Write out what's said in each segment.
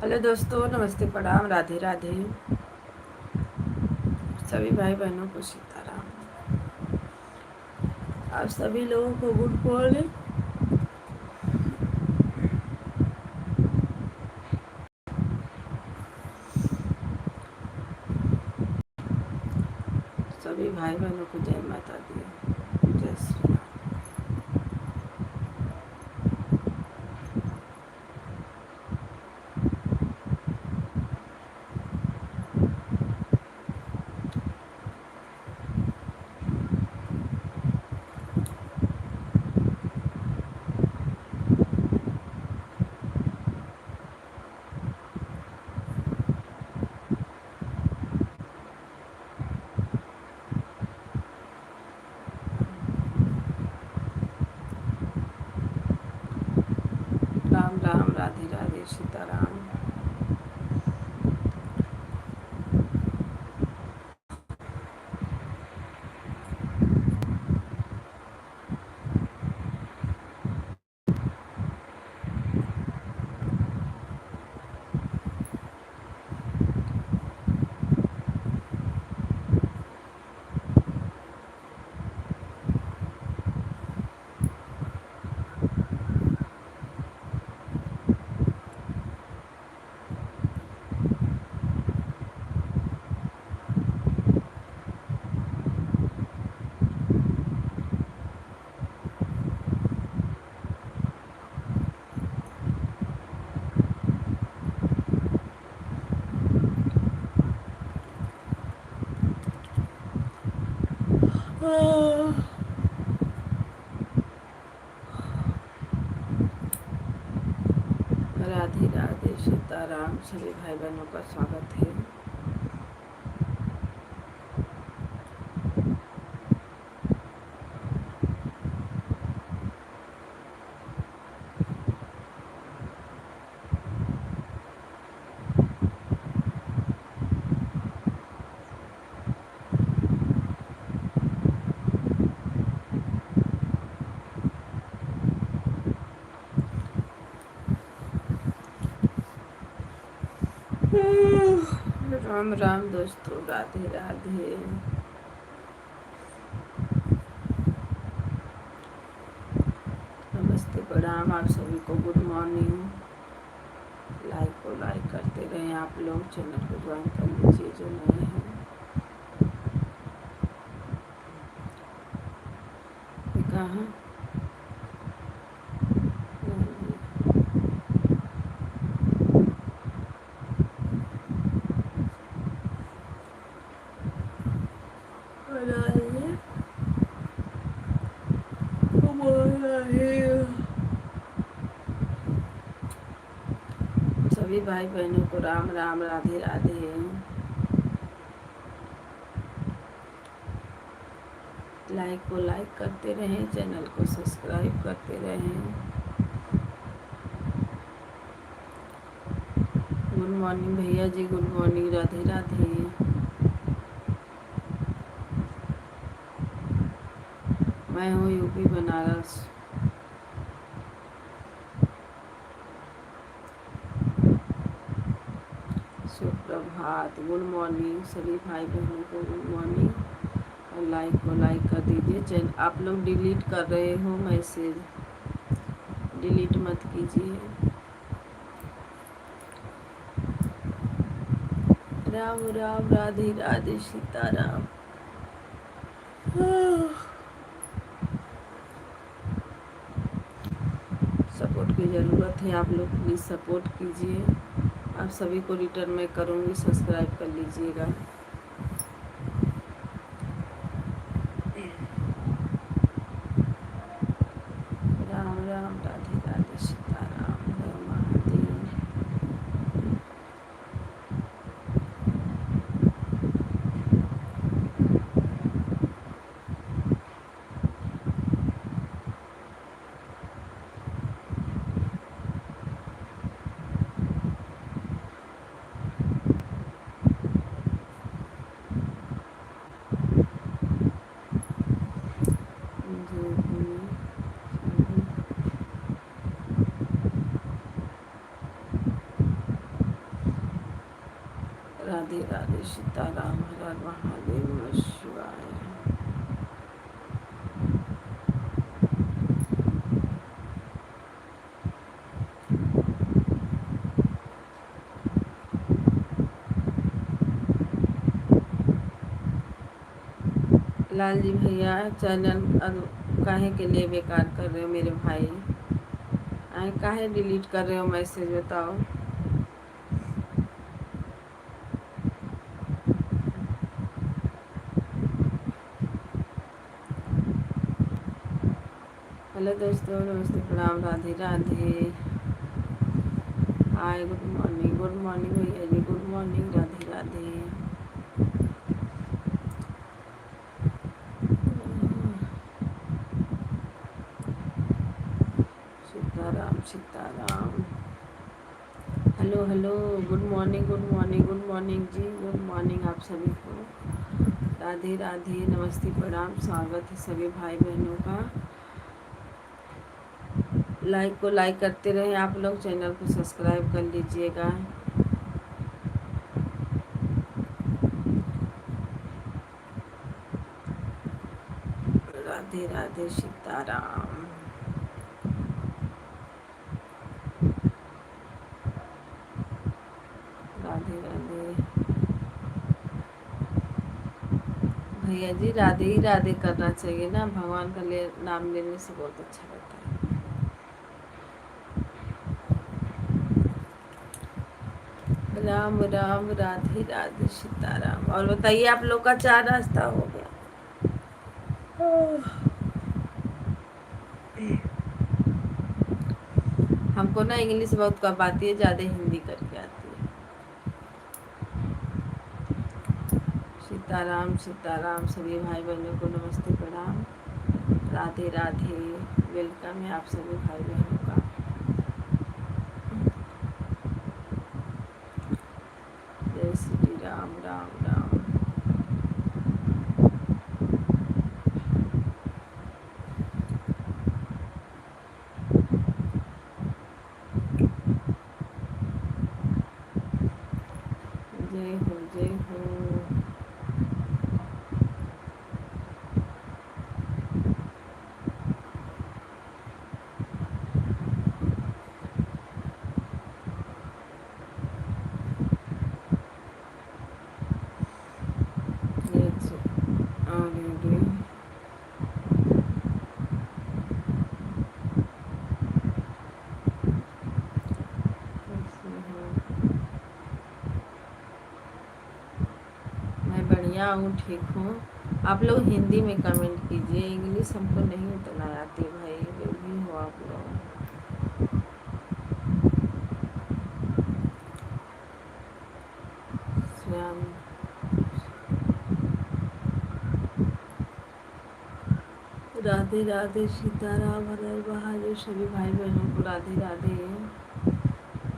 Hello दोस्तों, नमस्ते, प्रणाम, राधे राधे। सभी भाई बहनों को सीताराम। आप सभी लोगों को गुड मॉर्निंग। सभी भाई बहनों को जय माता दी, जय श्री राम। राम राम, राधे राधे, सीताराम। राधे राधे, सीताराम। सभी भाई बहनों का स्वागत है। राम राम दोस्तों, राधे राधे। नमस्ते, प्रणाम, आप सभी को गुड मॉर्निंग। लाइक को लाइक करते रहें आप लोग। चैनल को ज्वाइन कर लीजिए जो नए हैं। कहाँ सभी भाई बहनों को राम राम, राधे राधे। लाइक को लाइक करते रहें, चैनल को सब्सक्राइब करते रहें। गुड मॉर्निंग भैया जी, गुड मॉर्निंग, राधे राधे। मैं हूँ यूपी बनारस। सुप्रभात, गुड मॉर्निंग सभी भाई बहनों को, गुड मॉर्निंग। और लाइक को लाइक कर दीजिए। चैनल आप लोग डिलीट कर रहे हो मैसेज, डिलीट मत कीजिए। राम राम, राधे राधे, सीताराम। सपोर्ट की ज़रूरत है, आप लोग प्लीज़ सपोर्ट कीजिए। आप सभी को रिटर्न में करूँगी, सब्सक्राइब कर लीजिएगा। राम राम, राधे राधे, सीताराम, हर महादेव। राधे राधे सीताराम हर हर महादेव नमः शिवाय। लाल जी भैया चैनल काहे के लिए बेकार कर रहे हो मेरे भाई? काहे डिलीट कर रहे हो मैसेज बताओ। हेलो दोस्तों, नमस्ते प्रणाम Radhe Radhe. Hi good morning भैया जी, good morning Radhe Radhe. Sitaram Sitaram. Hello hello, good morning जी, गुड मॉर्निंग आप सभी को। राधे राधे, नमस्ते प्रणाम, स्वागत है सभी भाई बहनों का। लाइक को लाइक करते रहे आप लोग, चैनल को सब्सक्राइब कर लीजिएगा। राधे राधे सीताराम। राधे राधे भैया जी, राधे ही राधे करना चाहिए ना, भगवान का नाम लेने से बहुत अच्छा लगता है। राम राम राधे राधे सीताराम। और बताइए आप लोग का चाय नाश्ता हो गया? हमको ना इंग्लिश बहुत कम आती है, ज़्यादा हिंदी करके आती है। सीताराम सीताराम सभी भाई बहनों को नमस्ते प्रणाम, राधे राधे। वेलकम है आप सभी भाई बहनों का। जय श्री राम राम राम। जय हो जय हो। मैं बढ़िया हूँ, ठीक हूँ। आप लोग हिंदी में कमेंट कीजिए, इंग्लिश हमको नहीं उतना आती भाई, जो भी हो आप लोग। श्याम राधे राधे सीताराम हर हर महादेव। सभी भाई बहनों को राधे राधे।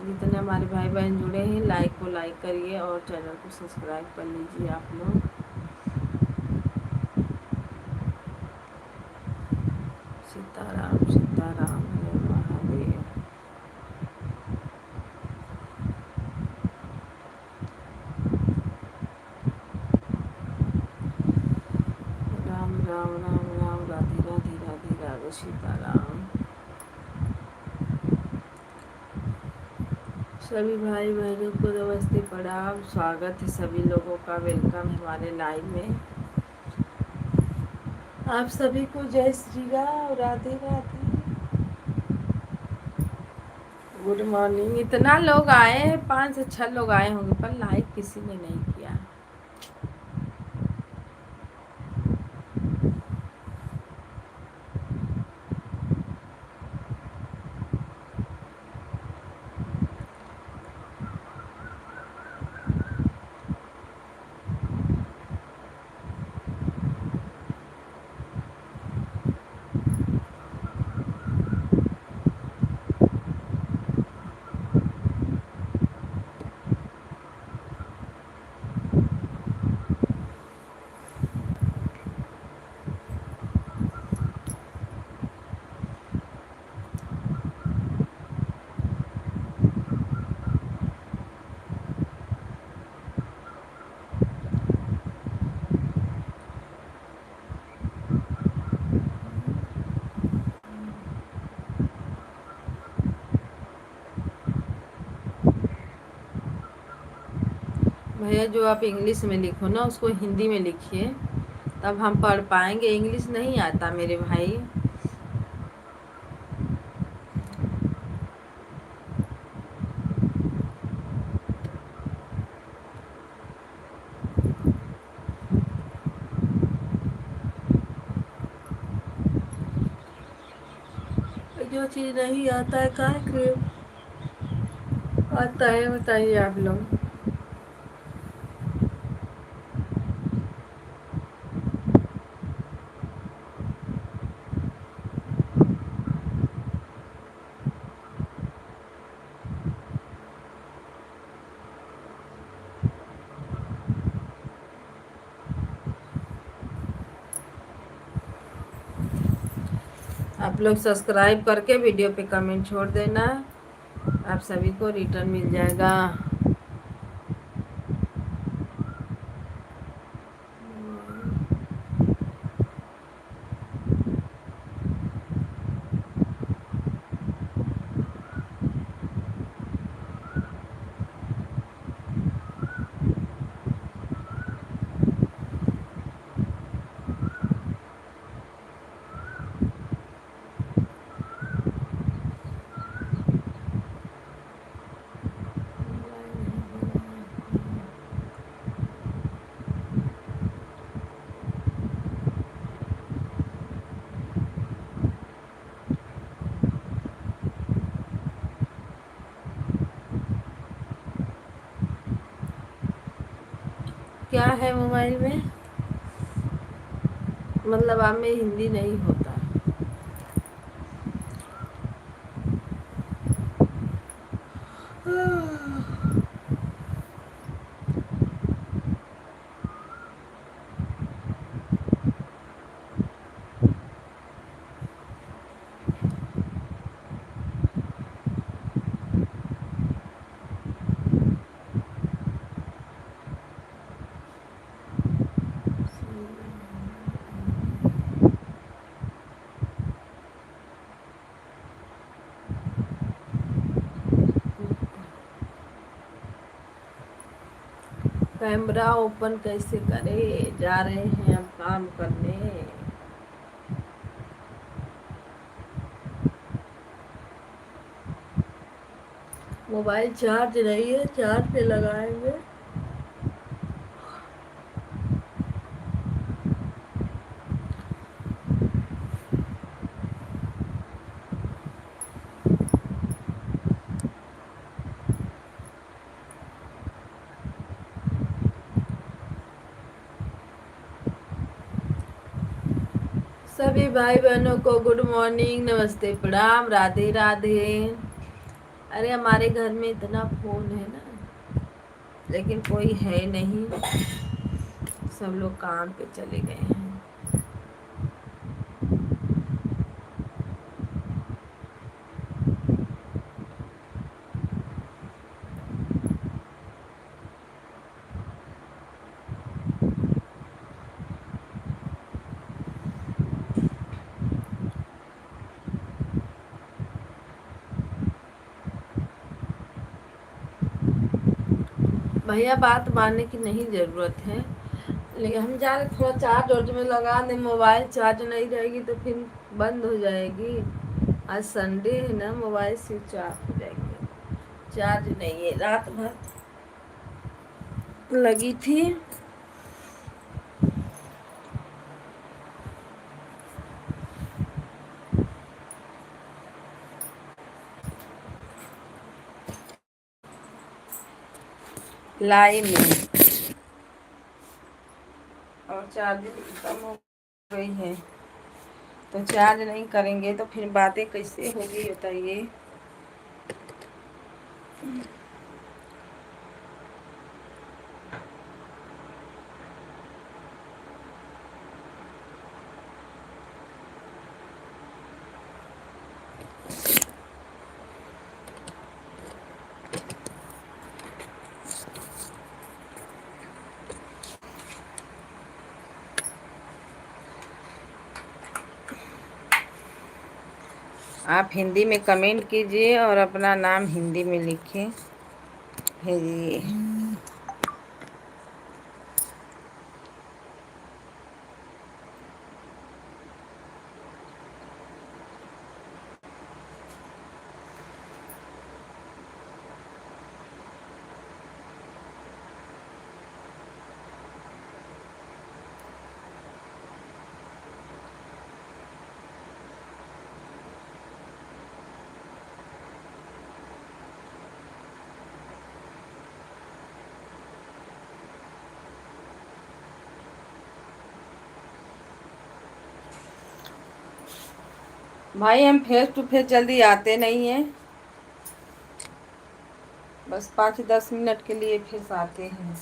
जितने हमारे भाई बहन जुड़े हैं, लाइक को लाइक करिए और चैनल को सब्सक्राइब कर लीजिए आप लोग। सीताराम सीताराम हर महादेव। राम राम राम राम राधे राधे राधे राधे सीताराम। सभी भाई बहनों को नमस्ते प्रणाम, स्वागत है सभी लोगों का, वेलकम है हमारे लाइव में। आप सभी को जय श्री राम, राधे राधे, गुड मॉर्निंग। इतना लोग आए हैं, 5 से 6 लोग आए होंगे, पर लाइक किसी ने नहीं किया। भैया जो आप इंग्लिश में लिखो ना उसको हिंदी में लिखिए, तब हम पढ़ पाएंगे। इंग्लिश नहीं आता मेरे भाई। जो चीज़ नहीं आता है काय के आता है, बताइए आप लोग। आप लोग सब्सक्राइब करके वीडियो पे कमेंट छोड़ देना, आप सभी को रिटर्न मिल जाएगा। क्या है मोबाइल में, मतलब आप में हिंदी नहीं होता। कैमरा ओपन कैसे करें, जा रहे हैं हम काम करने। मोबाइल चार्ज नहीं है, चार्ज पे लगाएंगे। सभी भाई बहनों को गुड मॉर्निंग, नमस्ते, प्रणाम, राधे राधे। अरे हमारे घर में इतना फोन है ना, लेकिन कोई है नहीं, सब लोग काम पे चले गए हैं। भैया बात मानने की नहीं ज़रूरत है, लेकिन हम जा रहे थोड़ा चार्ज वर्ज में लगा दें। मोबाइल चार्ज नहीं रहेगी तो फिर बंद हो जाएगी। आज संडे है ना, मोबाइल स्विच ऑफ हो जाएंगे। चार्ज नहीं है, रात भर लगी थी। लाइन में और चार्जिंग खत्म हो गई है, तो चार्ज नहीं करेंगे तो फिर बातें कैसे होगी बताइए। आप हिंदी में कमेंट कीजिए और अपना नाम हिंदी में लिखें भेजिए। भाई हम फेस टू फेस जल्दी आते नहीं हैं, बस 5-10 मिनट के लिए फेस आते हैं।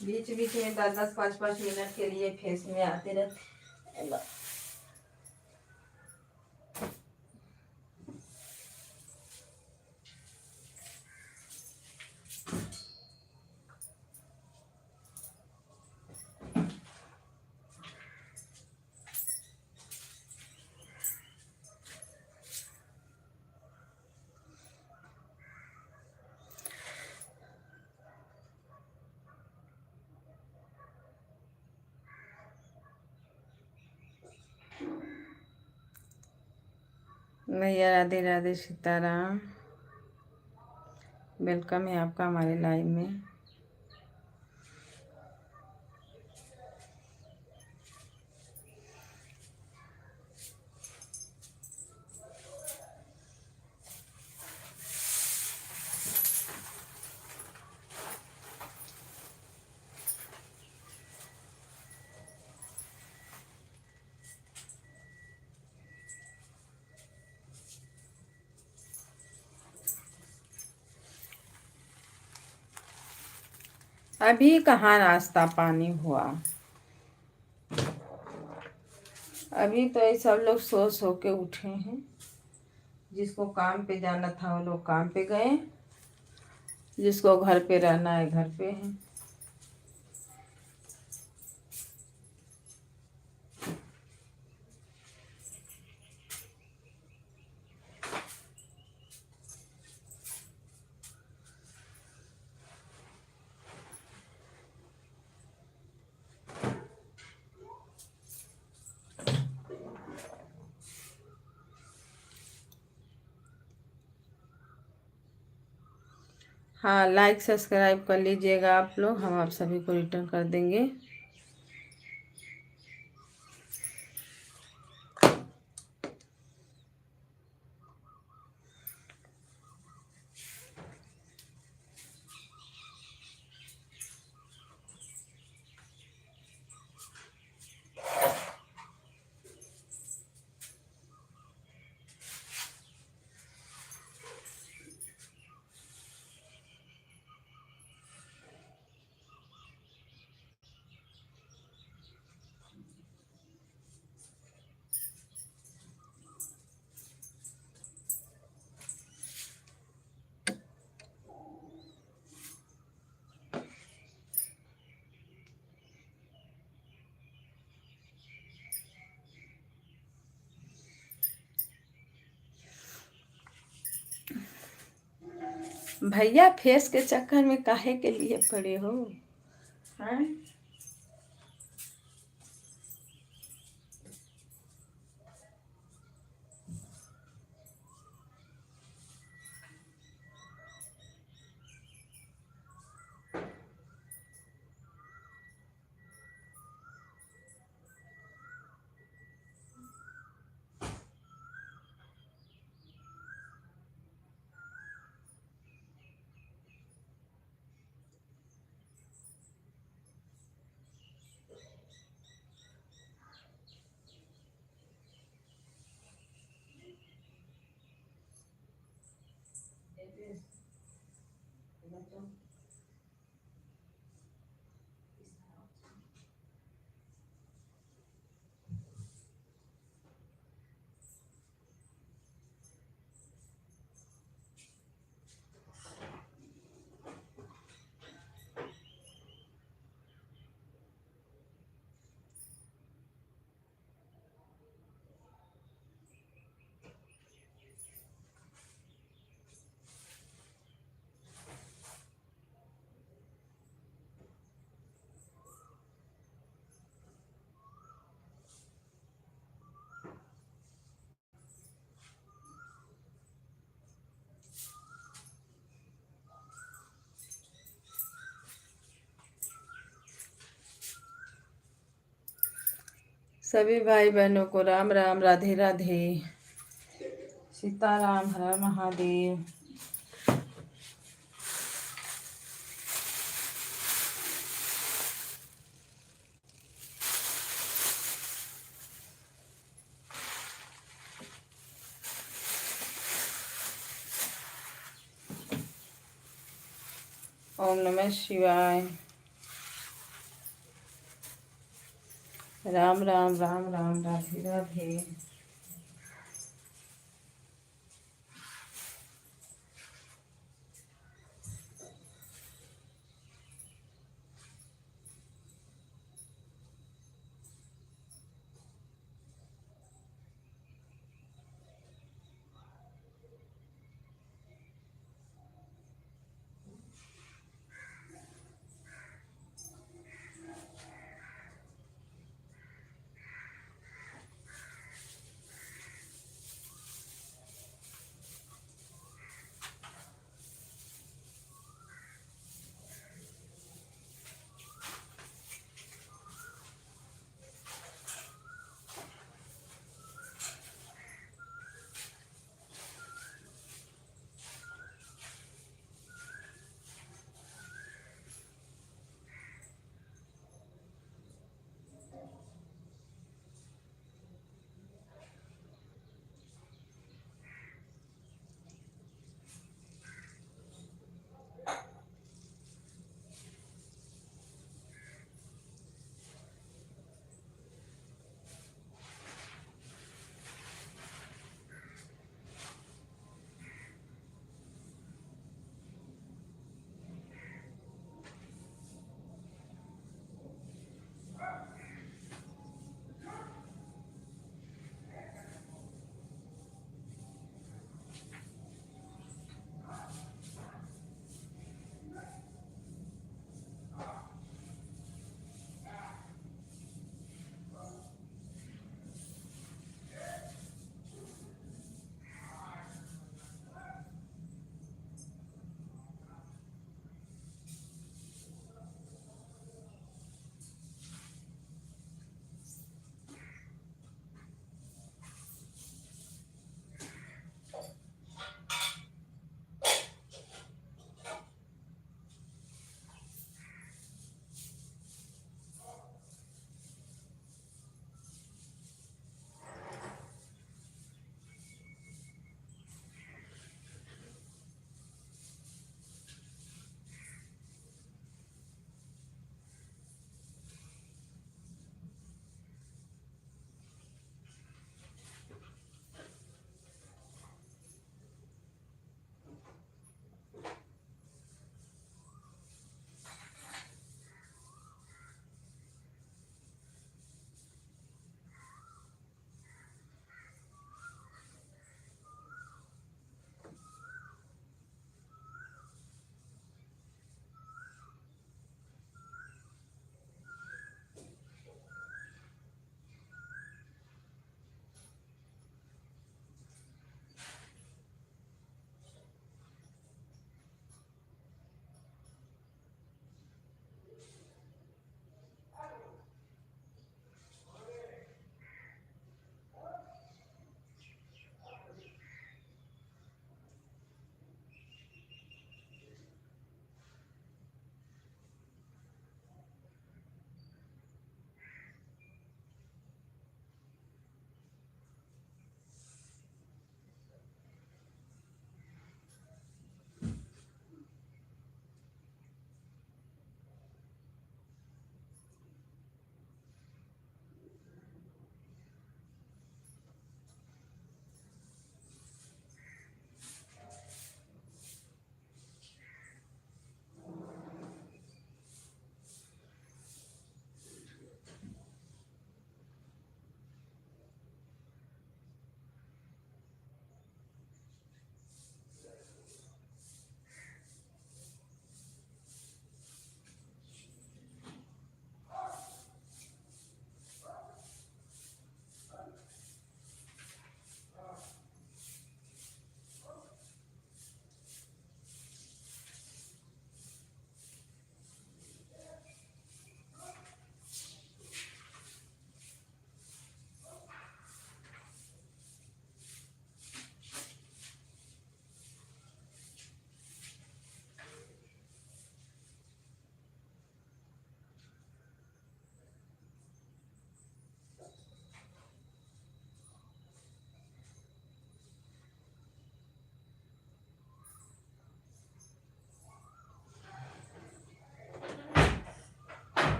बीच बीच में 10-10 5-5 मिनट के लिए फेस में आते रहते। भैया राधे राधे, सीताराम, वेलकम है आपका हमारे लाइव में। अभी कहाँ नाश्ता पानी हुआ, अभी तो ये सब लोग सो के उठे हैं। जिसको काम पे जाना था वो लोग काम पे गए, जिसको घर पे रहना है घर पे है। हाँ, लाइक सब्सक्राइब कर लीजिएगा आप लोग, हम आप सभी को रिटर्न कर देंगे। भैया फेस के चक्कर में काहे के लिए पड़े हो, हैं? सभी भाई बहनों को राम राम, राधे राधे, सीताराम, हर हर महादेव। ओम नमः शिवाय। राम राम, राम राम, राधे राधे।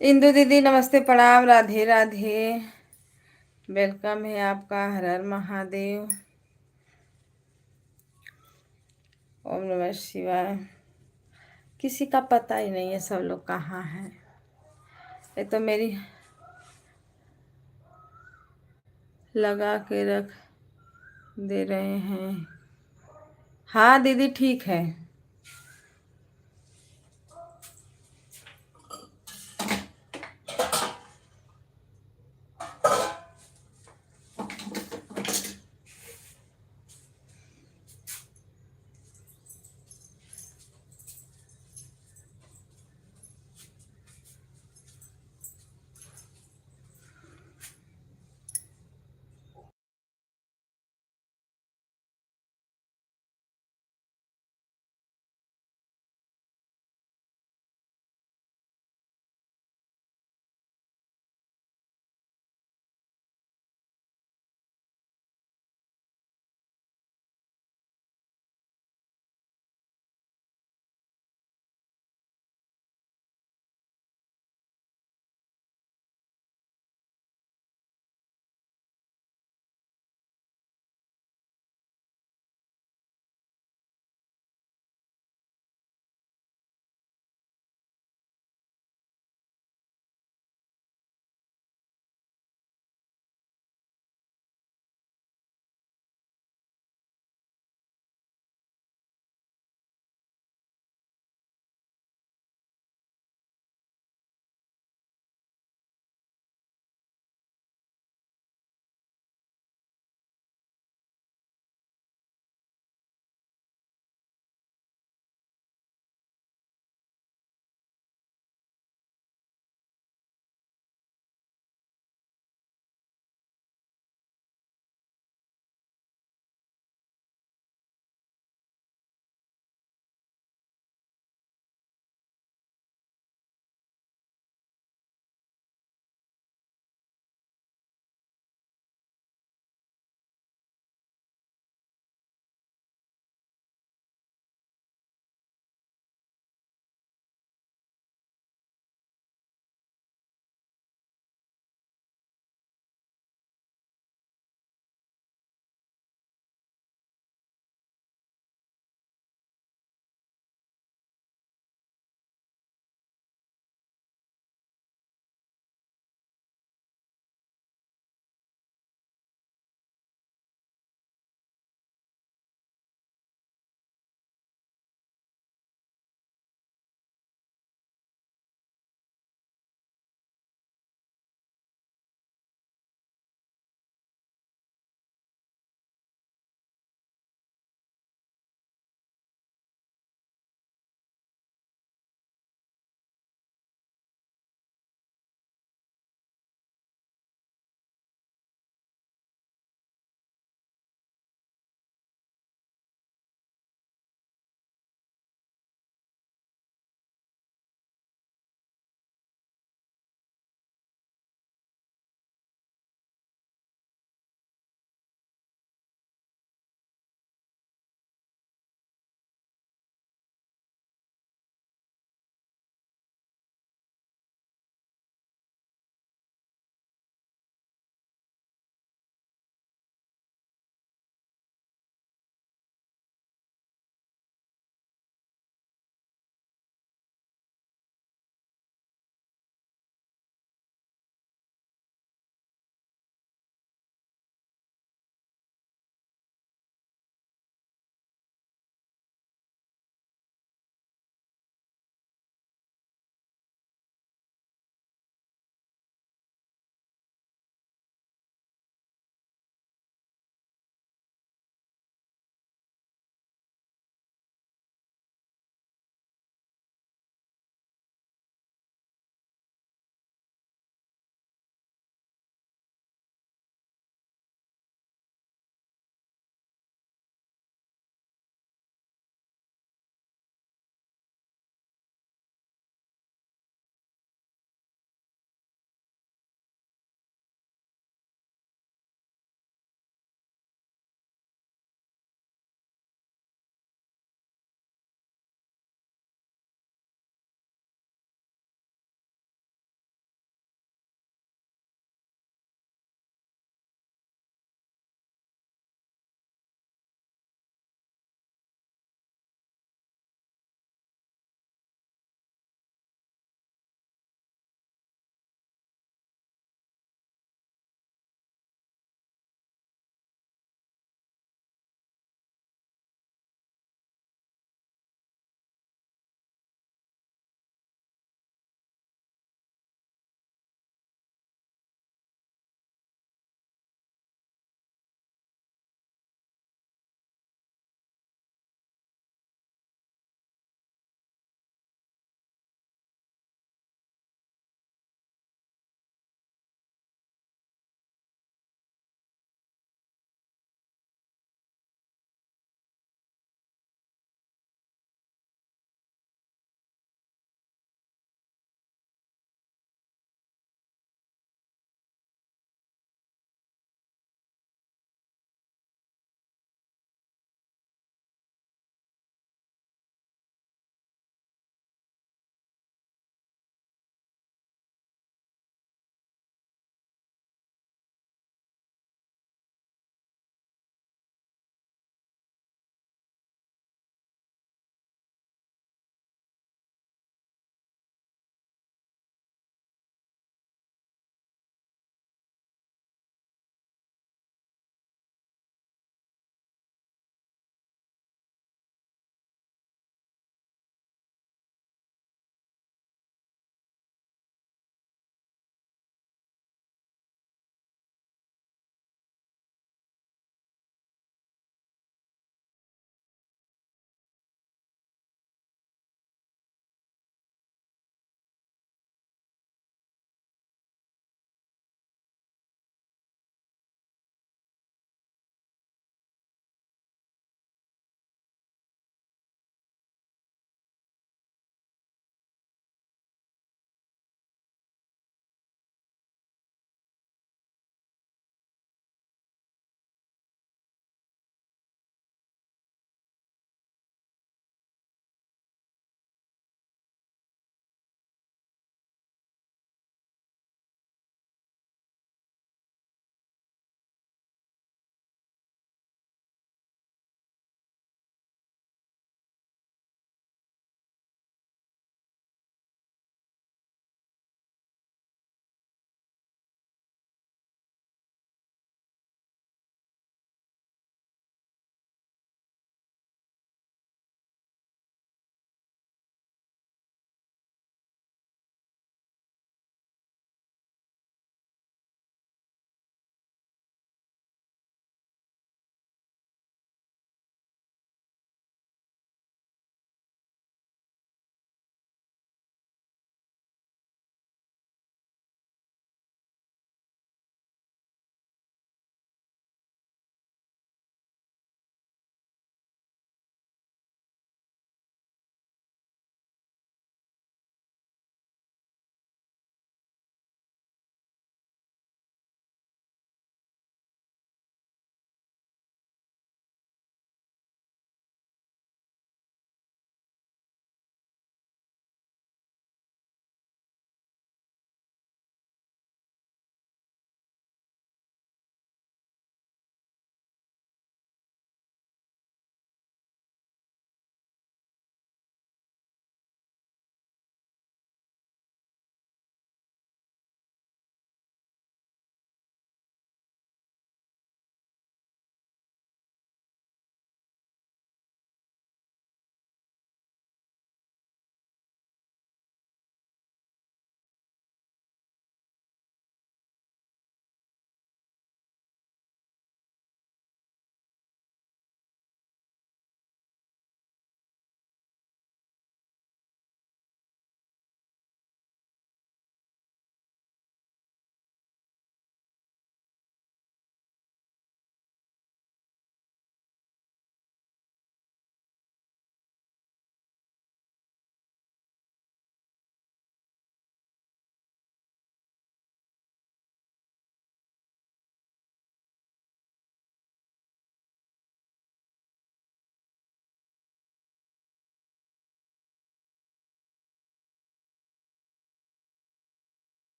इंदु दीदी नमस्ते, प्रणाम, राधे राधे। वेलकम है आपका, हर हर महादेव। ओम नमः शिवाय। किसी का पता ही नहीं है, सब लोग कहाँ हैं। ये तो मेरी लगा के रख दे रहे हैं। हाँ दीदी ठीक है।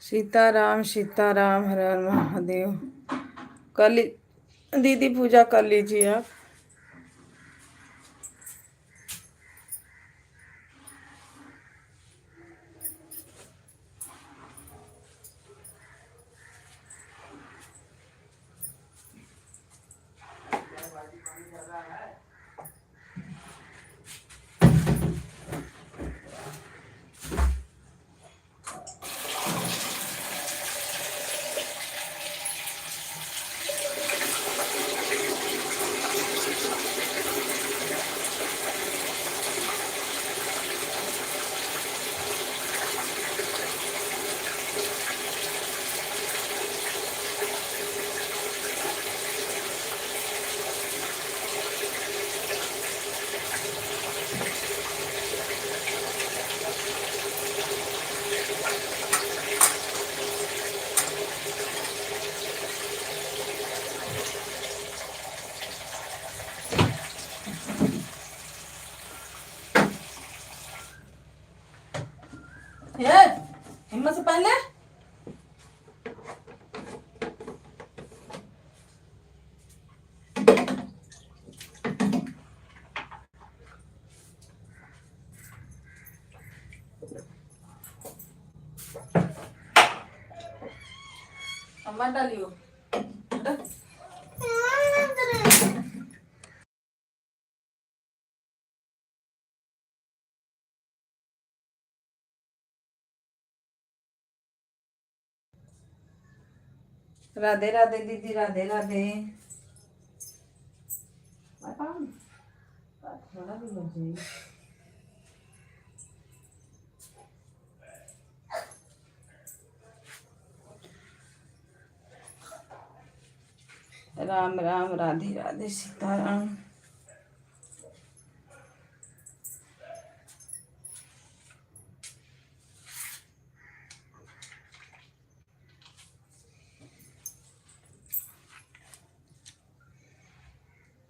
सीताराम हर हर महादेव। कर ली दीदी, पूजा कर लीजिए आप। हिम्मत से पहले अम्मा डालियो। राधे राधे दीदी, राधे राधे। थोड़ा भी लग जाएगी। राम राम, राधे राधे, सीताराम।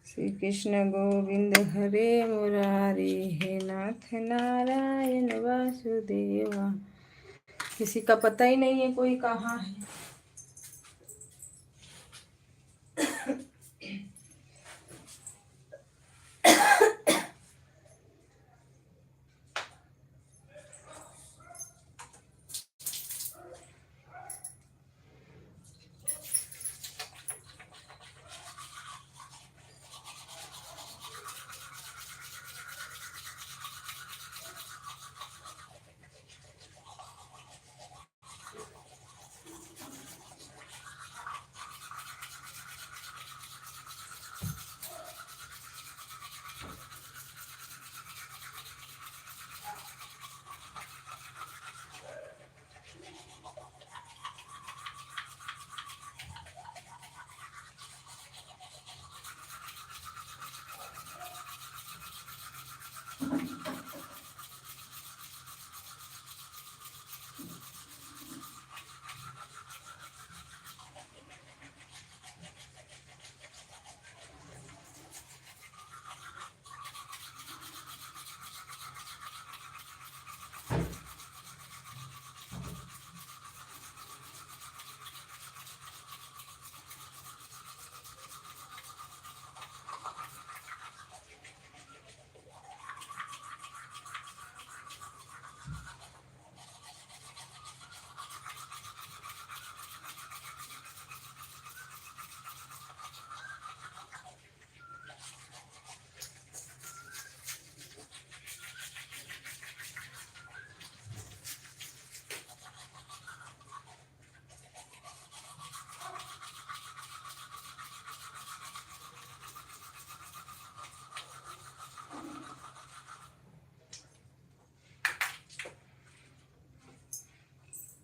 श्री कृष्ण गोविंद हरे मुरारी, हे नाथ नारायण वासुदेवा। किसी का पता ही नहीं है कोई कहाँ है।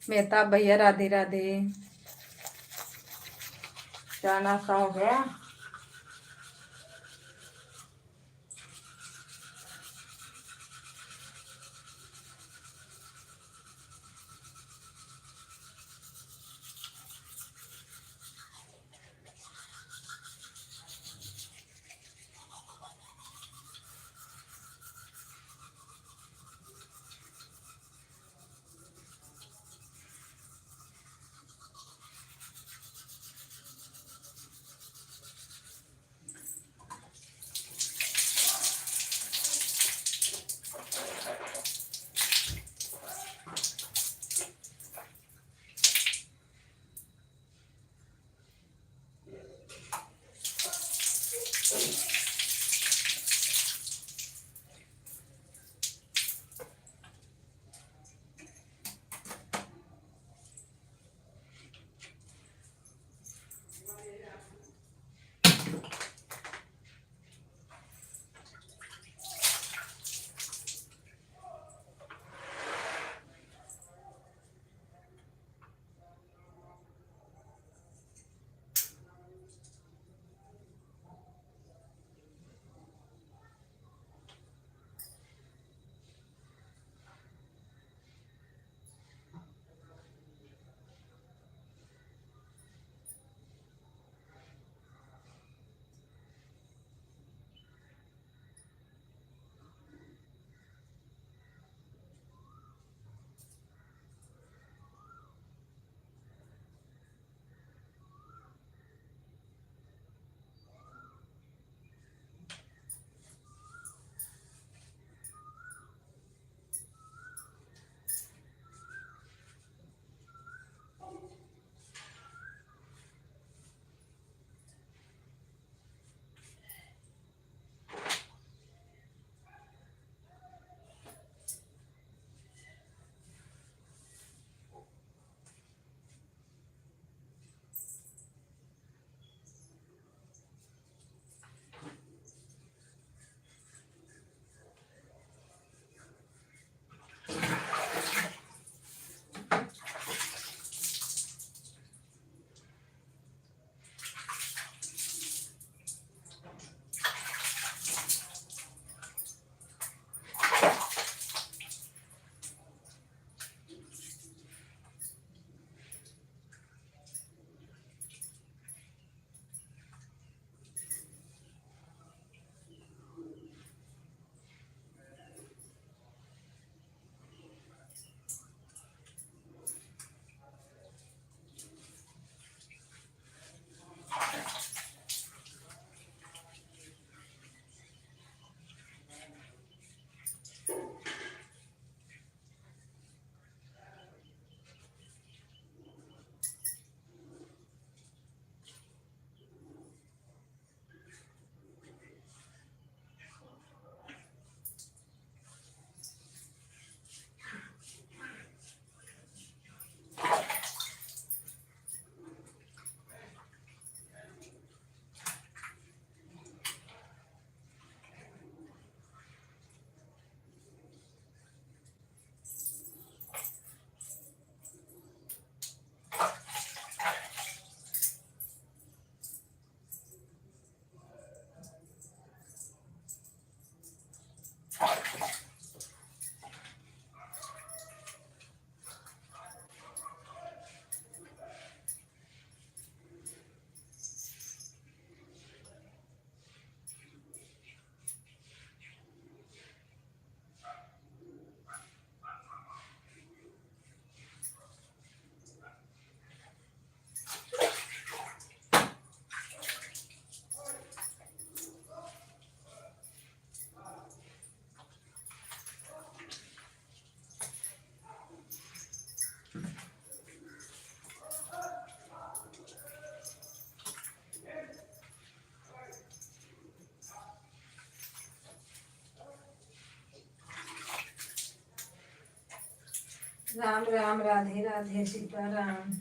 मेहताब भैया, राधे राधे। क्या नाश्ता हो गया? राम राम, राधे राधे, सीताराम।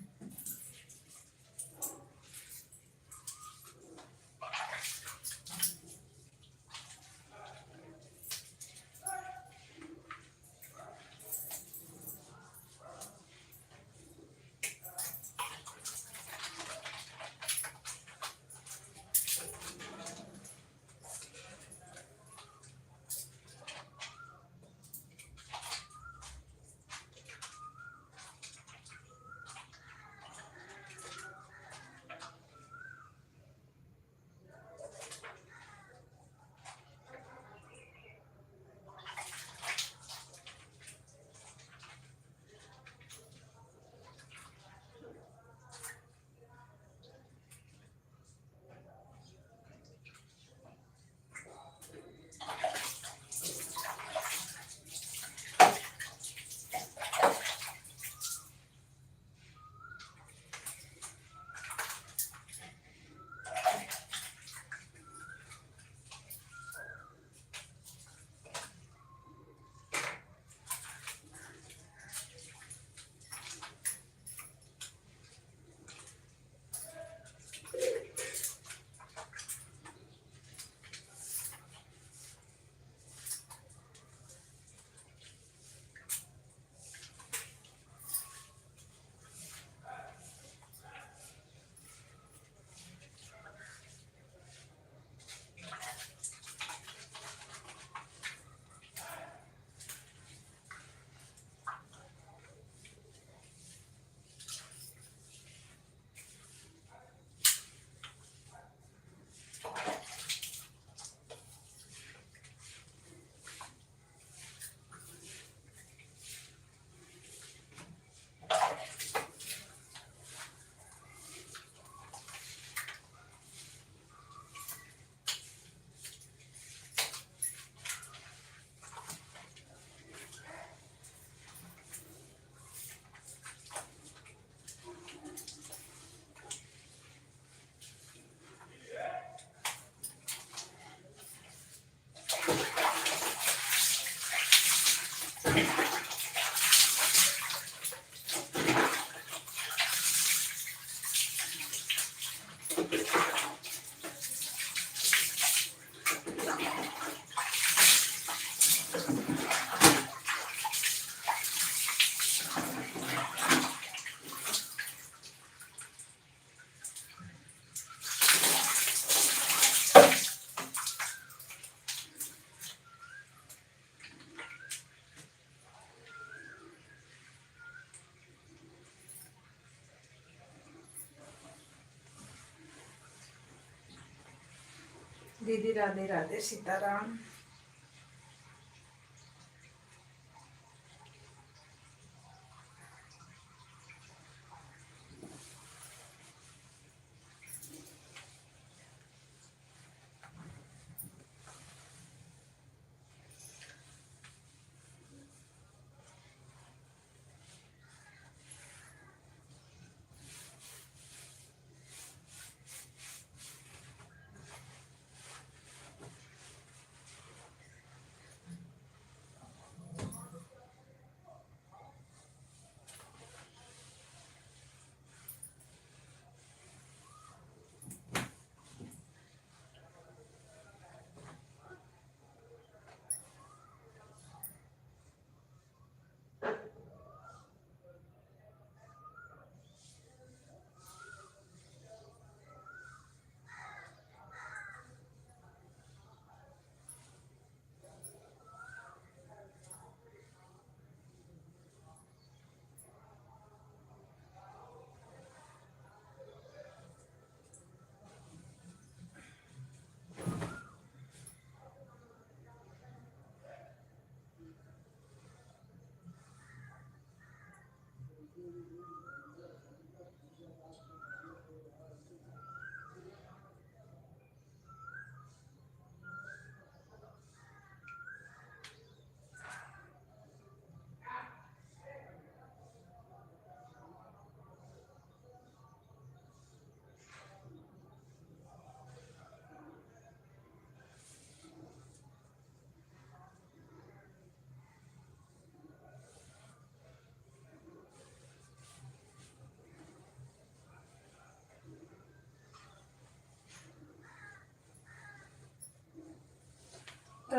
दीदी राधे राधे, सीताराम।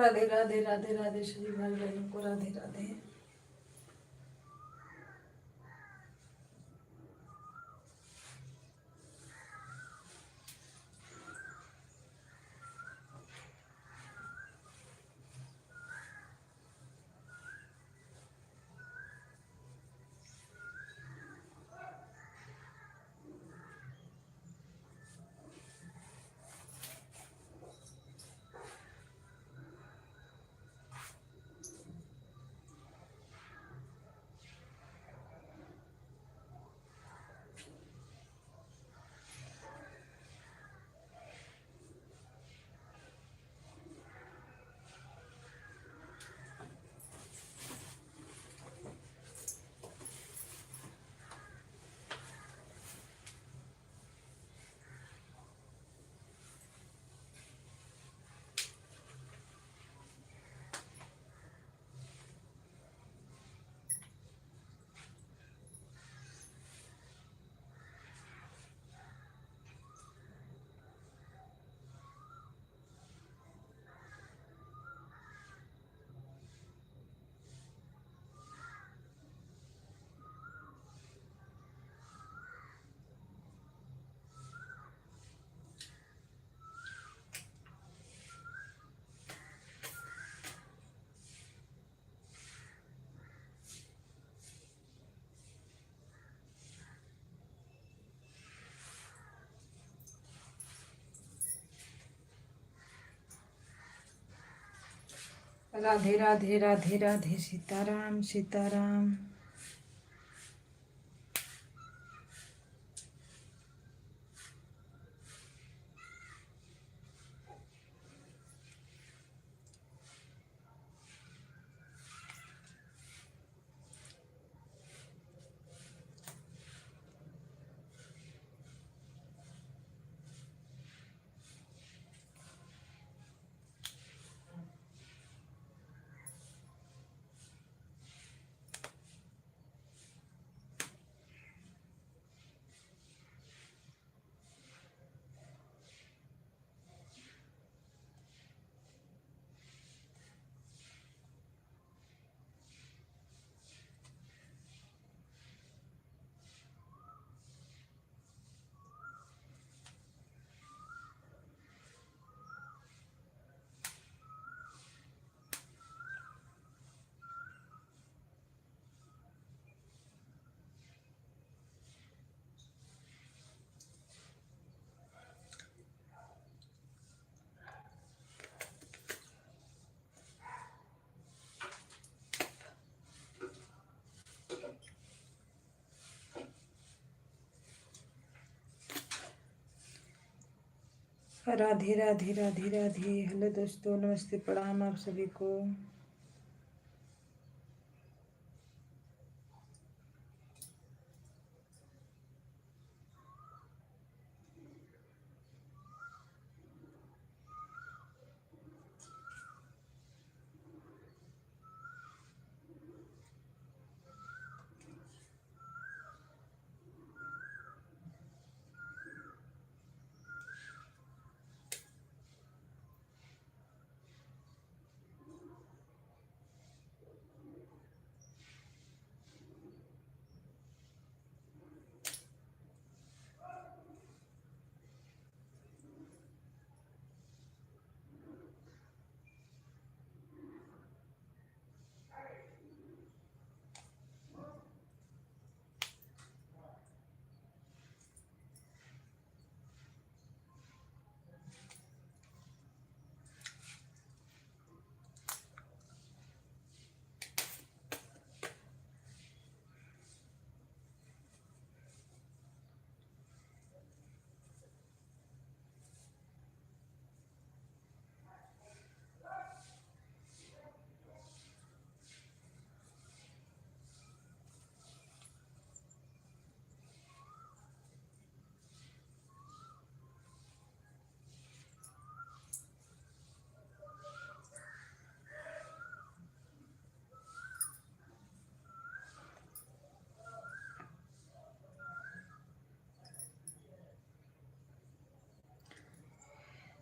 राधे राधे राधे राधे सभी भाई बहनों को राधे राधे। राधे राधे राधे राधे सीताराम सीताराम। राधे राधे राधे राधे। हेलो दोस्तों, नमस्ते, प्रणाम आप सभी को।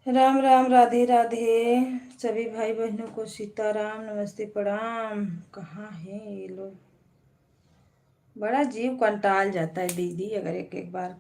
राम राम, राधे राधे। सभी भाई बहनों को सीताराम, नमस्ते, प्रणाम। कहाँ हैं ये लोग? बड़ा जीव कंटाल जाता है दीदी, अगर एक एक बार।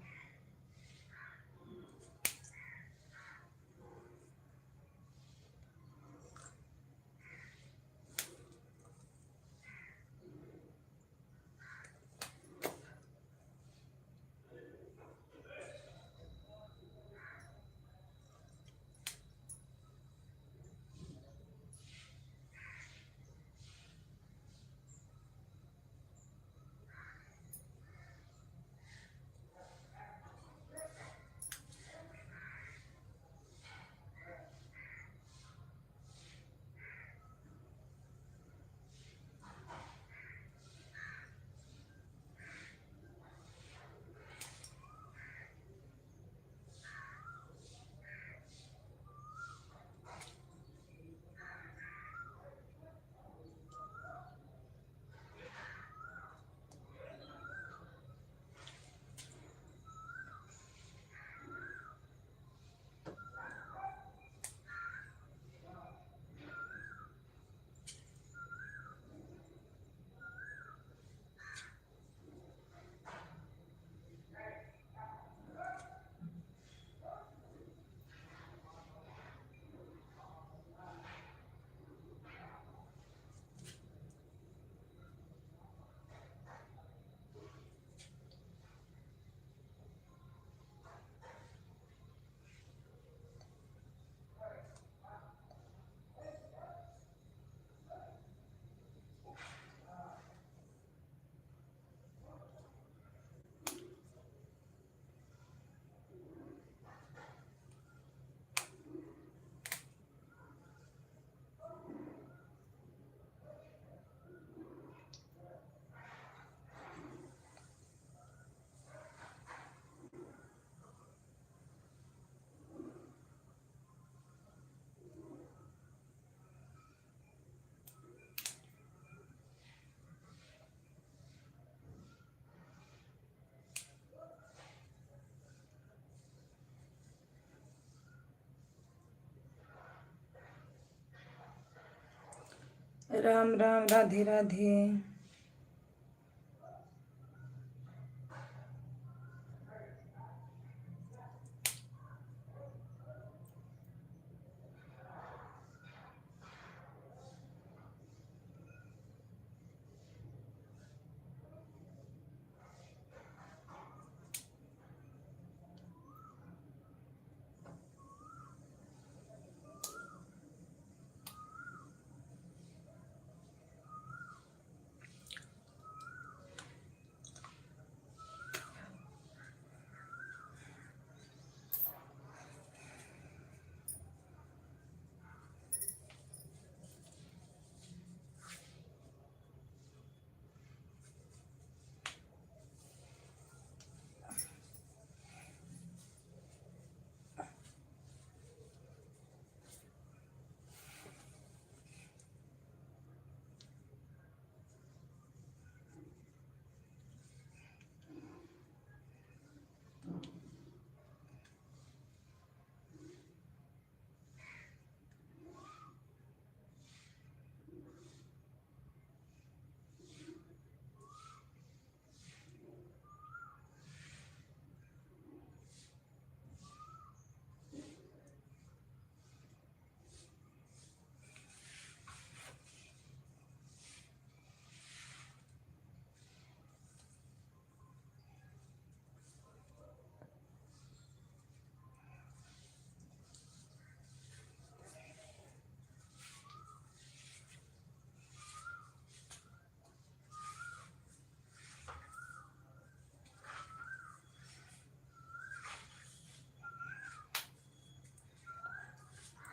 राम राम, राधे राधे।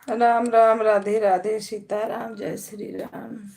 राम राम, राधे राधे, सीताराम, जय श्री राम।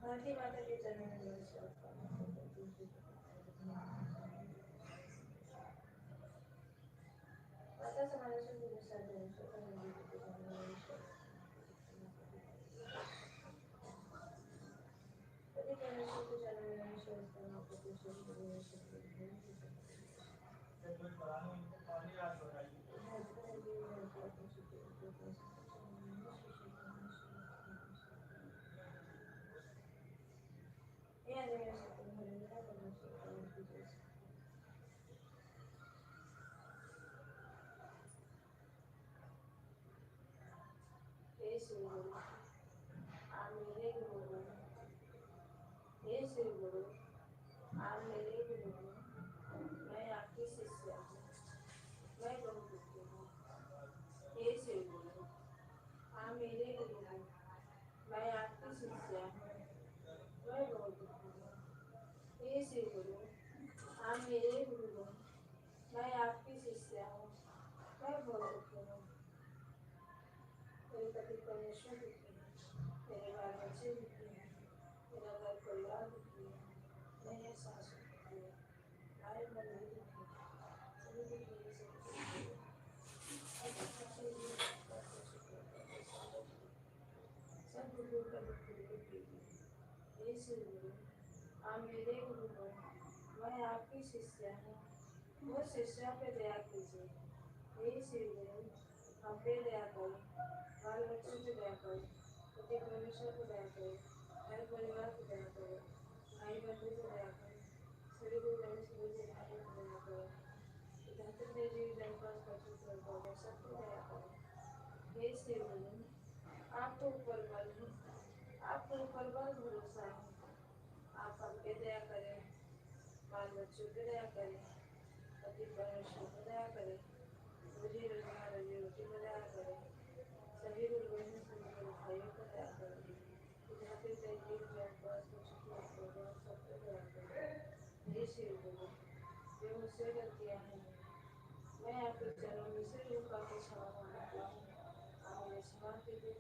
भारती माता के चरणों में नमस्कार करना माता समाज से मेरे गुरु हे श्री गुरु आप मेरे गुरु हैं मैं आपकी शिष्य हूँ मैं बहुत दुखी हूँ हे श्री गुरु आप मेरे गुरु हैं मैं आपकी शिष्य हूँ मैं बहुत दुखी हूँ हे श्री गुरु आप मेरे गुरु हैं मैं आपकी शिष्य हूँ मैं बहुत दुखी हूँ मेरे पति परमेश्वर दुखी है मेरे बाल बच्चे दुखी हैं मेरा घर परिवार दुखी है मेरे सासू दुखी है भाई बहन दुखी है सभी दुखी है सब गुरु का दुख दूर कीजिए हे श्री गुरु आप मेरे गुरु हो मैं आपकी शिष्या हूँ वो शिष्या पे दया कीजिए हे श्री गुरु हम पे दया करें बाल बच्चों पे दया करें पति परमेश्वर को दया करें घर परिवार को दया करें भाई बंधु को दया करें सभी गुरु गणेश गुरु जी भाई को दया करें धनतेरस जी जयपाल कर सबको दया करें हे श्री गुरु आपको ऊपर बल है आपको ऊपर बल भरोसा है आप हम पे दया करें बाल बच्चों पे दया करें पति परमेश्वर को दया करें रोजी रोजगार रोजी रोटी को दया करें सभी गुरु बहनों सभी गुरु भाइयों को दया करें विद्यार्थी तहजीब जयपाल सबको दया करें हे श्री गुरु जो मुझसे गलतियाँ हैं मैं आपके चरणों में से रूप आपको क्षमा मांगती हूँ आप मुझे क्षमा कीजिए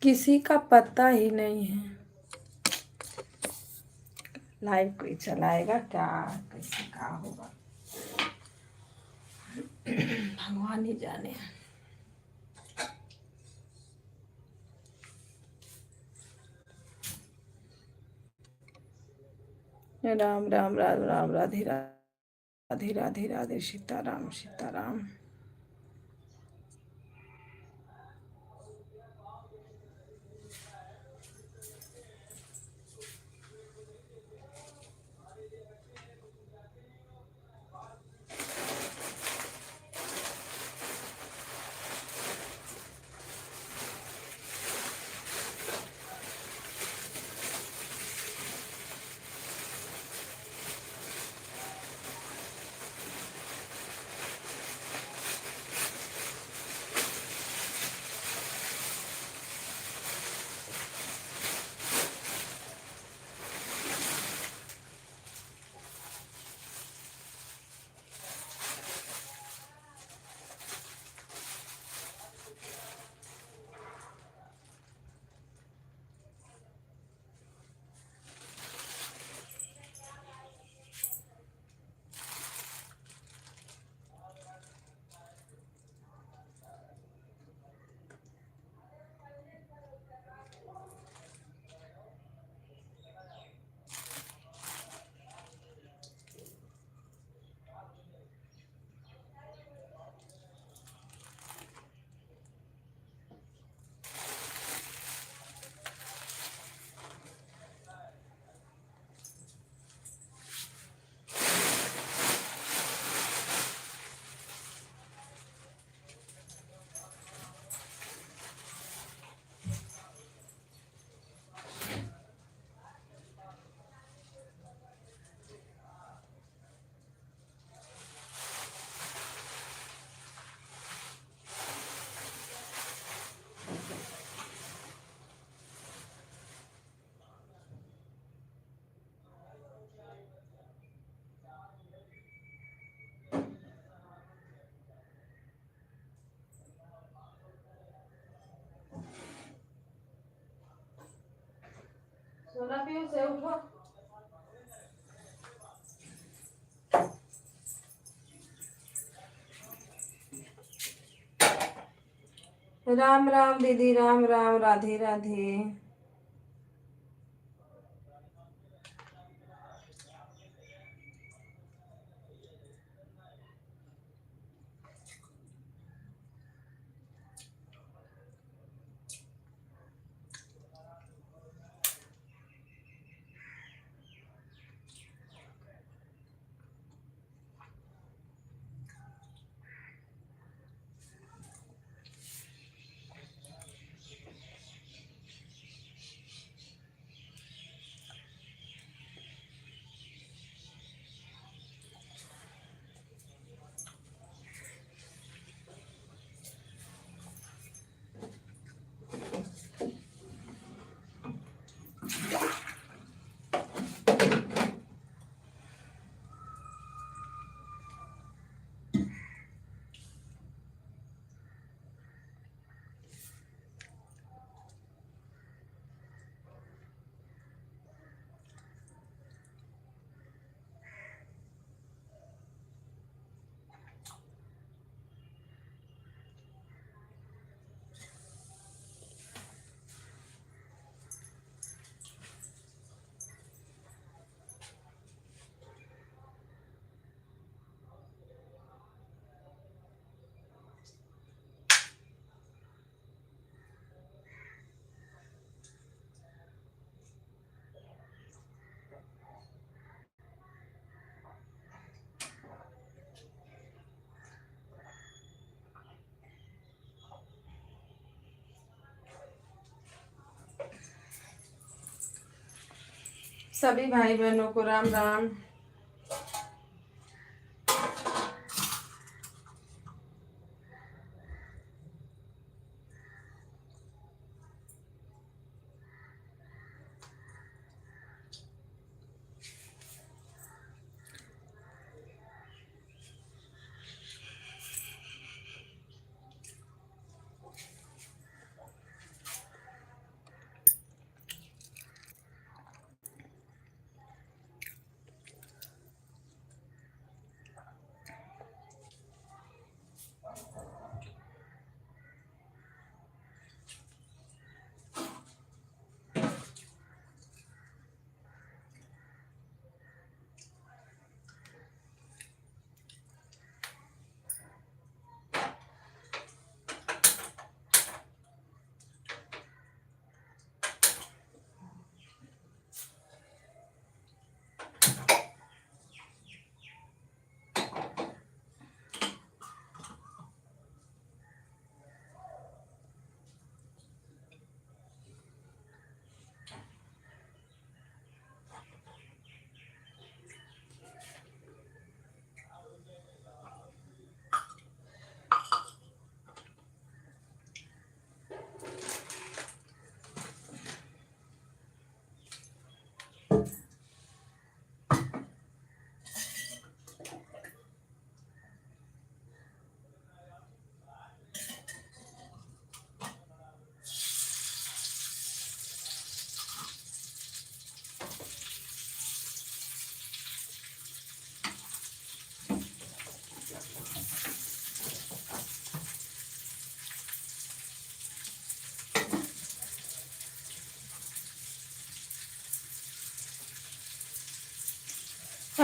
किसी का पता ही नहीं है। लाइव कोई चलाएगा क्या, कैसे क्या होगा भगवान ही जाने। राम राम राम राम राधे राधे राधे राधे सीताराम सीताराम। सोना पियो से उठो। राम राम दीदी, राम राम राधे राधे। सभी भाई बहनों को राम राम।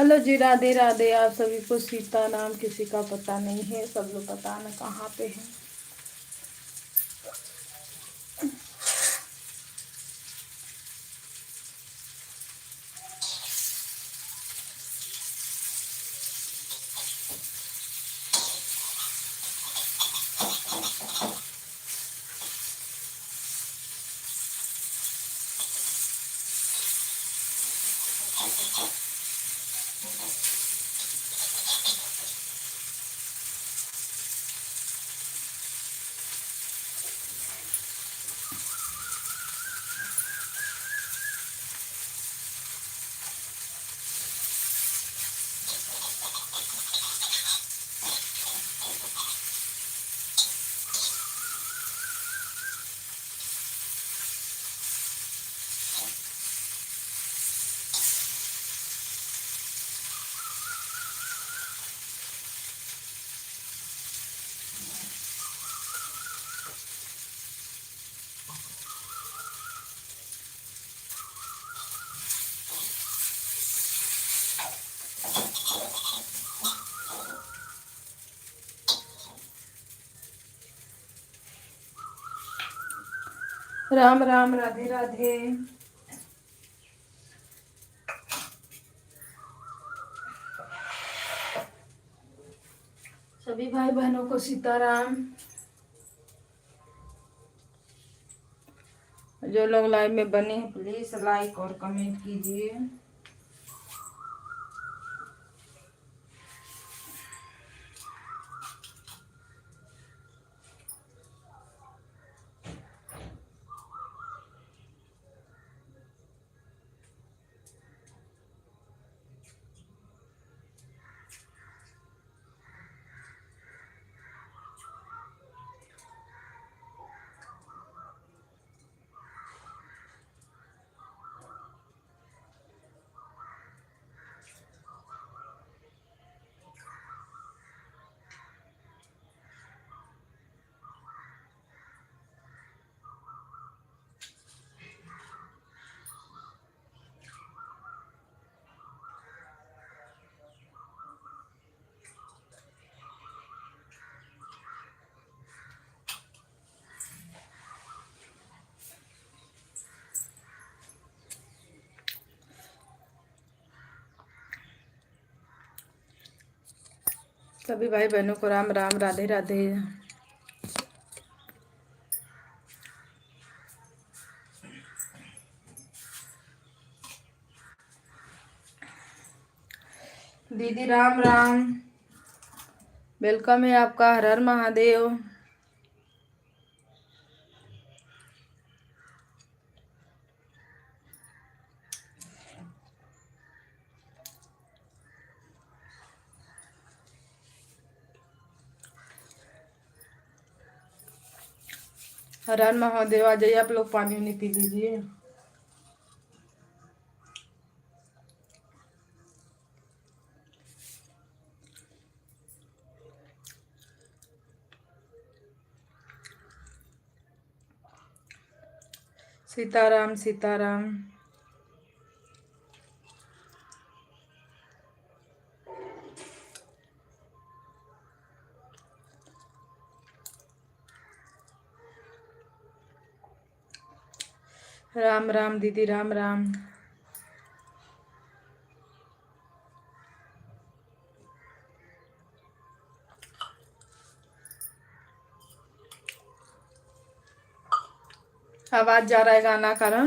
हेलो जी, राधे राधे। आप सभी को सीताराम किसी का पता नहीं है, सब लोग पता न कहाँ पे हैं। राम राम, राधे राधे। सभी भाई बहनों को सीताराम। जो लोग लाइव में बने हैं प्लीज लाइक और कमेंट कीजिए। सभी भाई बहनों को राम राम, राधे राधे। दीदी राम राम, वेलकम है आपका। हर हर महादेव। हर हर महादेव। आ जाइए आप लोग, पानी वानी पी लीजिए। सीताराम सीताराम। राम राम दीदी, राम राम। आवाज जा रहा है गाना का ना।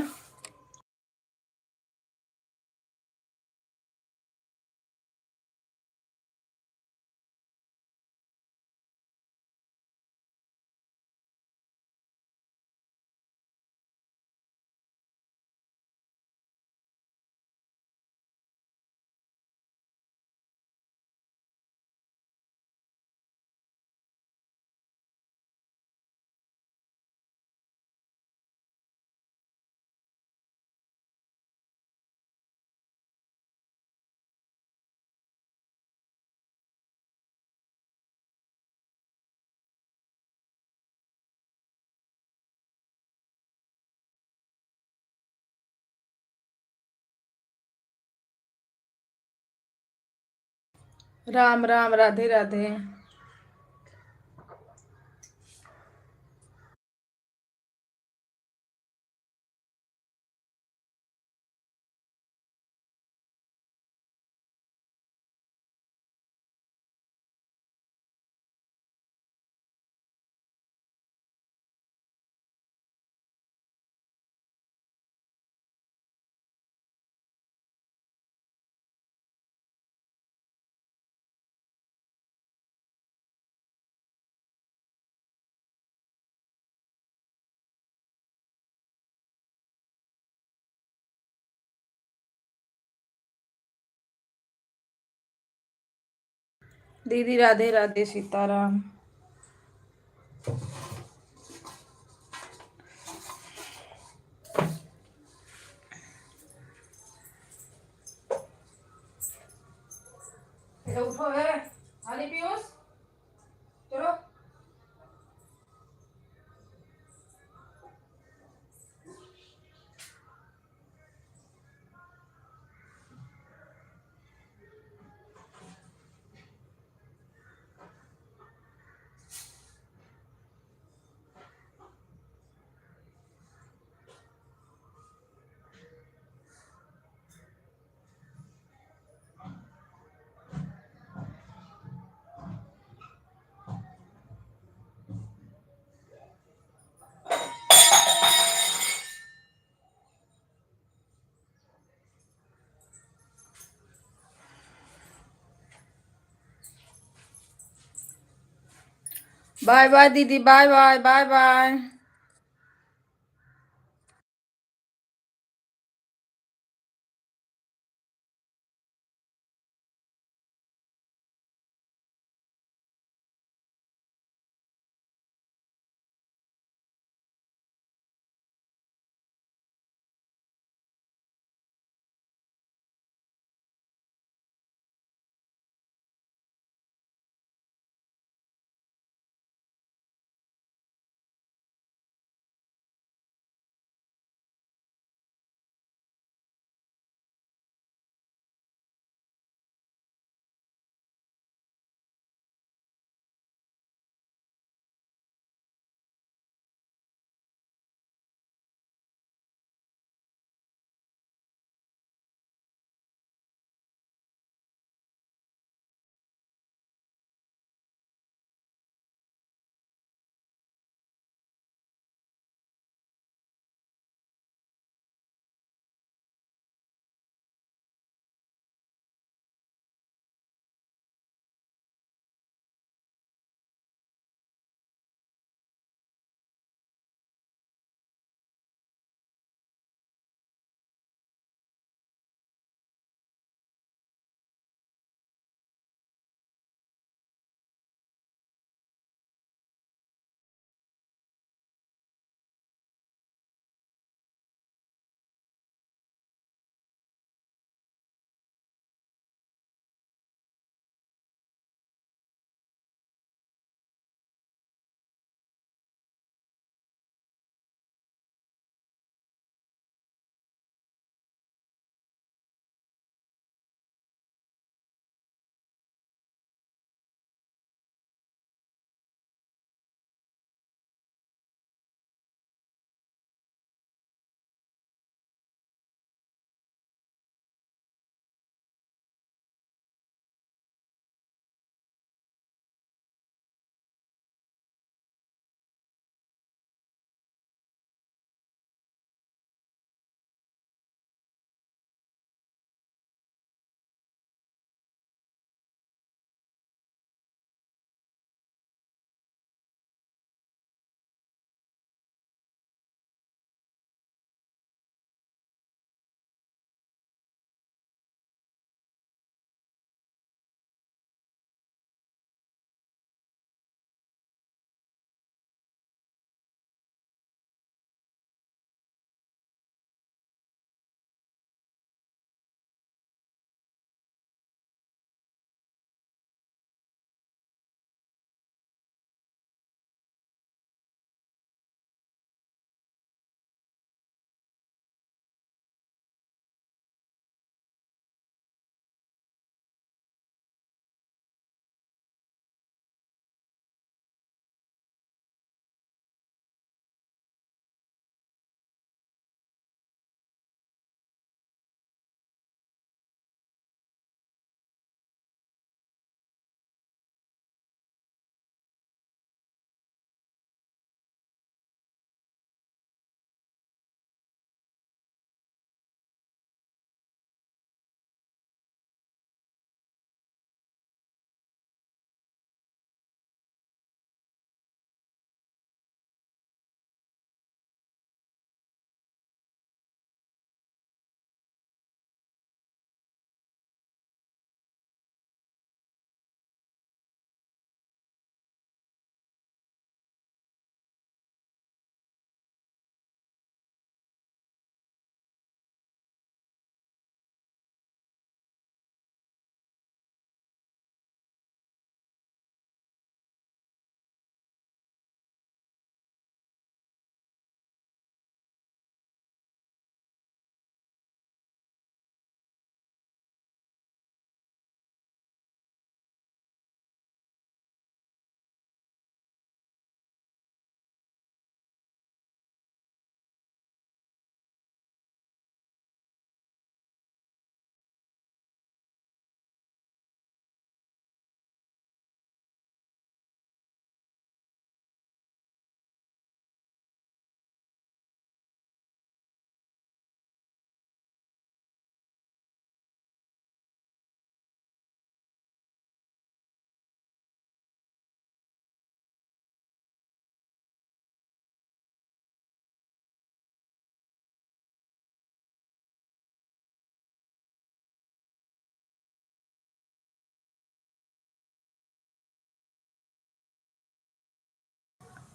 राम राम, राधे राधे। दीदी राधे राधे, सीताराम। उठो है, हनी पीयूष, चलो। बाय बाय दीदी, bye bye, bye bye.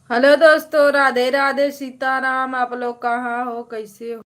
Hello दोस्तों, राधे राधे, सीताराम। आप लोग कहाँ हो, कैसे हो?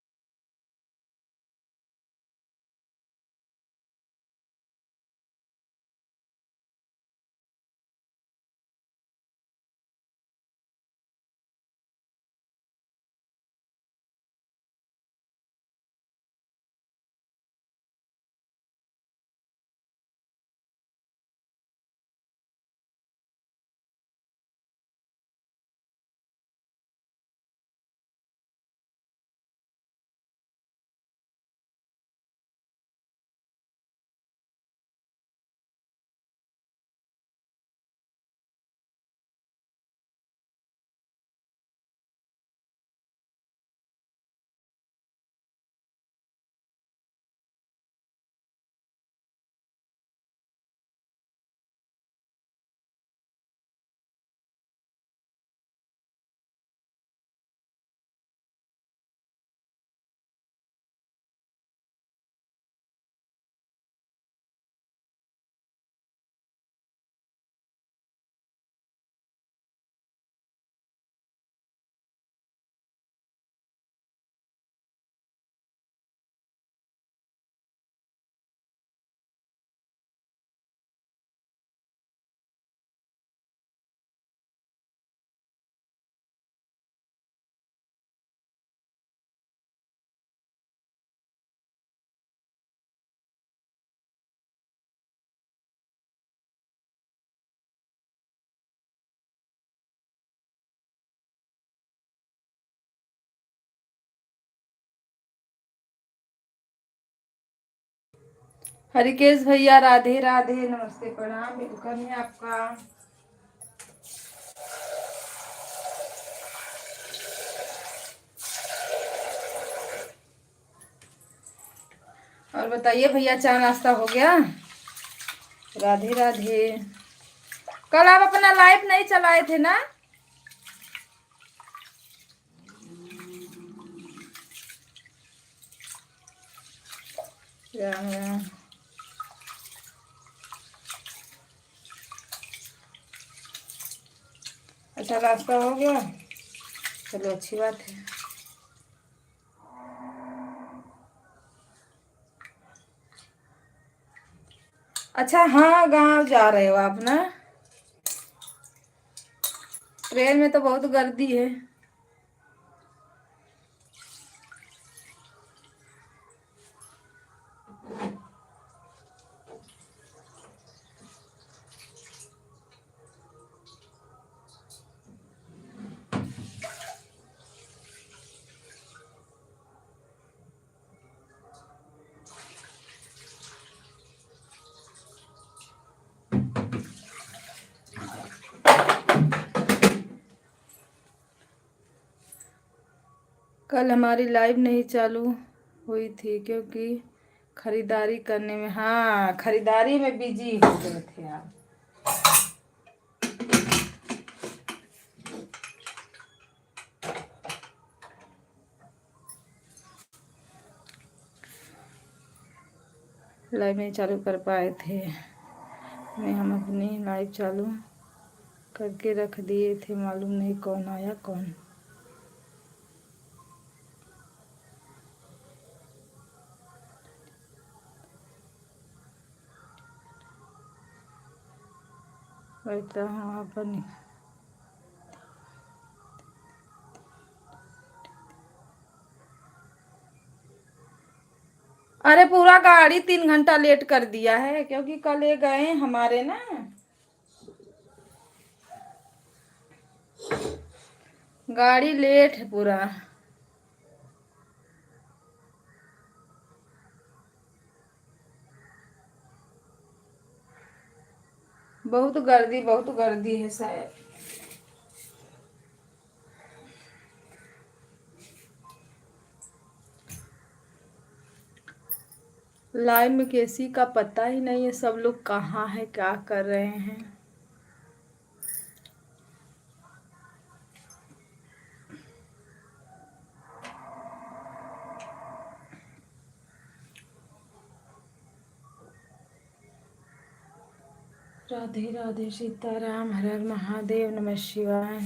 हरिकेश भैया, राधे राधे, नमस्ते, प्रणाम, वेलकम है आपका। और बताइए भैया, चाय नाश्ता हो गया? राधे राधे। कल आप अपना लाइव नहीं चलाए थे ना? राम राम। अच्छा, नाश्ता हो गया, चलो अच्छी बात है। अच्छा, हाँ, गाँव जा रहे हो आप ना? ट्रेन में तो बहुत गर्दी है। कल हमारी लाइव नहीं चालू हुई थी क्योंकि खरीदारी करने में, हाँ, खरीदारी में बिजी हो गए थे आप। लाइव नहीं चालू कर पाए थे, मैं हम अपनी लाइव चालू करके रख दिए थे, मालूम नहीं कौन आया कौन। बैठता हूँ अपन। अरे पूरा गाड़ी 3 घंटा लेट कर दिया है क्योंकि कल ये गए हमारे ना, गाड़ी लेट है पूरा। बहुत गर्दी है शायद। लाइव में किसी का पता ही नहीं है, सब लोग कहाँ है, क्या कर रहे हैं। राधे राधे, सीताराम, हर हर महादेव, नमः शिवाय।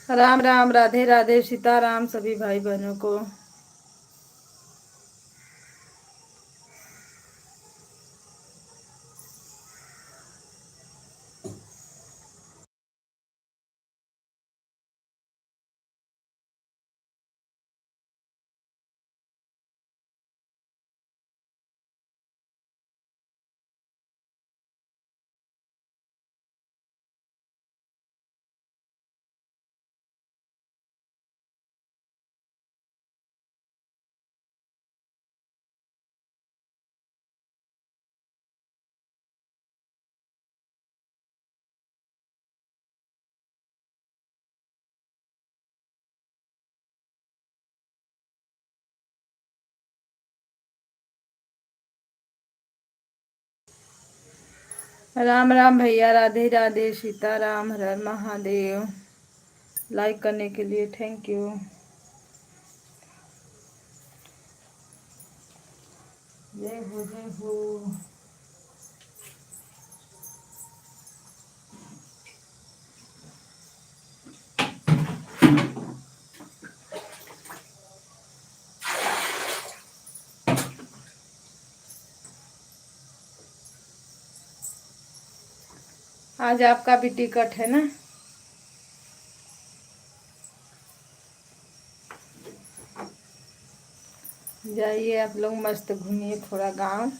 राम राम, राधे राधे, सीताराम सभी भाई बहनों को। राम राम भैया, राधे राधे, सीताराम, हर हर महादेव। लाइक करने के लिए थैंक यू। जय हो जय हो। आज आपका भी टिकट है ना? जाइए आप लोग, मस्त घूमिए थोड़ा गांव।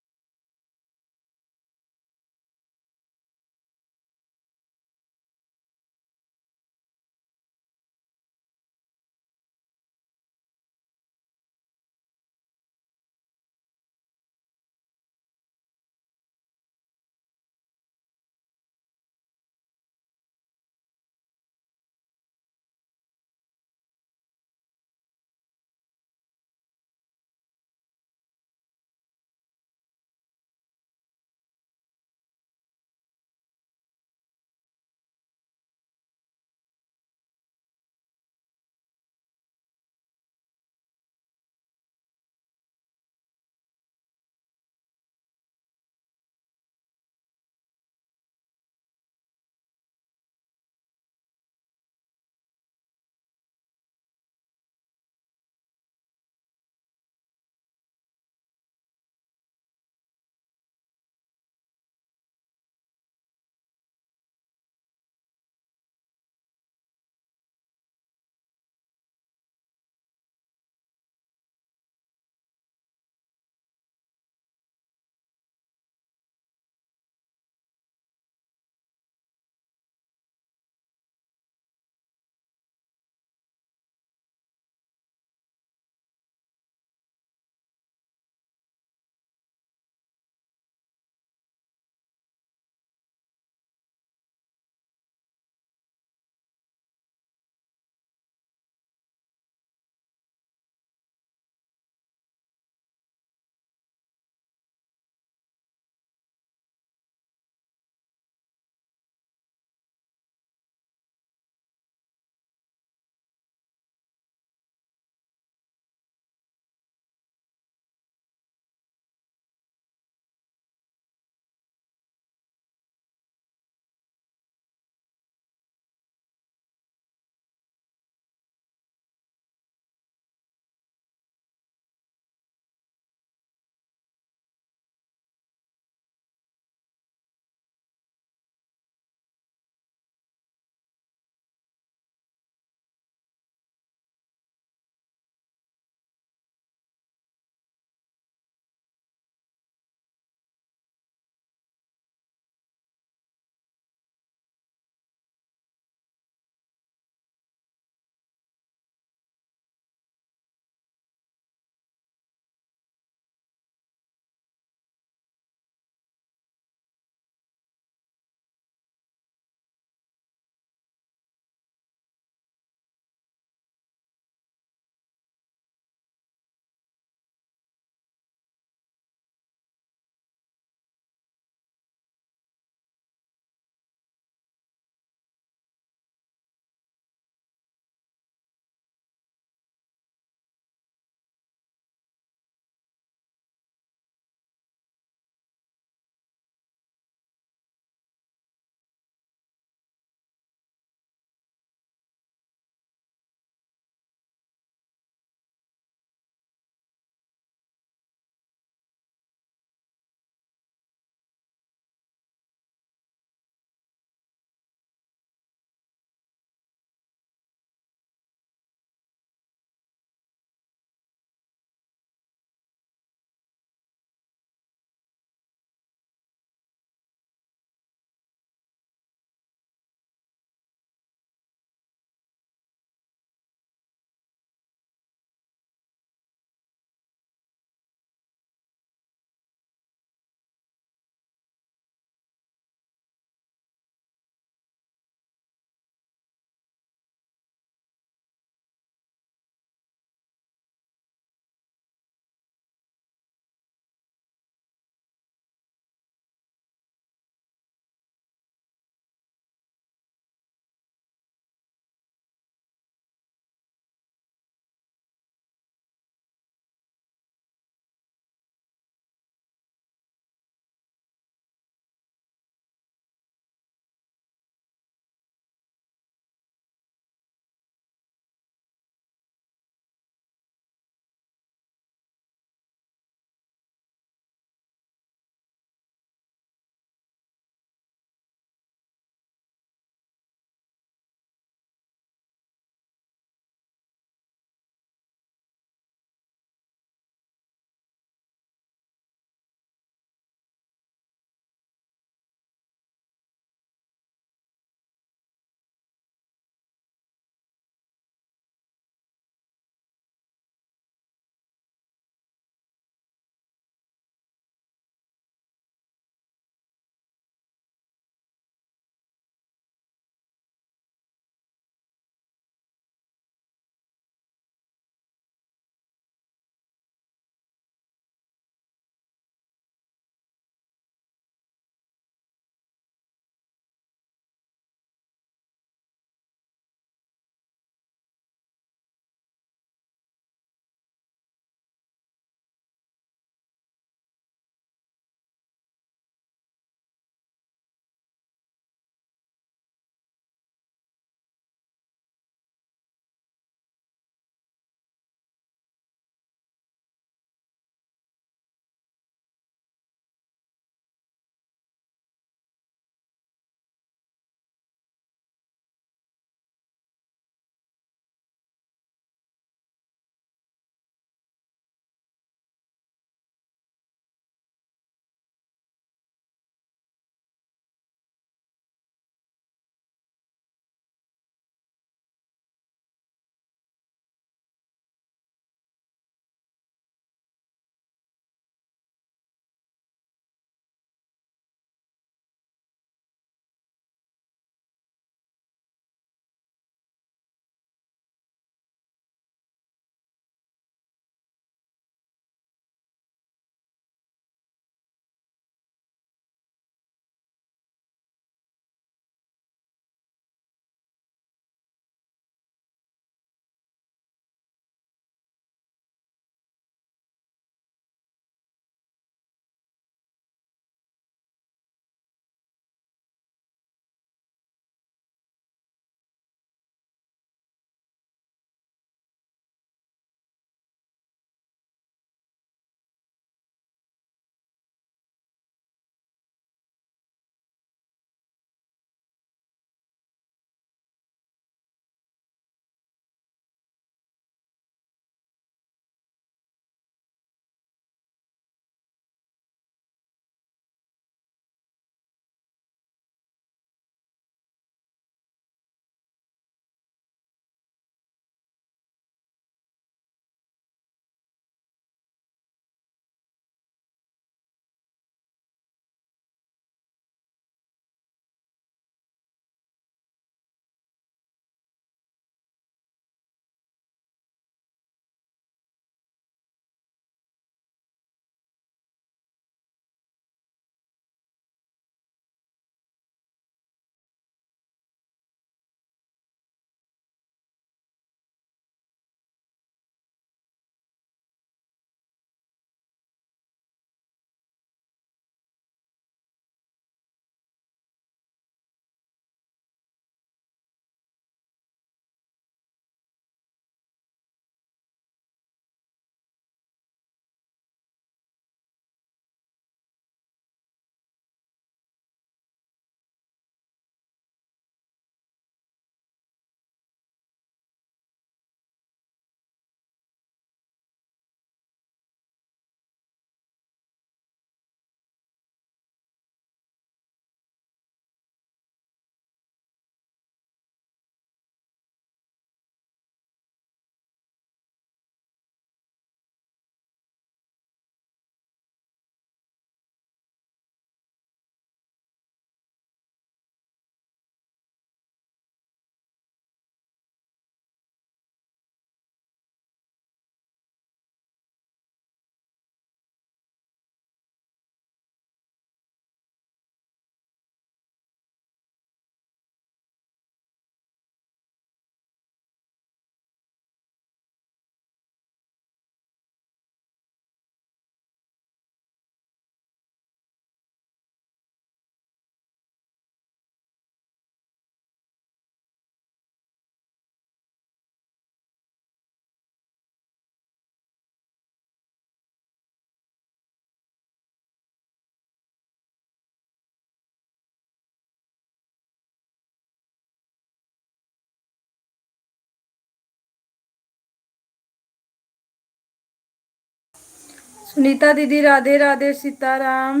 सुनीता दीदी राधे राधे सीताराम,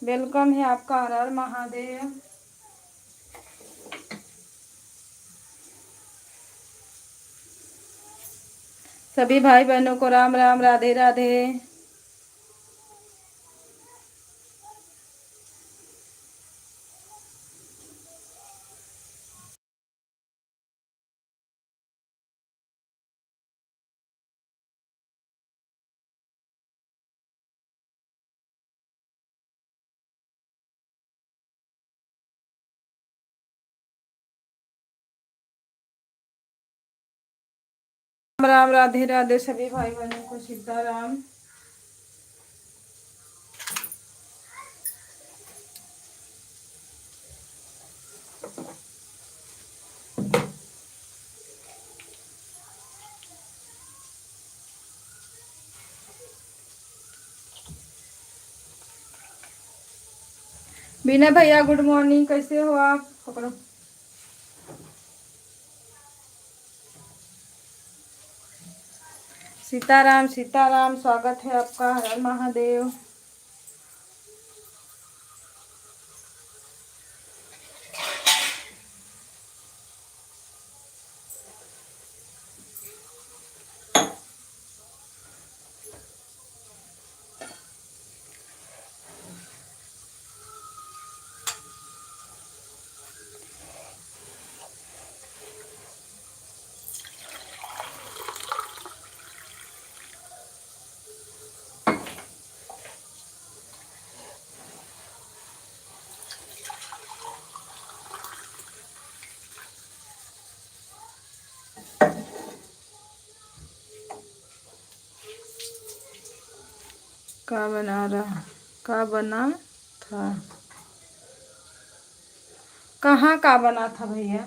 वेलकम है आपका, हर हर महादेव। सभी भाई बहनों को राम राम, राधे राधे। राम राम, राधे राधे सभी भाई बहनों को सीताराम। विनय भैया गुड मॉर्निंग, कैसे हो आप? पकड़ो। सीताराम सीताराम, स्वागत है आपका, हर हर महादेव। का बना रहा, का बना था, कहाँ का बना था भैया?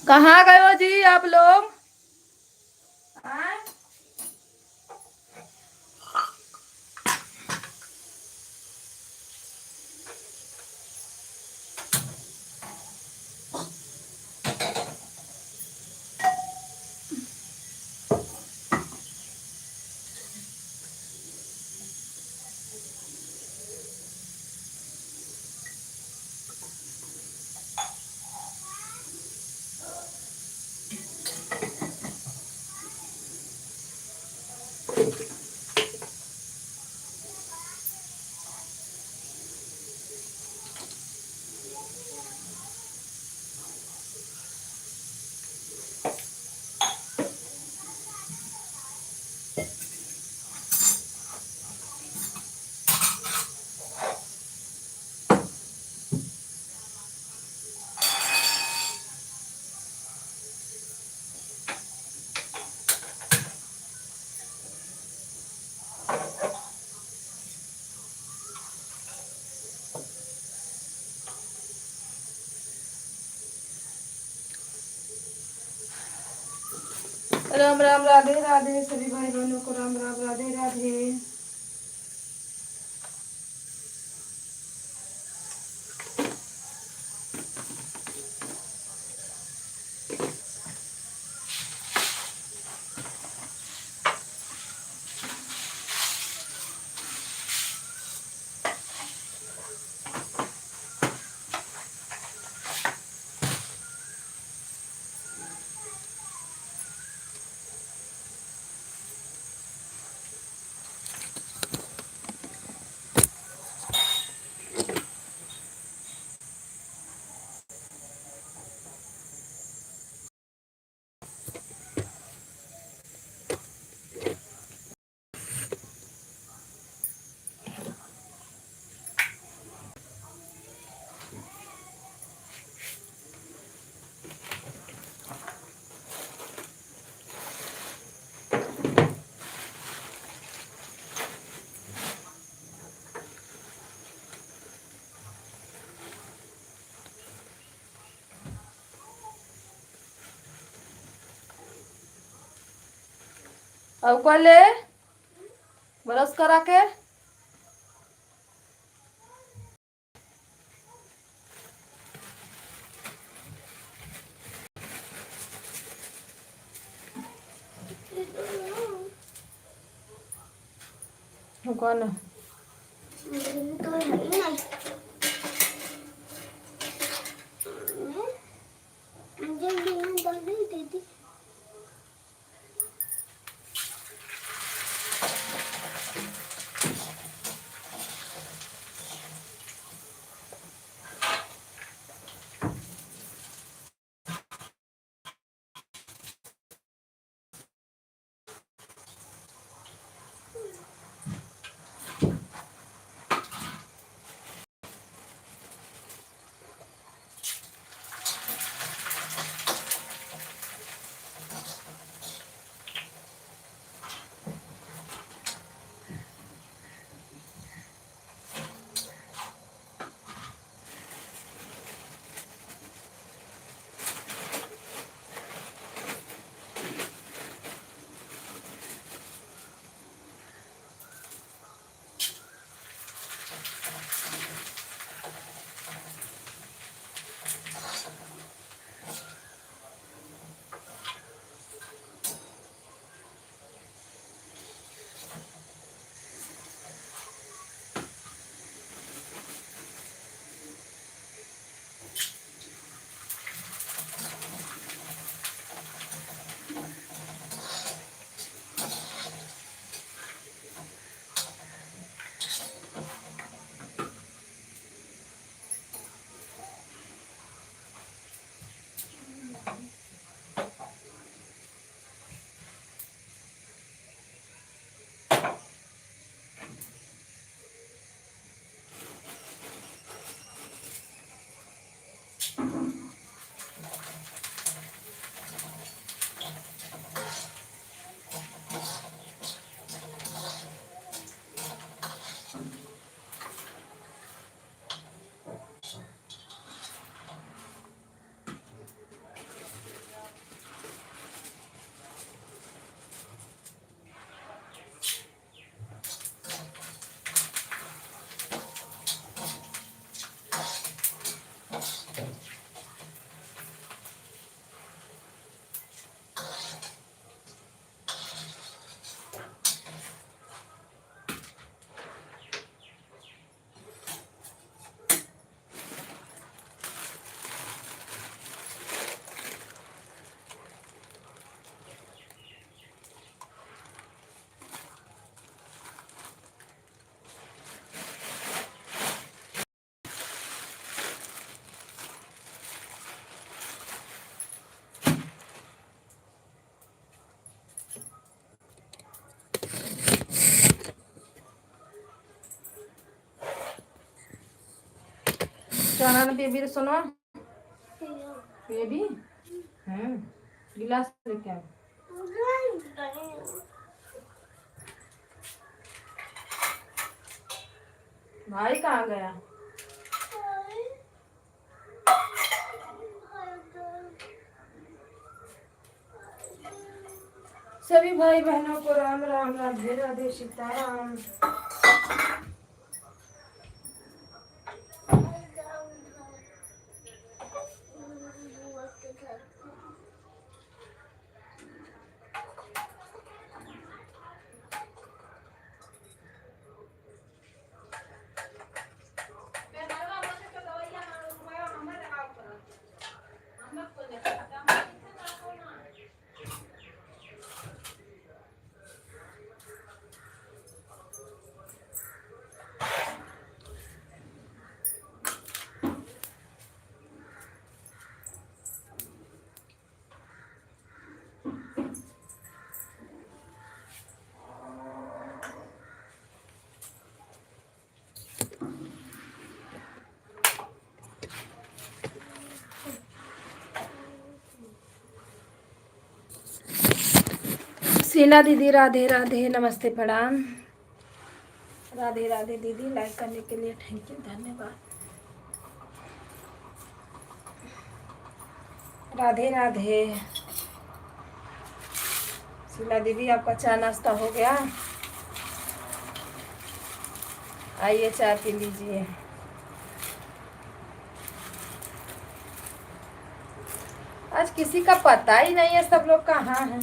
कहाँ गए हो जी आप लोग? आए? राम राम, राधे राधे सभी भाई बहनों को, राम राम, राधे राधे। अब कल ले ब्रश करा के कौन चाना बेबी सुनो बेबी गिलास लेके आओ भाई कहाँ गया सभी भाई बहनों को राम राम राधे राधे सीताराम। शीला दीदी राधे राधे नमस्ते प्रणाम। राधे राधे दीदी, लाइक करने के लिए थैंक यू, धन्यवाद। राधे राधे। शीला दीदी आपका चाय नाश्ता हो गया? आइए चाय पी लीजिए। आज किसी का पता ही नहीं है, सब लोग कहाँ हैं।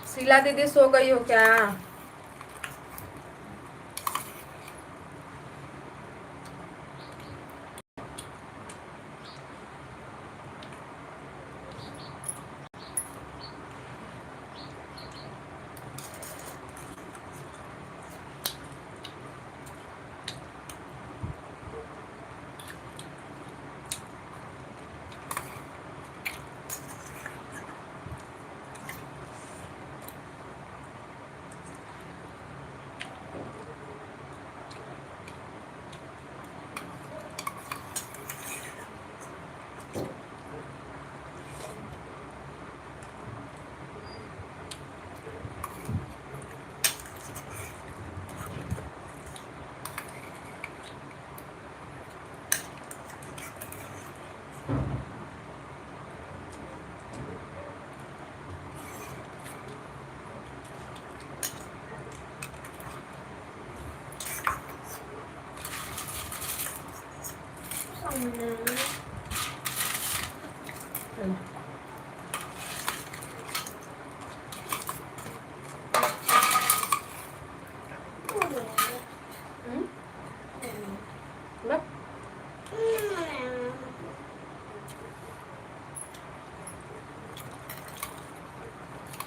शीला दीदी सो गई हो क्या?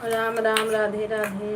राम राम, राधे राधे।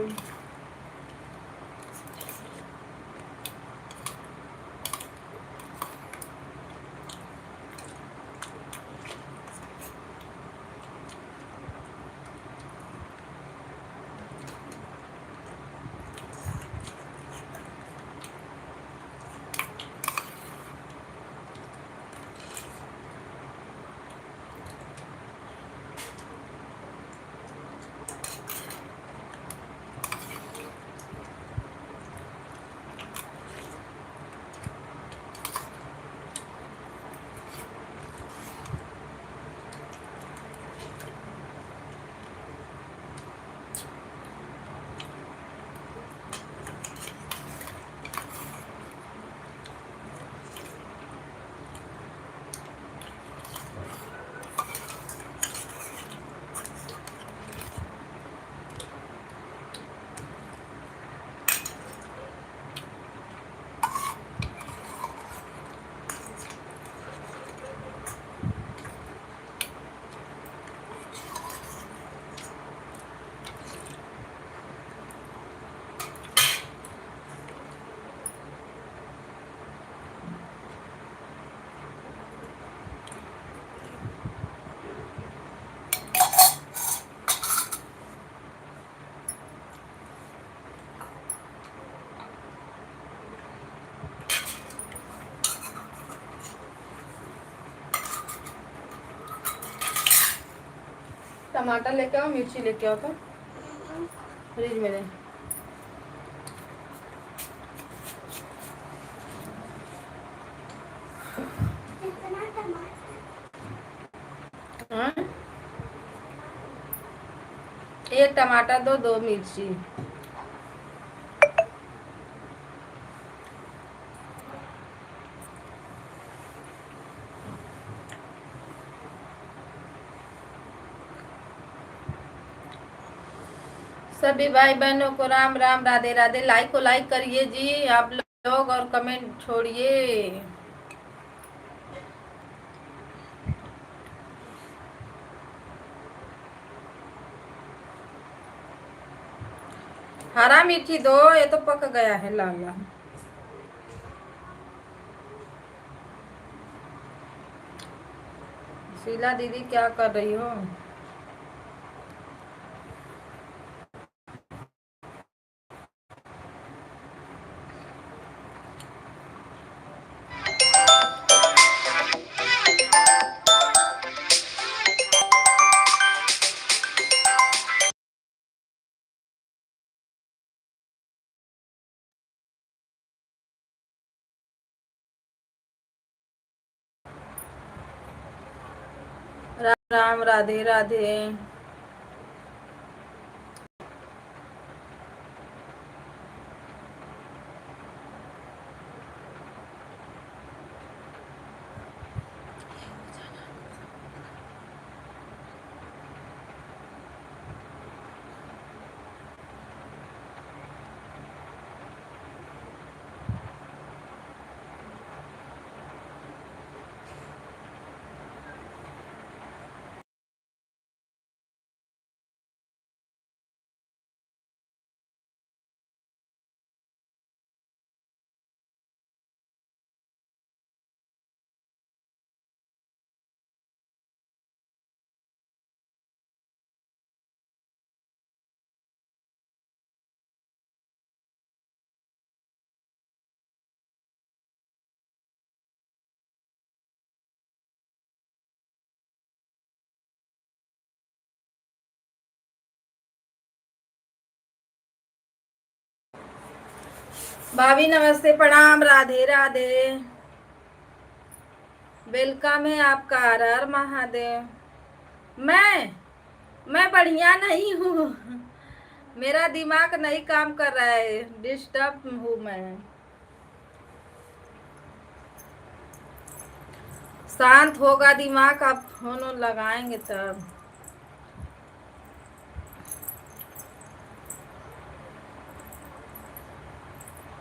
टमाटर लेके आओ, मिर्ची लेके आओ तो फ्रिज में दे। हाँ? एक टमाटर दो, 2 मिर्ची। सभी भाई बहनों को राम राम, राधे राधे। लाइक को लाइक करिए जी आप लोग और कमेंट छोड़िए। हरा मिर्ची दो, ये तो पक गया है लाल लाल। शीला दीदी क्या कर रही हो? राम राम, राधे राधे। भाभी नमस्ते, प्रणाम, राधे राधे। वेलकम है आपका, हर हर महादेव। मैं बढ़िया नहीं हूँ। मेरा दिमाग नहीं काम कर रहा है, डिस्टर्ब हूँ मैं। शांत होगा दिमाग, आप फोन लगाएंगे तब।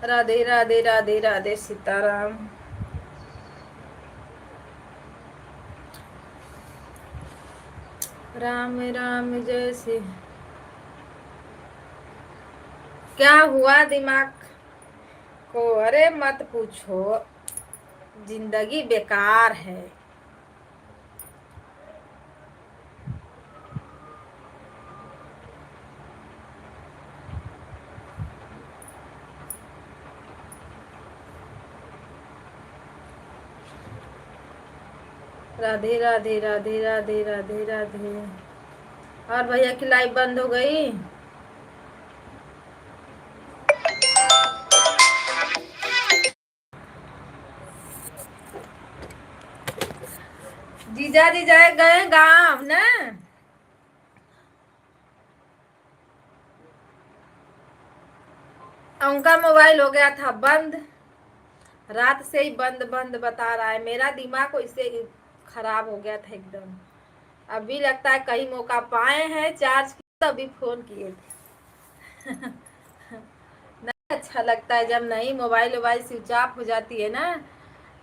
राधे राधे, राधे राधे, सीताराम। राम राम जय श्री। क्या हुआ दिमाग को? अरे मत पूछो, जिंदगी बेकार है। राधे राधे, राधे राधे, राधे राधे। और भैया की लाइव बंद हो गई। जीजा जी जाए गए गांव ना, उनका मोबाइल हो गया था बंद। रात से ही बंद बंद बता रहा है। मेरा दिमाग इससे खराब हो गया था एकदम। अभी लगता है कहीं मौका पाए हैं, चार्ज किया तभी फोन किए थे। नहीं अच्छा लगता है जब नहीं मोबाइल स्विच ऑफ हो जाती है ना,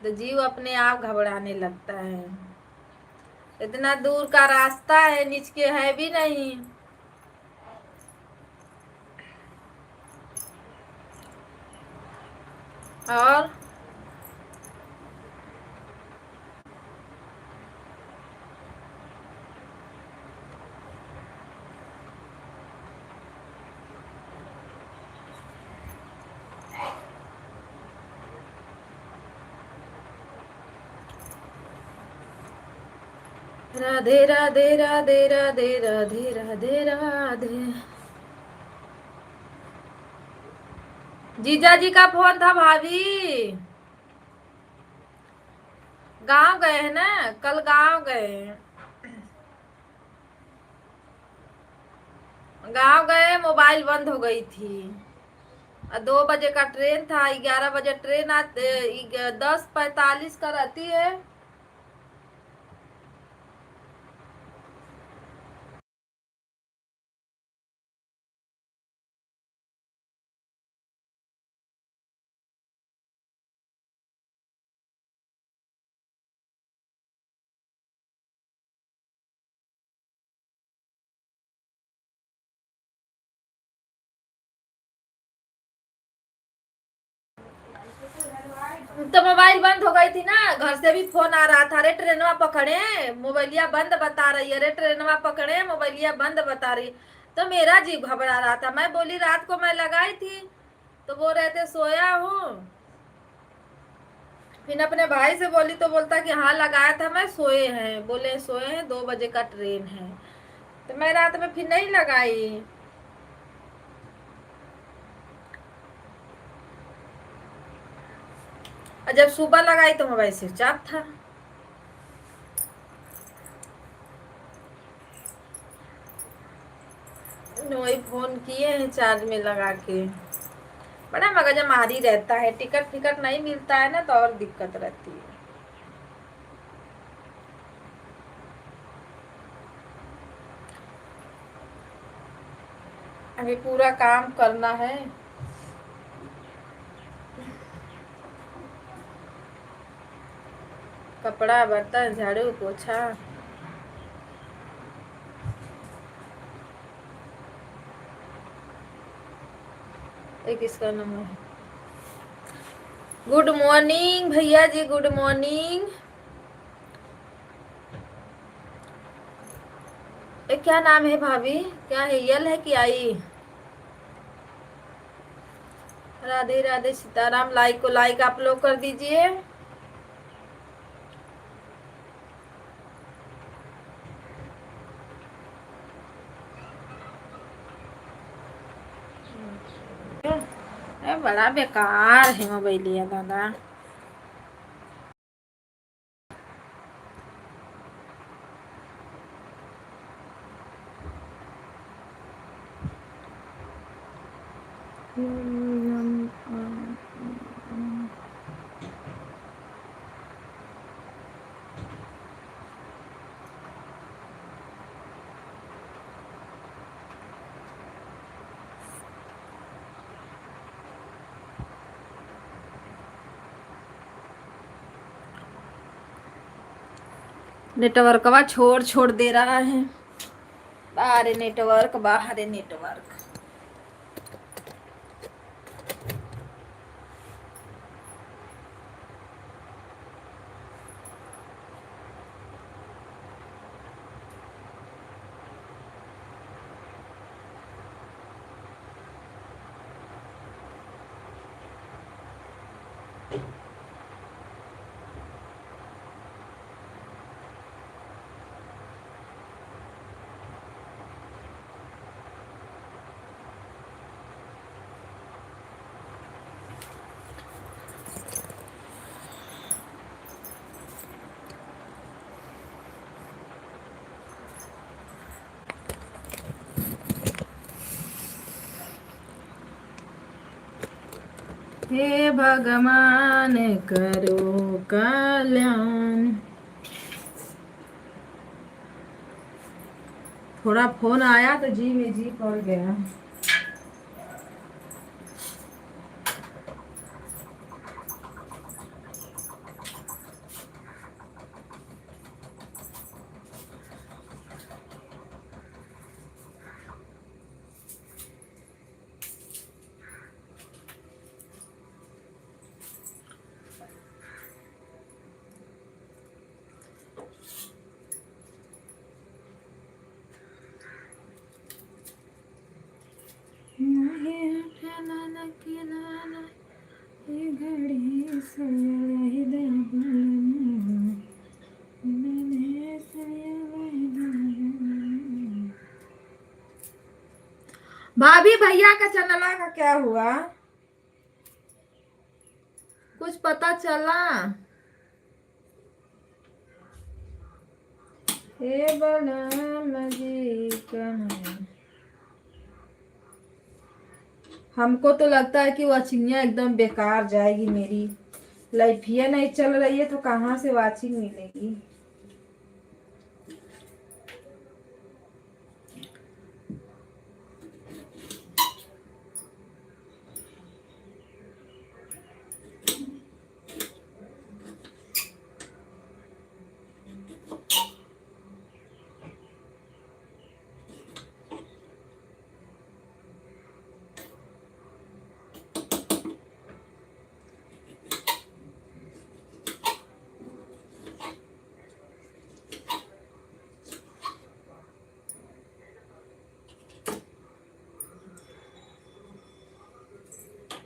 तो जीव अपने आप घबराने लगता है। इतना दूर का रास्ता है, नीचे है भी नहीं। और राधे राधे राधे राधे राधे राधे राधे। जीजा जी का फोन था भाभी। गांव गए हैं ना, कल गांव गए। गांव गए, मोबाइल बंद हो गई थी। 2 बजे का ट्रेन था, 11 बजे ट्रेन आते, 10:45 का रहती है। तो मोबाइल बंद हो गई थी ना, घर से भी फोन आ रहा था, अरे ट्रेनवा पकड़े, मोबाइलिया बंद बता रही है, अरे ट्रेनवा पकड़े, मोबाइलिया बंद बता रही। तो मेरा जीव घबरा रहा था। मैं बोली रात को मैं लगाई थी, तो वो रहते सोया हूँ। फिर अपने भाई से बोली तो बोलता कि हाँ लगाया था मैं, सोए हैं। बोले सोए हैं, 2 बजे का ट्रेन है। तो मैं रात में फिर नहीं लगाई। और जब सुबह लगाई तो मोबाइल स्विच ऑफ था। वही फोन किए हैं चार्ज में लगा के। बड़ा मगजमारी रहता है, टिकट फिकट नहीं मिलता है ना, तो और दिक्कत रहती है। अभी पूरा काम करना है। कपड़ा बर्तन झाड़ू पोछा। एक इसका नंबर है। गुड मॉर्निंग भैया जी, गुड मॉर्निंग। क्या नाम है भाभी, क्या है, यल है कि आई? राधे राधे सीताराम। लाइक को लाइक आप लोग कर दीजिए। बड़ा बेकार है मोबाइल ये दादा। नेटवर्कवा छोड़ छोड़ दे रहा है। बाहर नेटवर्क, बाहर नेटवर्क। हे भगवान करो कल्याण। थोड़ा फोन आया तो जी में जी पड़ गया। घड़ी से भाभी भैया का चैनल का क्या हुआ, कुछ पता चला? हे बलराम जी कहाँ, हमको तो लगता है कि वाचिंगिया एकदम बेकार जाएगी मेरी। लाइफिया नहीं चल रही है तो कहाँ से वाचिंग मिलेगी।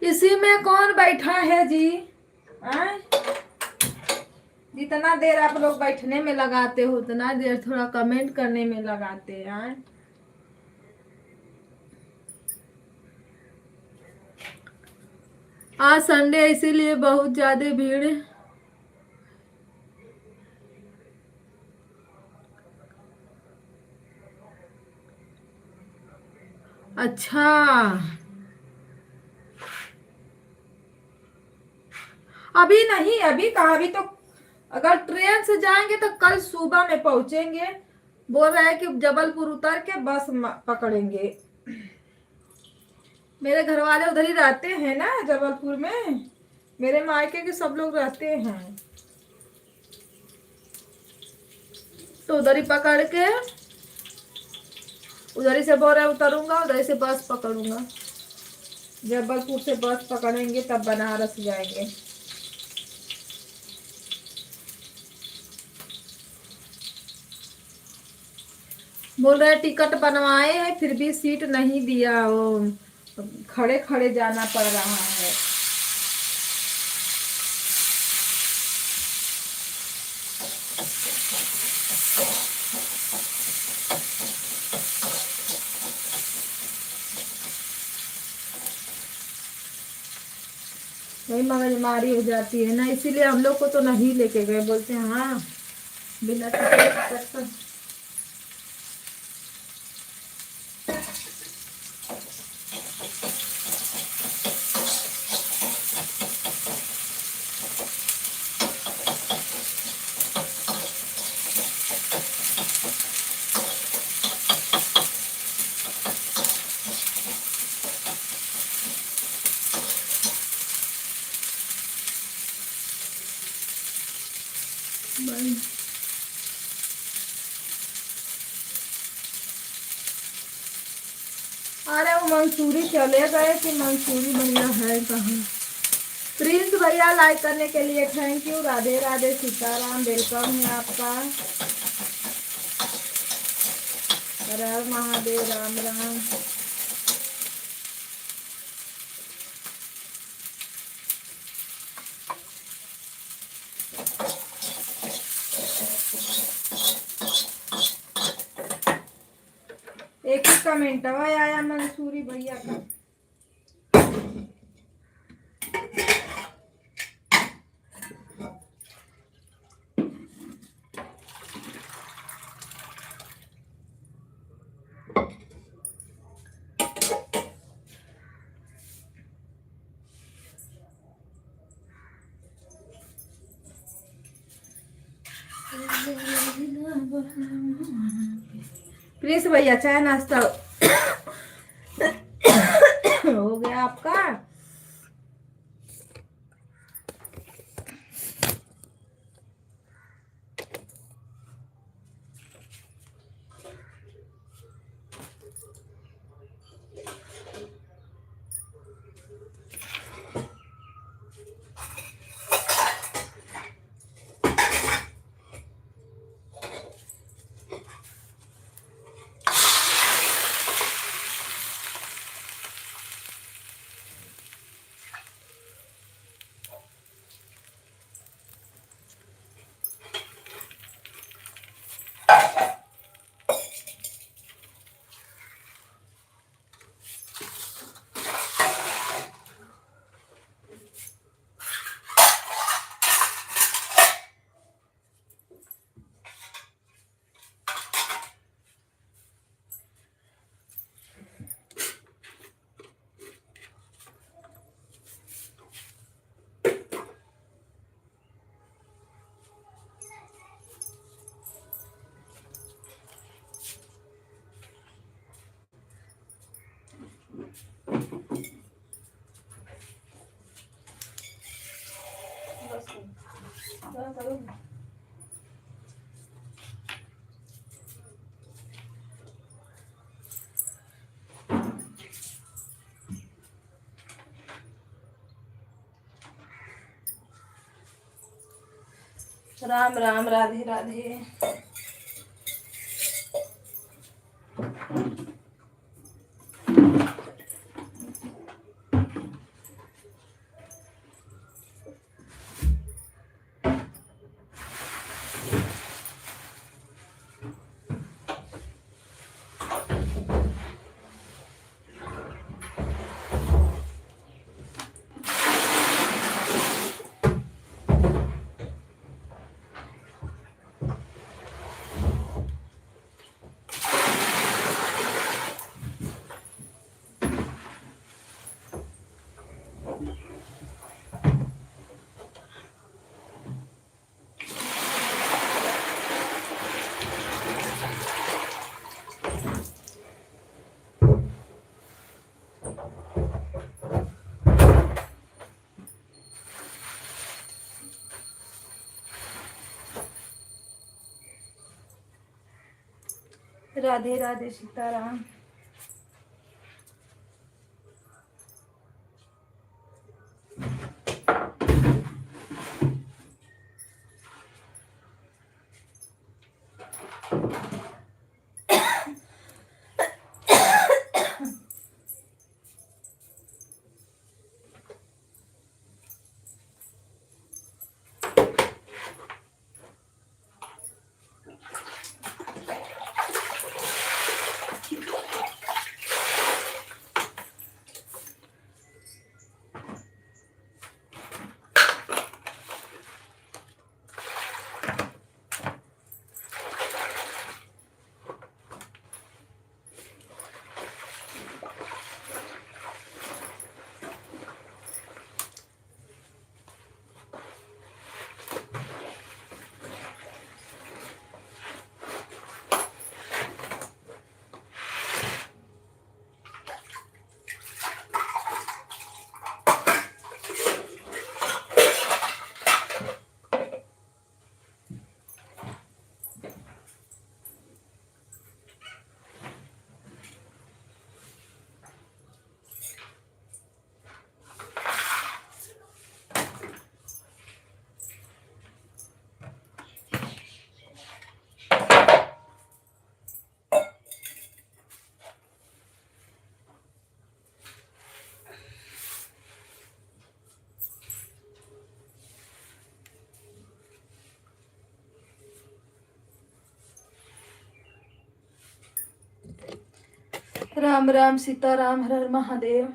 इसी में कौन बैठा है जी? आए? जितना देर आप लोग बैठने में लगाते हो उतना देर थोड़ा कमेंट करने में लगाते हैं। आज संडे है इसीलिए बहुत ज्यादा भीड़। अच्छा, अभी नहीं, अभी कहाँ, अभी तो अगर ट्रेन से जाएंगे तो कल सुबह में पहुंचेंगे। बोल रहे हैं कि जबलपुर उतर के बस पकड़ेंगे। मेरे घर वाले उधर ही रहते हैं ना जबलपुर में, मेरे मायके के सब लोग रहते हैं, तो उधर ही पकड़ के उधर ही से बोल रहे उतरूंगा, उधर ही से बस पकड़ूंगा। जबलपुर से बस पकड़ेंगे तब बनारस जाएंगे। बोल रहे टिकट बनवाए हैं फिर भी सीट नहीं दिया, वो खड़े खड़े जाना पड़ रहा है। वही मगजमारी हो जाती है ना, इसीलिए हम लोग को तो नहीं लेके गए। बोलते हैं हाँ बिना टिकट। अरे वो मंसूरी चले गए कि मंसूरी भैया है कहाँ? प्रिंस भैया लाइक करने के लिए thank you. Radhe Radhe, Sitaram, welcome है आपका। हर हर महादेव, राम राम। एक ही कमेंट आया मंसूरी भैया का। प्लीज भैया चाय नाश्ता हो गया आपका? राम राम, राधे राधे। राधे राधे, सीताराम। राम राम, सीताराम, हर हर महादेव।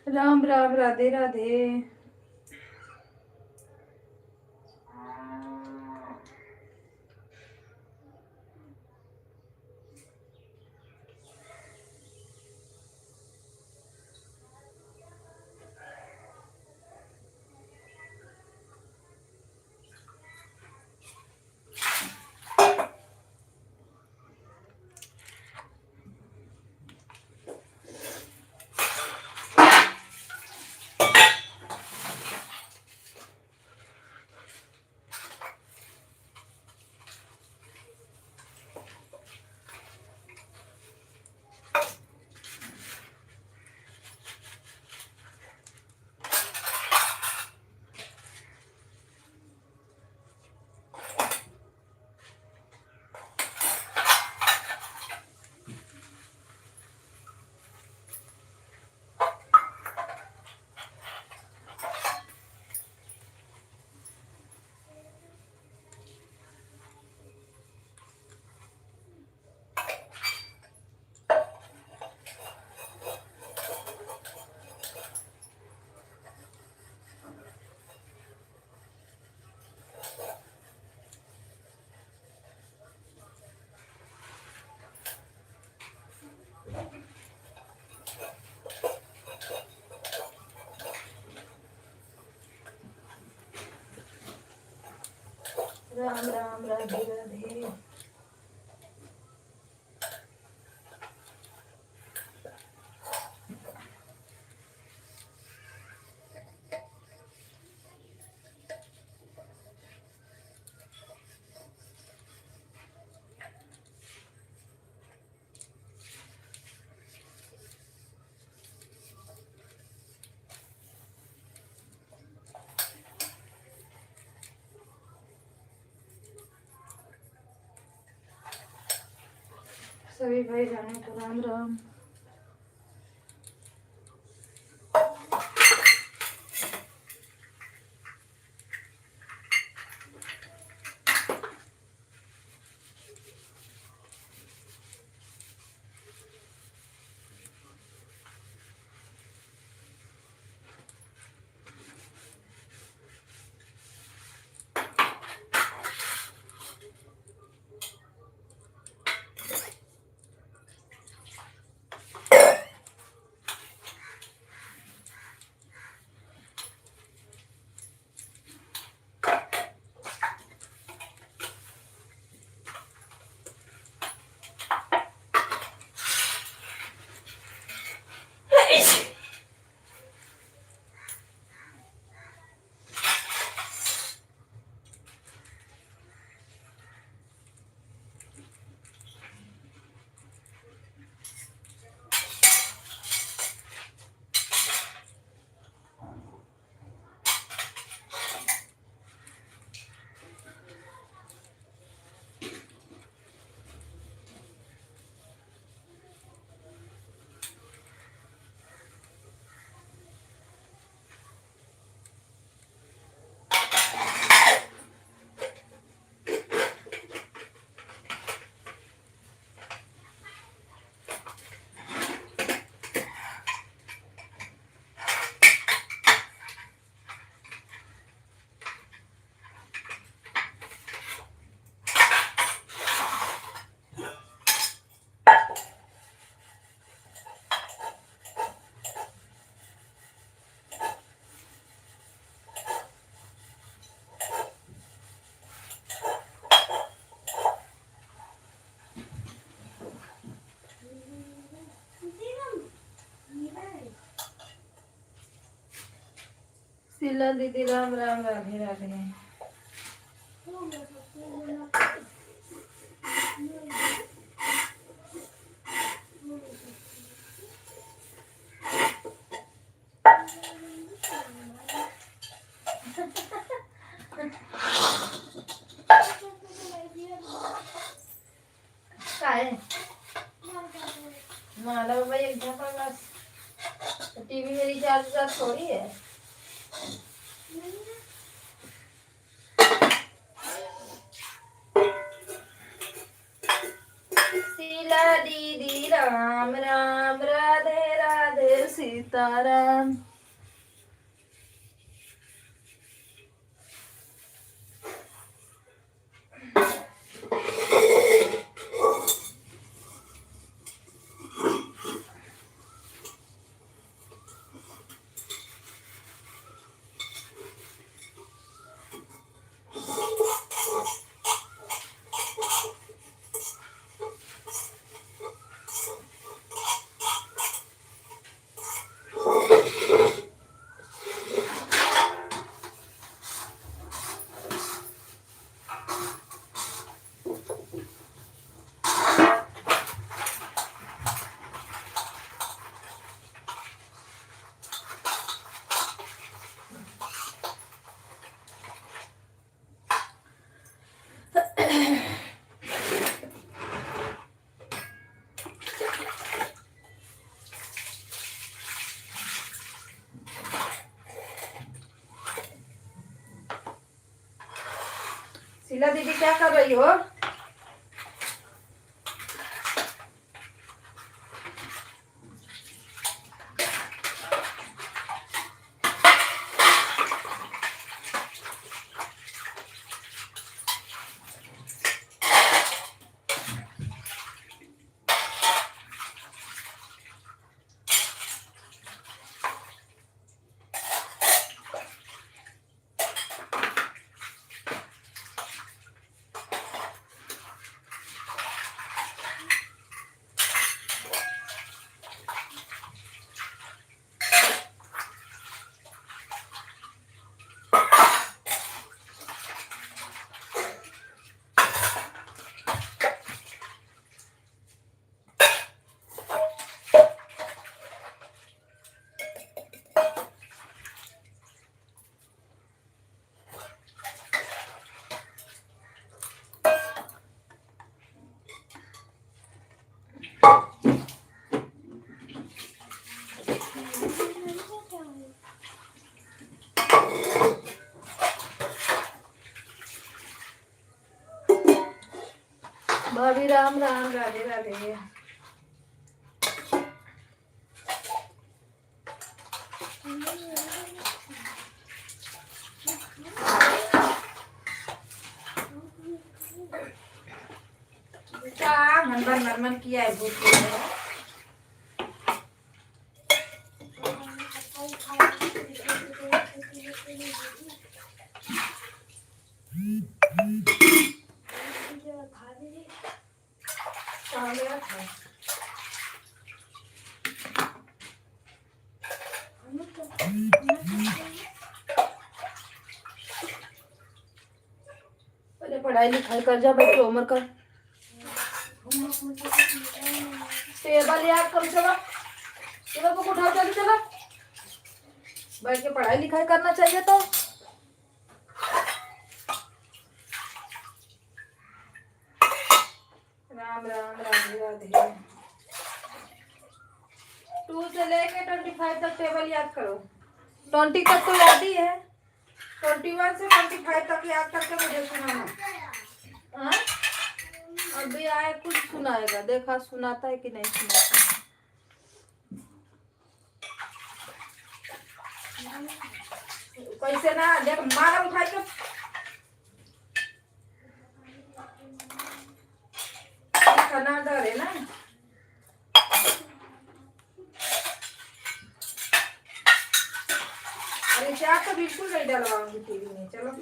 राम राम, राधे राधे। राम राम राधे राधे। सभी भाई बहनों को राम राम। शीला दीदी राम राम राधे राधे। काय मला बाबा एकदा पण टीवी में रिचार्ज थोड़ी है। शीला दीदी राम राम राधे राधे सीताराम। शीला दीदी क्या कर रही हो? जी राम राम, राधे राधे। क्या मनमन मनमन किया है भूत ने? कहाँ गया था? पहले पढ़ाई लिखाई कर, जा बैठ के होमवर्क कर। टेबल याद करो, चलो टेबल को उठाओ, जल्दी चलो। बैठ के पढ़ाई लिखाई करना चाहिए। तो राम राम, राधे राधे। 2 से लेके 25 तक टेबल याद करो। 20 तक तो याद ही है, 21 से 25 तक याद करके मुझे सुनाना। हाँ? अभी आए कुछ सुनाएगा, देखा सुनाता है कि नहीं सुनाता। कैसे ना देख, मारा उठा के खाना डर है ना। अरे चाय तो बिल्कुल नहीं डलवाऊंगी टीवी में। चलो,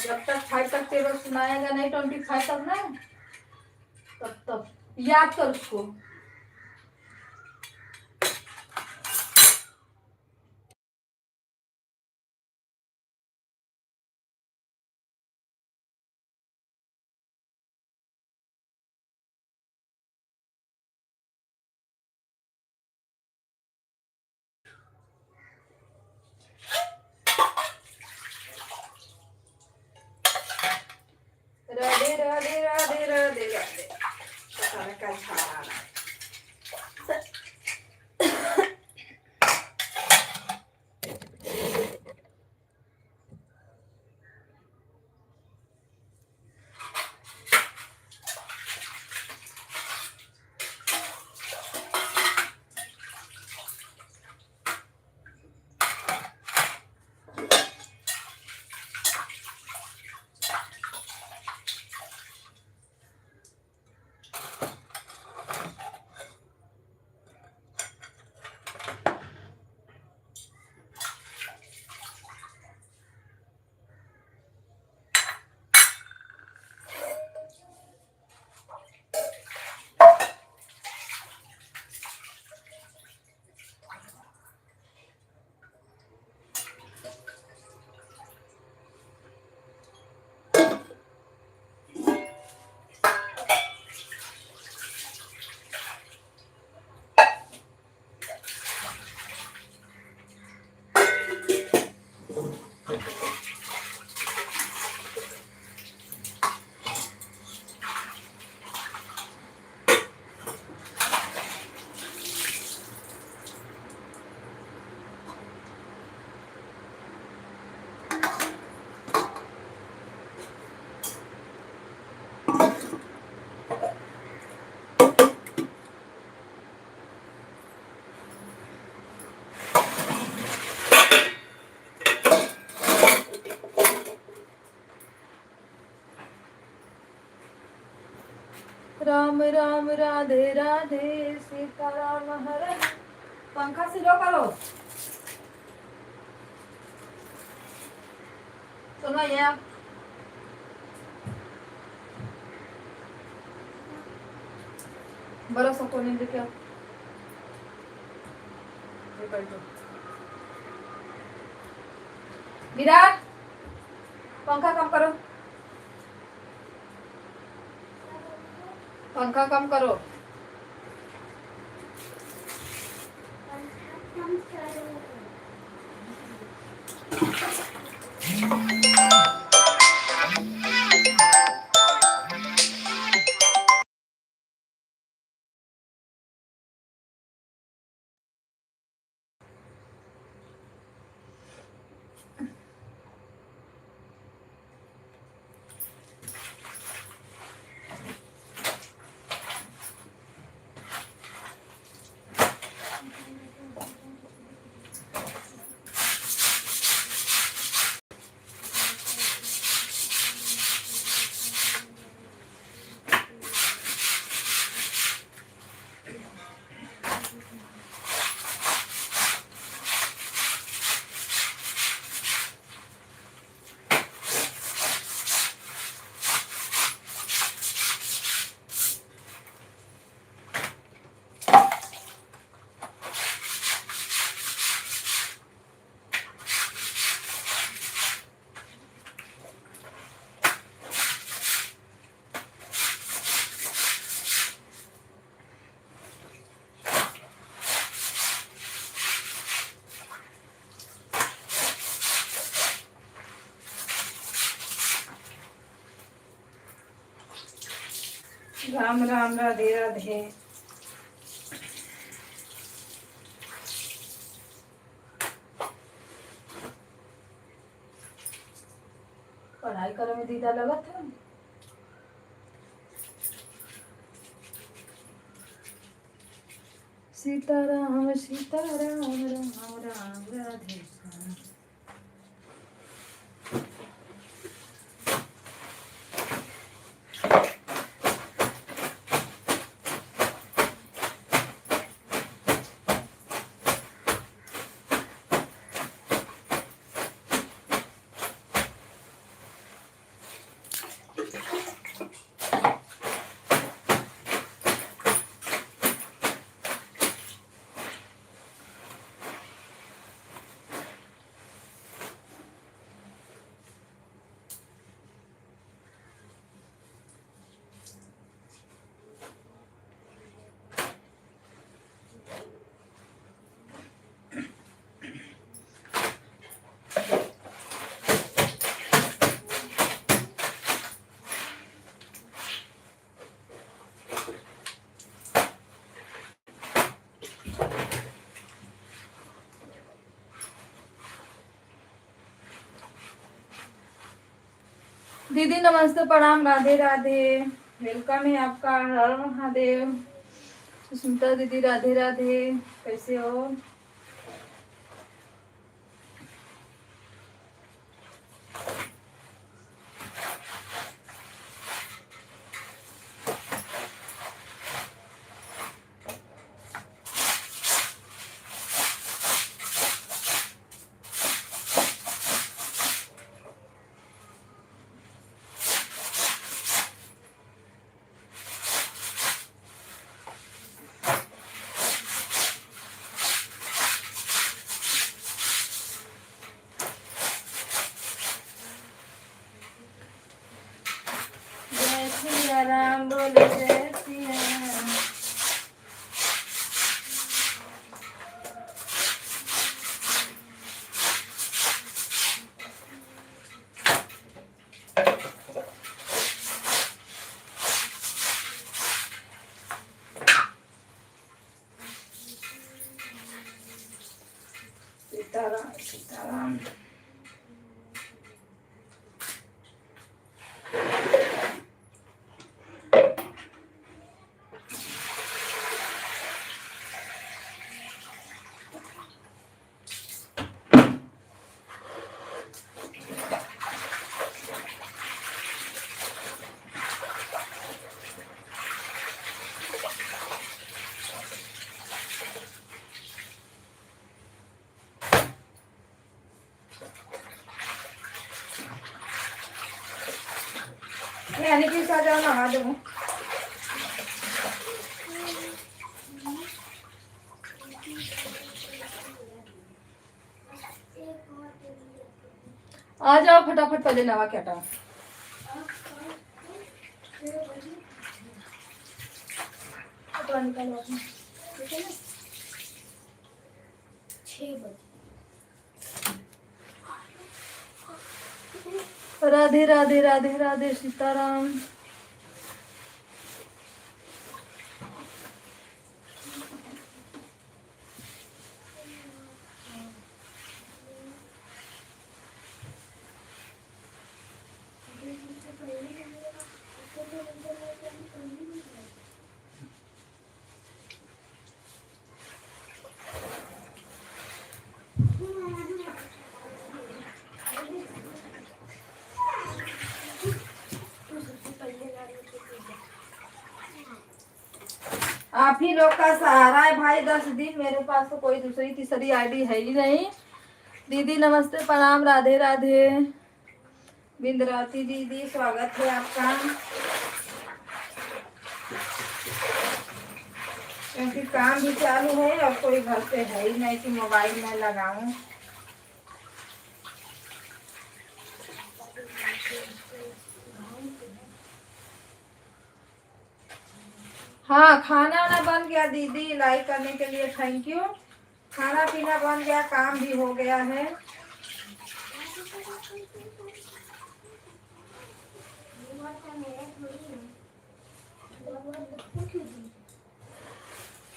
जब तक 5 तक टेबल सुनाएगा नहीं, 25 तक ना, तब तक याद कर उसको। राधे राधे राधे राधे राधे। पता नहीं क्या खा रहा है। राम राम, राधे राधे, सीताराम हरे। पंखा स्लो करो। सुनो यहाँ, बड़ा सा कोने लेके आओ। विराट, पंखा कम करो, पंखा कम करो। राम राम, राधे राधे। पढ़ाई करे में दीदा लगा था। सीताराम सीताराम, राम राम, राधे श्याम। दीदी नमस्ते प्रणाम, राधे राधे। वेलकम है आपका, हर महादेव। सुष्मिता दीदी राधे राधे, कैसे हो? जय सिया राम, बोले जय सिया राम। सीताराम सीताराम। यानी कि आ जाओ, नहा दो। आ जाओ फटाफट, पहले नहा के हटाओ। निकालो अपना, ठीक है ना? 6 बजे। राधे राधे, राधे राधे, सीताराम। आप ही लोग का सहारा है भाई, 10 दिन। मेरे पास तो कोई दूसरी तीसरी आईडी है ही नहीं। दीदी नमस्ते प्रणाम, राधे राधे। बिंद्रावती दीदी, स्वागत है आपका। क्योंकि काम भी चालू है और कोई घर पे है ही नहीं कि मोबाइल में लगाऊं। हाँ, खाना वाना बन गया दीदी, लाइक करने के लिए थैंक यू। खाना पीना बन गया, काम भी हो गया है।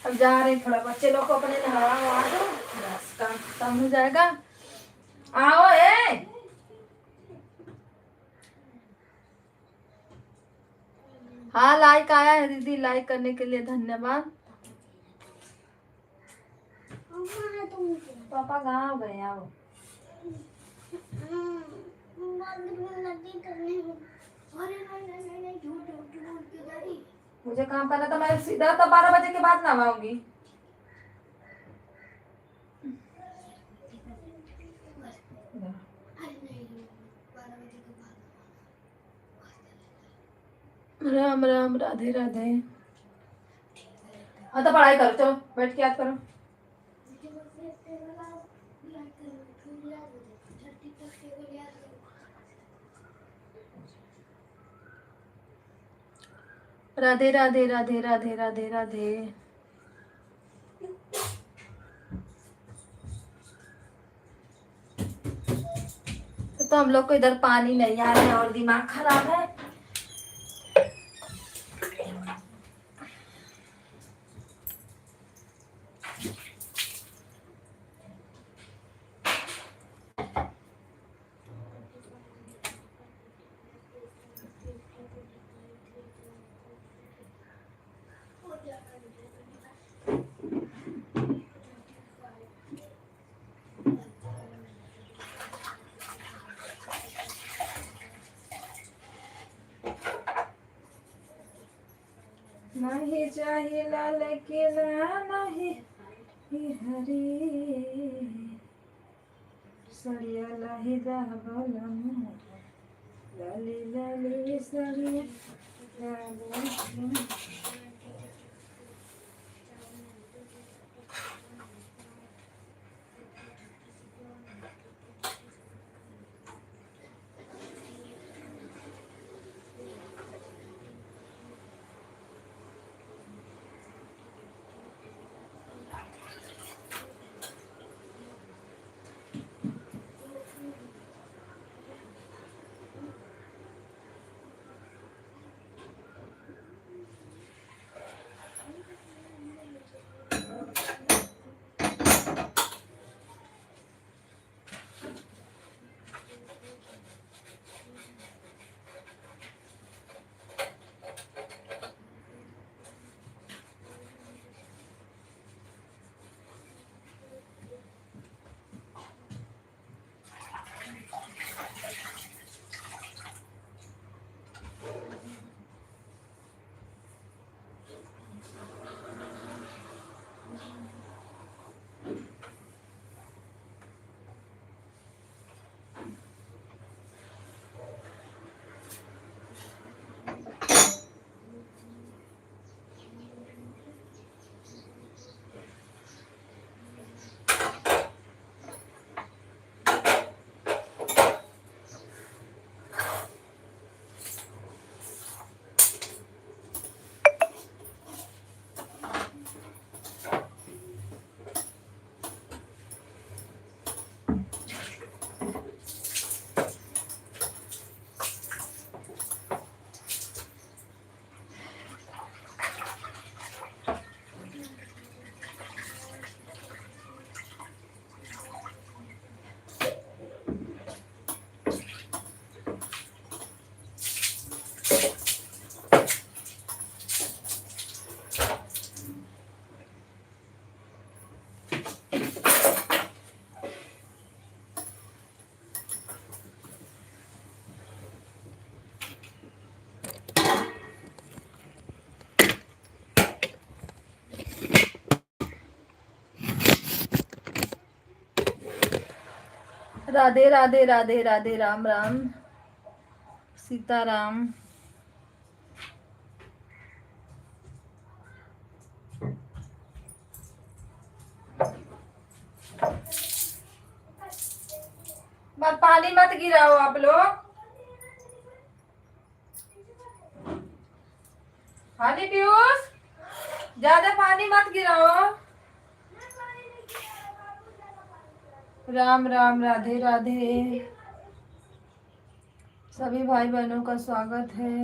अब जा रहे थोड़ा बच्चे लोग को अपने नहवा वहा दो, बस काम खत्म हो जाएगा। आओ ए, हाँ लाइक आया है दीदी, लाइक करने के लिए धन्यवाद। पापा गाँव गए, आओ। मुझे काम करना था, मैं सीधा तो 12 बजे के बाद नहाऊंगी। राम राम, राधे राधे। हाँ तो पढ़ाई करो, चलो बैठ के याद करो। राधे राधे राधे राधे राधे राधे। तो हम लोग को इधर पानी नहीं आ रहा है और दिमाग खराब है। नहीं चाहिए लाल किला, नहीं हरी सरिया लाही दाबलम, लाली लाली सरिया दाबलम। राधे राधे राधे राधे, राम राम, सीताराम। मत पानी मत गिराओ आप लोग, पानी पीयूष, ज्यादा पानी मत गिराओ। राम राम, राधे राधे। सभी भाई बहनों का स्वागत है।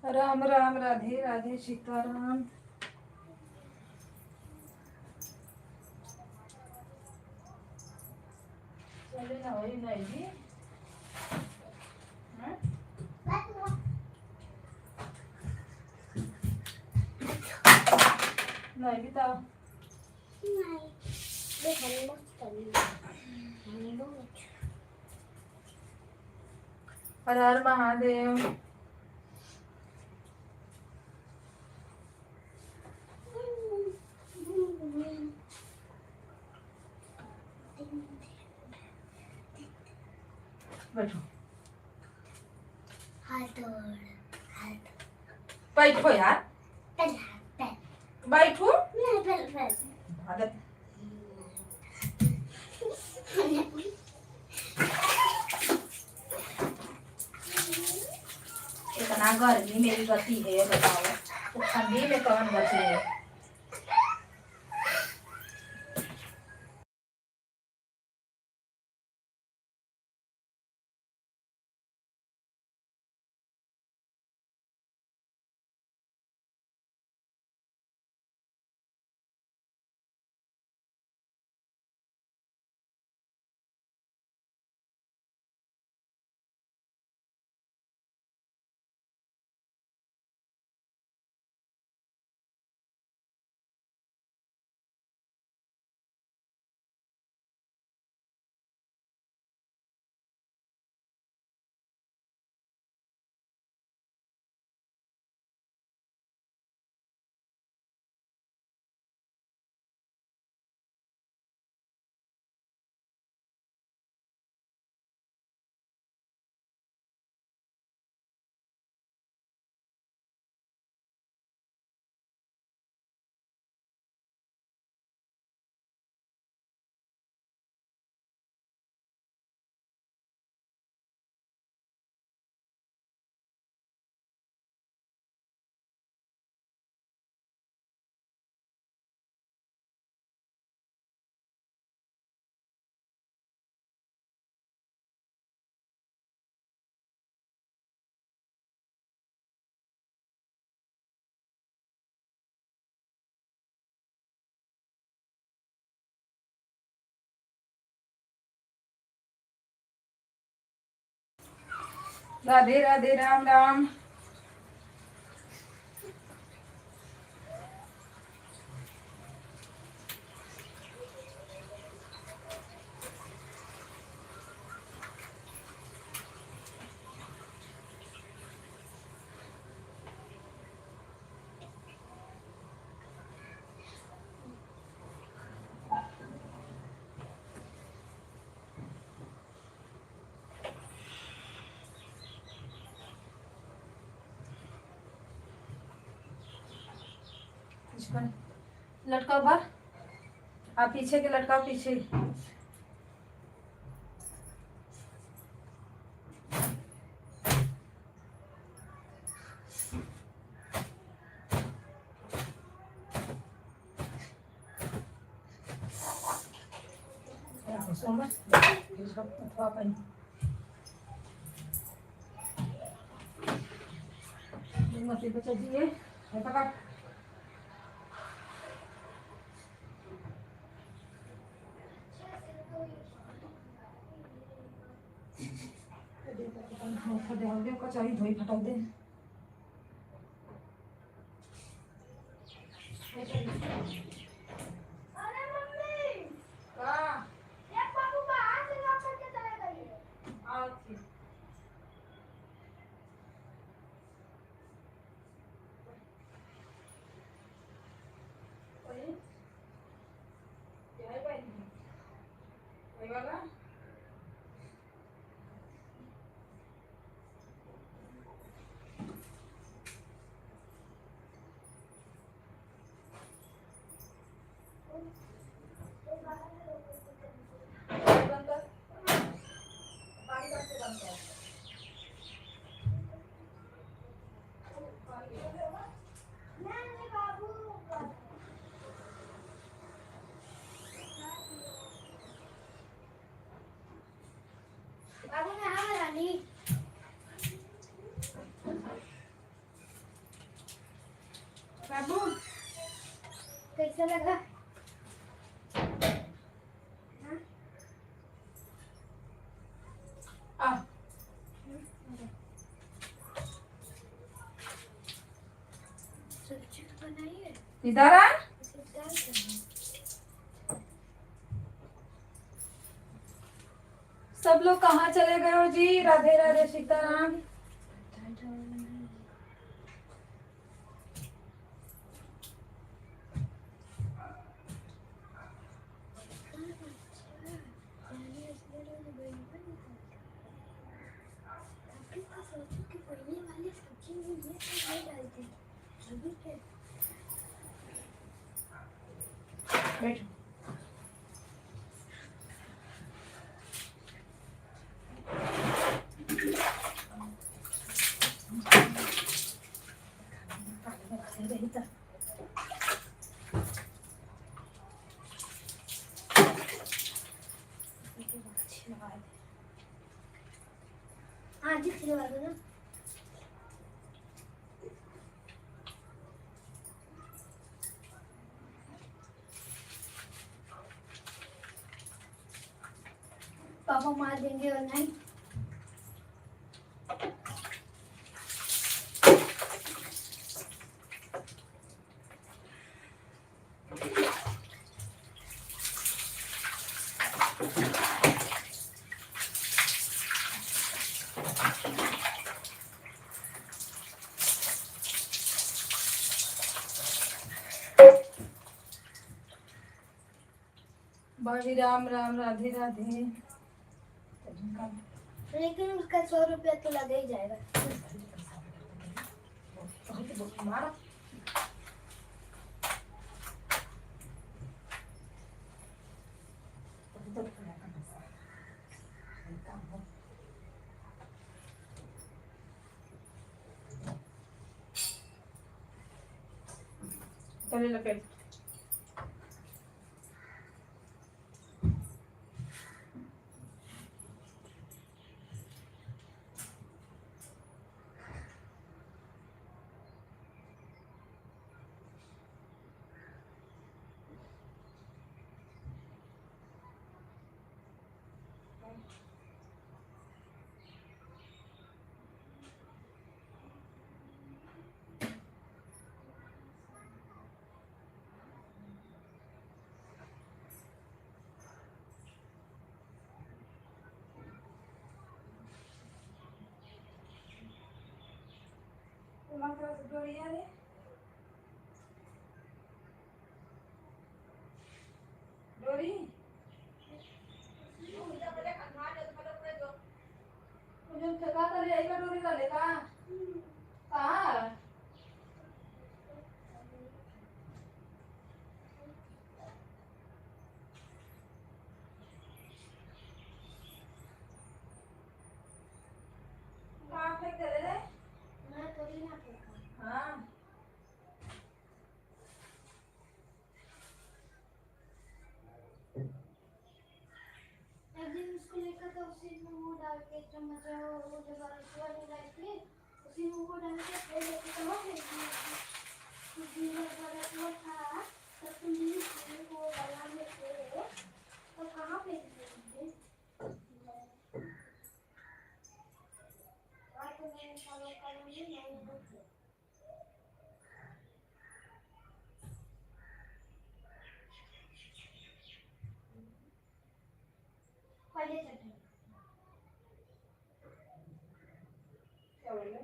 राम राम, राधे राधे, सीताराम। चले ना वही नहीं जी। हाँ? नहीं भी तो हर हर महादेव। बैठो बैठो यार, बैठो। आदत इतना गर्मी में भी गति है, बताओ तो ठंडी में कौन गति है। राधे राधे, राम राम। लटकाओ बाहर, आप पीछे के लटकाओ, पीछे। मछली बचा दिए पकड़। कचाई धोई फटा दे। बाबू कैसा लगा? आ सब्जी तो बनाई है, इधर आ। इसे दाल करना। सब लोग कहाँ चले गए हो जी? राधे राधे सीताराम। दाल चावल बनाई है। जाने इसलिए मैंने बैंगन निकाला। तभी तो सोचूं कि पहले वाली सब्जी में ये सब नहीं डालते, अभी के बैठो। हाँ जी खिलवा दो ना। पापा मार देंगे और नहीं। बाजी राम राम राधे राधे। लेकिन उसका 100 रुपया तो लग ही जाएगा। मारा चले लपेट। डोरी मुझे ठेका कर ले का डोरी का लेका कहाँ कहाँ फेंक दे रे? मैं थोड़ी ना फेंका। हाँ एक दिन उसको लेकर तो उसी में वो डाल के चम्मच वो जो वाली डाल के उसी में वो डाल के फिर लेके चम्मच फेंक दिया। कुछ दिन वाला वो था तब तुम भी वो डाला में थे तो कहाँ फेंक दिए? आज तो मैं फॉलो करूँगी नहीं बुक। पहले चटनी क्या बोल रहे?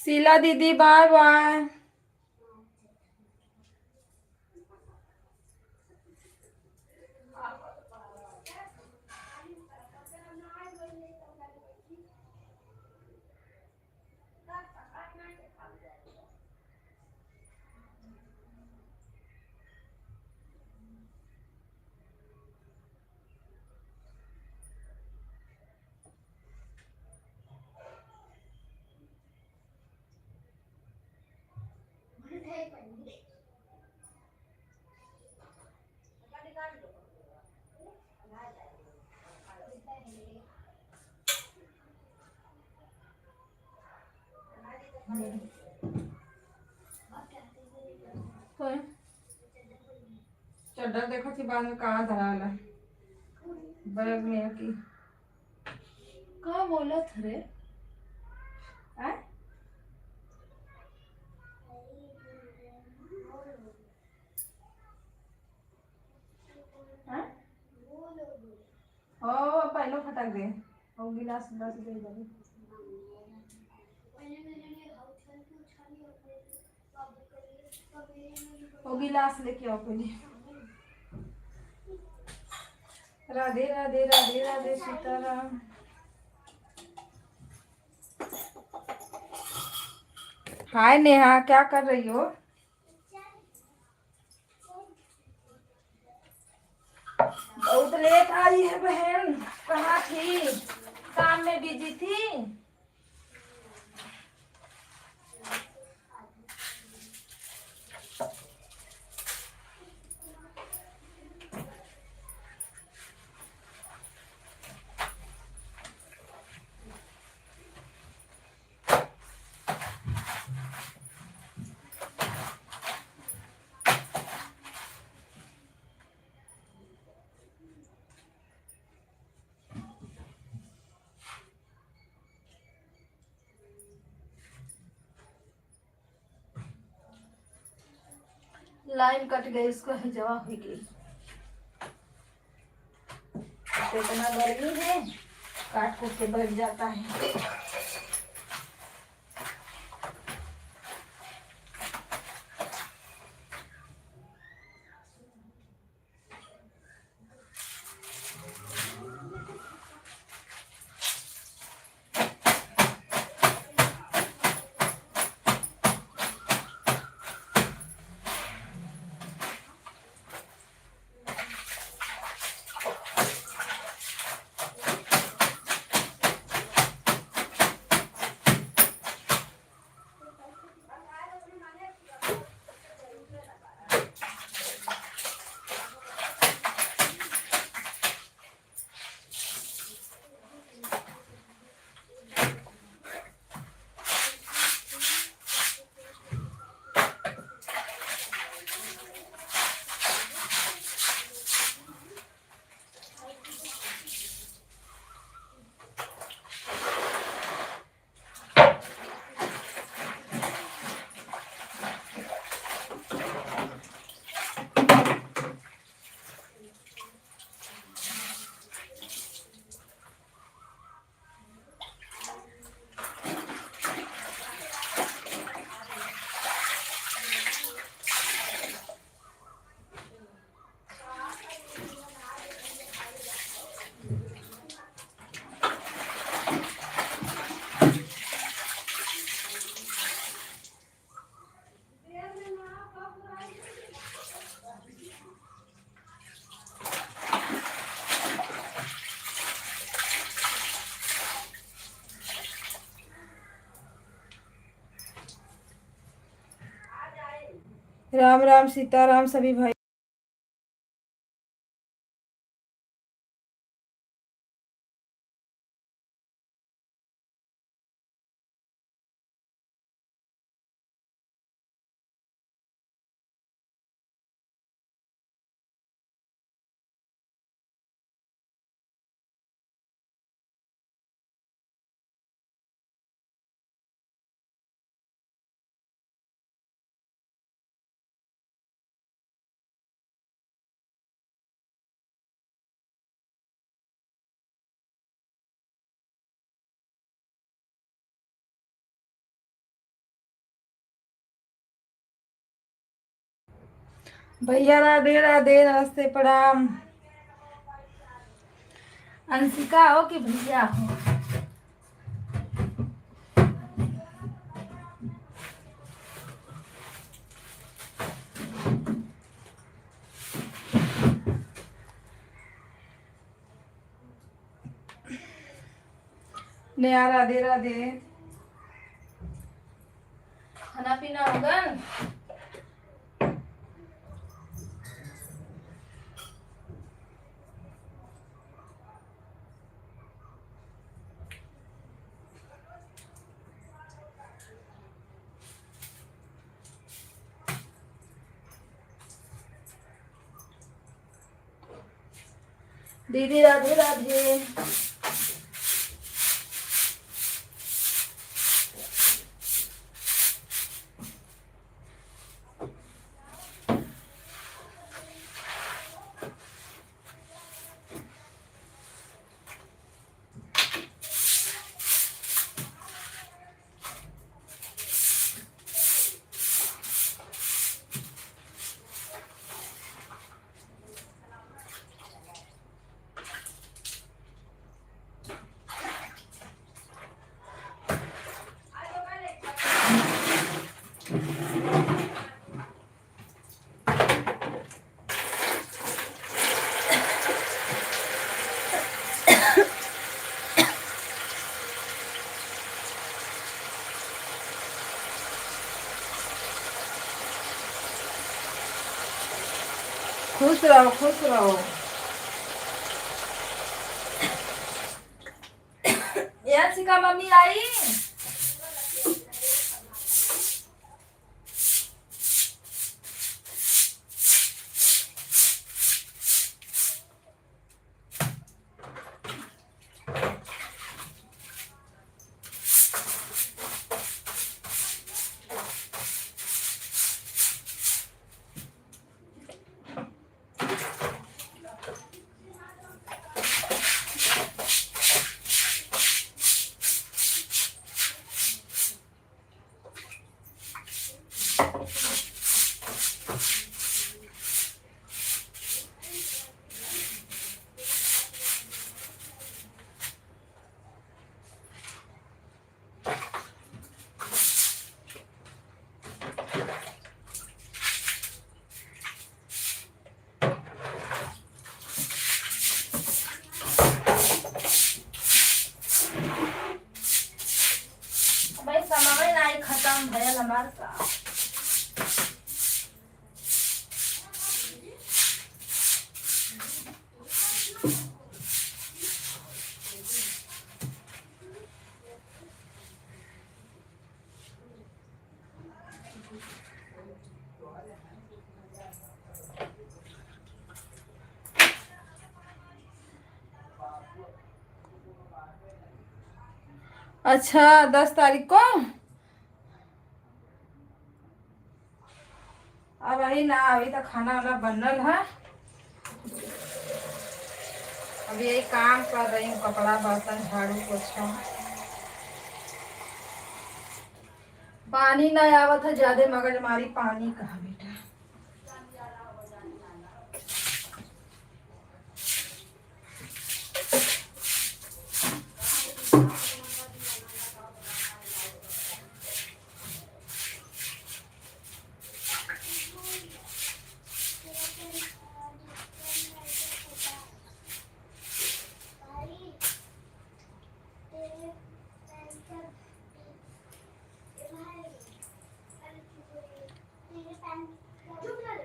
शीला दीदी बाय बाय। चड्डा देखो थी बाद में कहाँ धराला बैग में की कहाँ बोला था रे आ? हाँ? ओ पहले फटक दे और गिलास गिलास दे दे वो गिलास लेके आओ पहले। राधे राधे राधे राधे सीताराम। हाय नेहा, क्या कर रही हो? बहुत लेट आई है बहन, कहाँ थी? काम में बिजी थी। लाइन कट गई, इसको जवा हो गई। तो इतना गर्मी है, काट कूट के बैठ जाता है। राम राम सीताराम सभी भाई। भैया राधे राधे, नमस्ते प्रणाम। अंशिका हो कि भैया हो? नया राधे राधे। खाना पीना होगा? दीदी राधे राधे। खुश रहो खुश रहो। अंशिका मम्मी आई? भाई समय नहीं खत्म भयल हमार का। अच्छा 10 तारीख को? अब अभी ना, अभी तो खाना वाना बनल है। अभी यही काम कर रही हूँ, कपड़ा बर्तन झाड़ू पोछा। पानी नहीं आवत है, ज्यादा मगजमारी पानी कहाँ बेटा।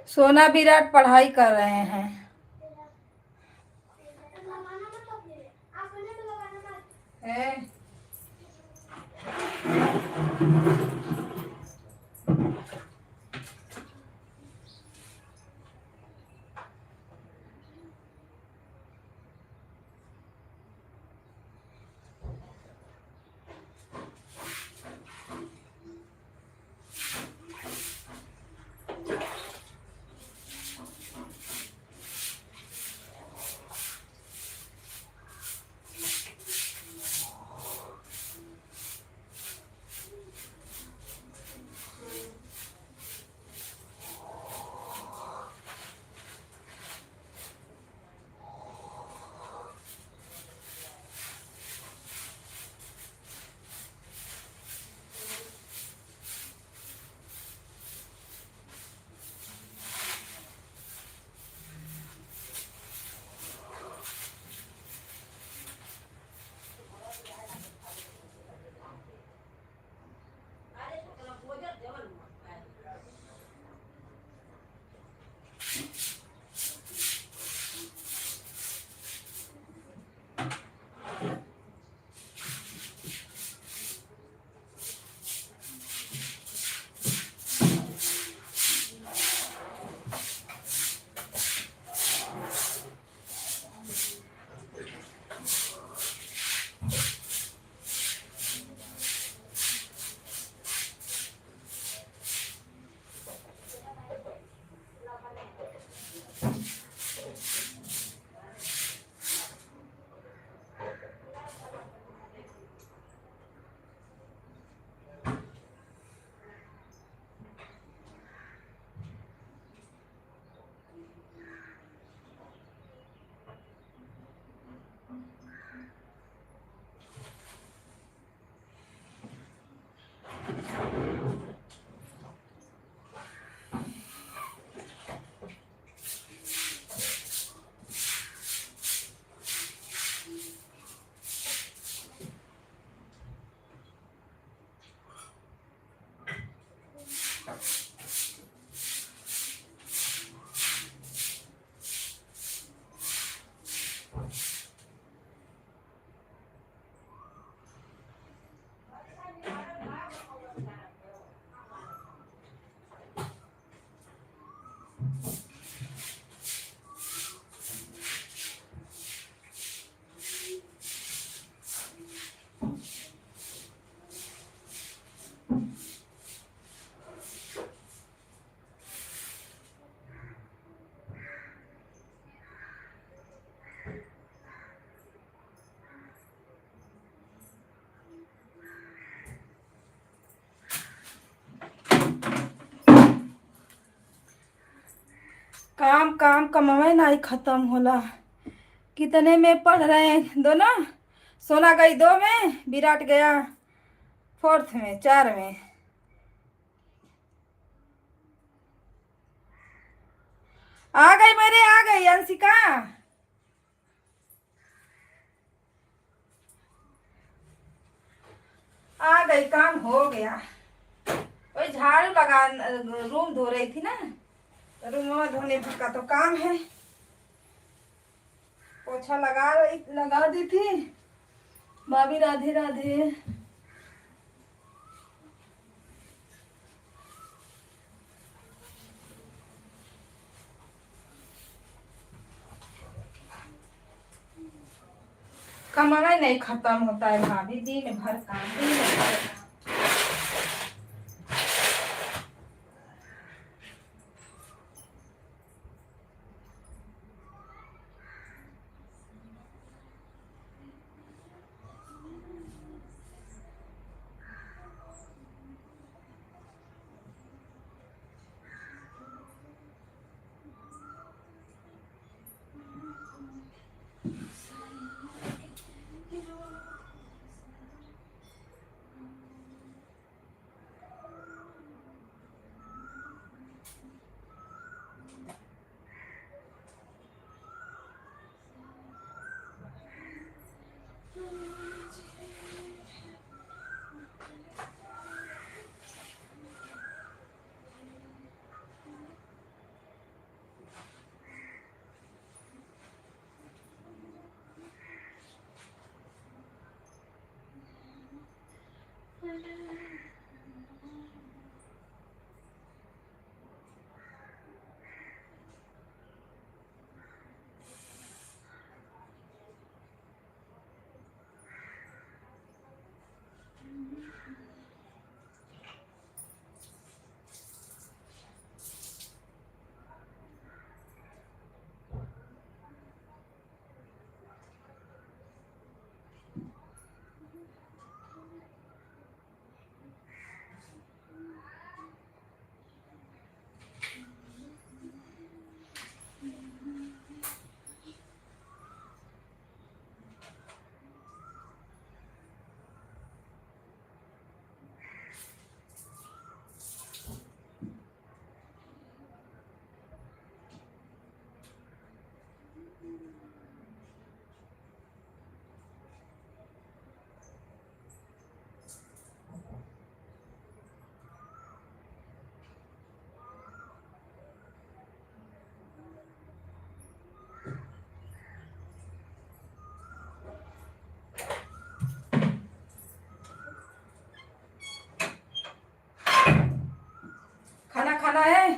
सोना विराट पढ़ाई कर रहे हैं। है? काम काम कमावे नहीं खत्म होला। कितने में पढ़ रहे हैं दोनों? सोना गई 2 में, विराट गया 4th में, 4 में। आ गई मेरे, आ गई अंशिका। आ गई, काम हो गया। वही झाड़ू लगा, रूम धो रही थी ना, रूम धोने का तो काम है। पोछा लगा दी थी। भाभी राधे राधे। कमाई नहीं खत्म होता है भाभी, दिन भर काम, दिन भर काम। खाना खाना है?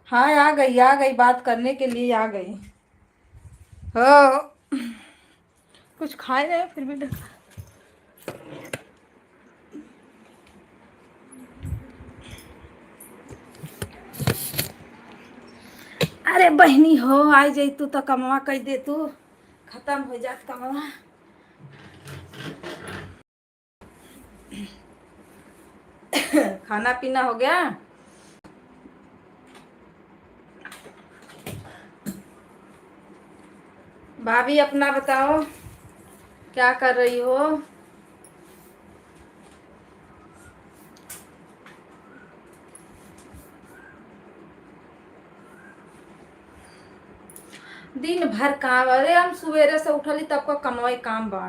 हाँ, आ गई बात करने के लिए आ गई। हो, कुछ खाए नहीं फिर भी अरे बहनी हो, आई जाई तू तो कमवा कह दे, तू खत्म हो जात कमवा। खाना पीना हो गया? भाभी अपना बताओ, क्या कर रही हो? दिन भर काम, अरे हम सवेरे से उठली तब का कमाई काम बा।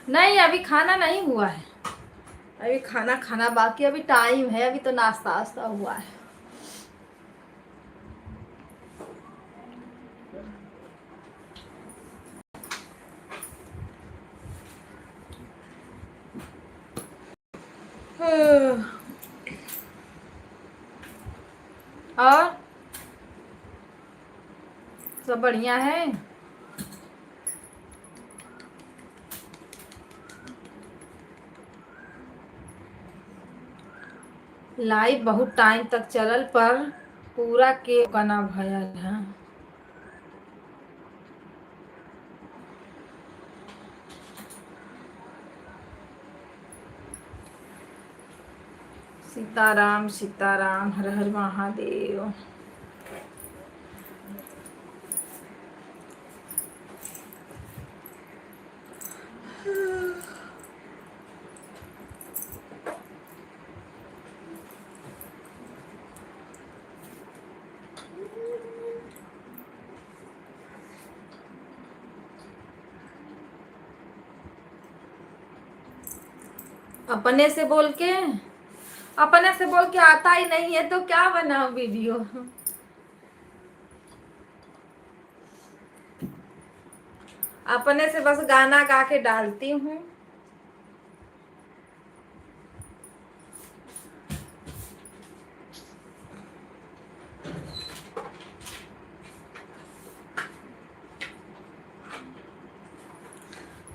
नहीं, अभी खाना नहीं हुआ है, अभी खाना खाना बाकी, अभी टाइम है, अभी तो नाश्ता वास्ता हुआ है। और सब बढ़िया है? लाइव बहुत टाइम तक चलल पर पूरा के कना भयल है। सीताराम सीताराम, हर हर महादेव। अपने से बोल के आता ही नहीं है तो क्या बनाओ वीडियो। अपने से बस गाना गा के डालती हूँ।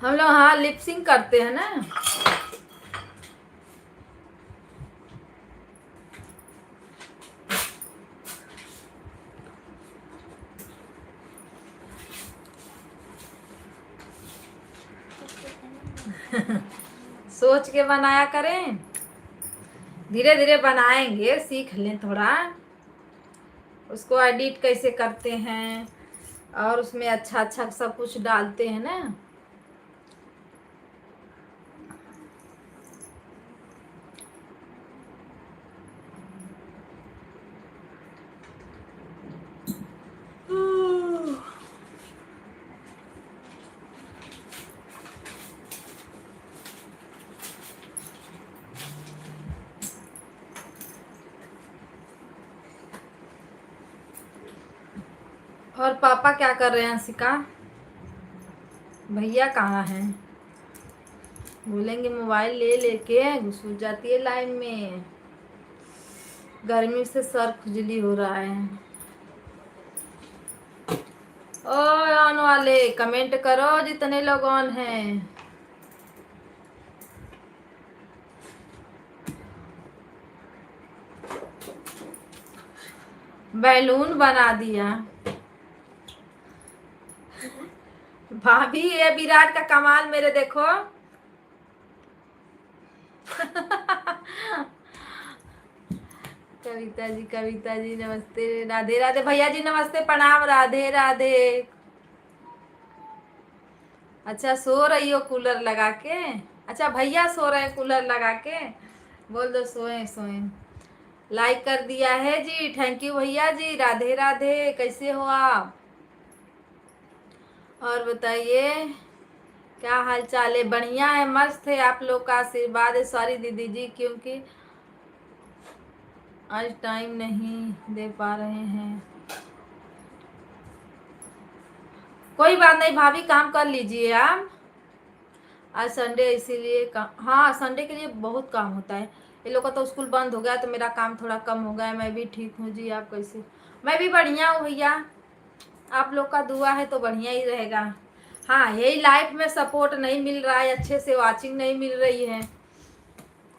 हम लोग हाँ लिपसिंग करते हैं ना। सोच के बनाया करें, धीरे धीरे बनाएंगे, सीख लें थोड़ा उसको एडिट कैसे करते हैं और उसमें अच्छा अच्छा सब कुछ डालते हैं ना। और पापा क्या कर रहे हैं हंसिका? भैया कहाँ हैं? बोलेंगे मोबाइल ले लेके घुस जाती है लाइन में। गर्मी से सर खुजली हो रहा है। ओ ऑन वाले कमेंट करो जितने लोग ऑन हैं। बैलून बना दिया भाभी। ये विराट का कमाल मेरे देखो। कविता जी नमस्ते, राधे राधे। भैया जी नमस्ते, प्रणाम, राधे राधे। अच्छा सो रही हो कूलर लगा के? अच्छा भैया सो रहे हैं कूलर लगा के? बोल दो सोए सोए। लाइक कर दिया है जी, थैंक यू भैया जी, राधे राधे। कैसे हो आप? और बताइए क्या हाल चाल है? बढ़िया है, मस्त है, आप लोग का आशीर्वाद है। सॉरी दीदी जी क्योंकि आज टाइम नहीं दे पा रहे हैं। कोई बात नहीं भाभी, काम कर लीजिए आप। आज संडे इसीलिए हाँ संडे के लिए बहुत काम होता है। ये लोग का तो स्कूल बंद हो गया तो मेरा काम थोड़ा कम हो गया है। मैं भी ठीक हूँ जी, आप कैसे? मैं भी बढ़िया हूँ भैया, आप लोग का दुआ है तो बढ़िया ही रहेगा। हाँ यही लाइफ में सपोर्ट नहीं मिल रहा है, अच्छे से वॉचिंग नहीं मिल रही है,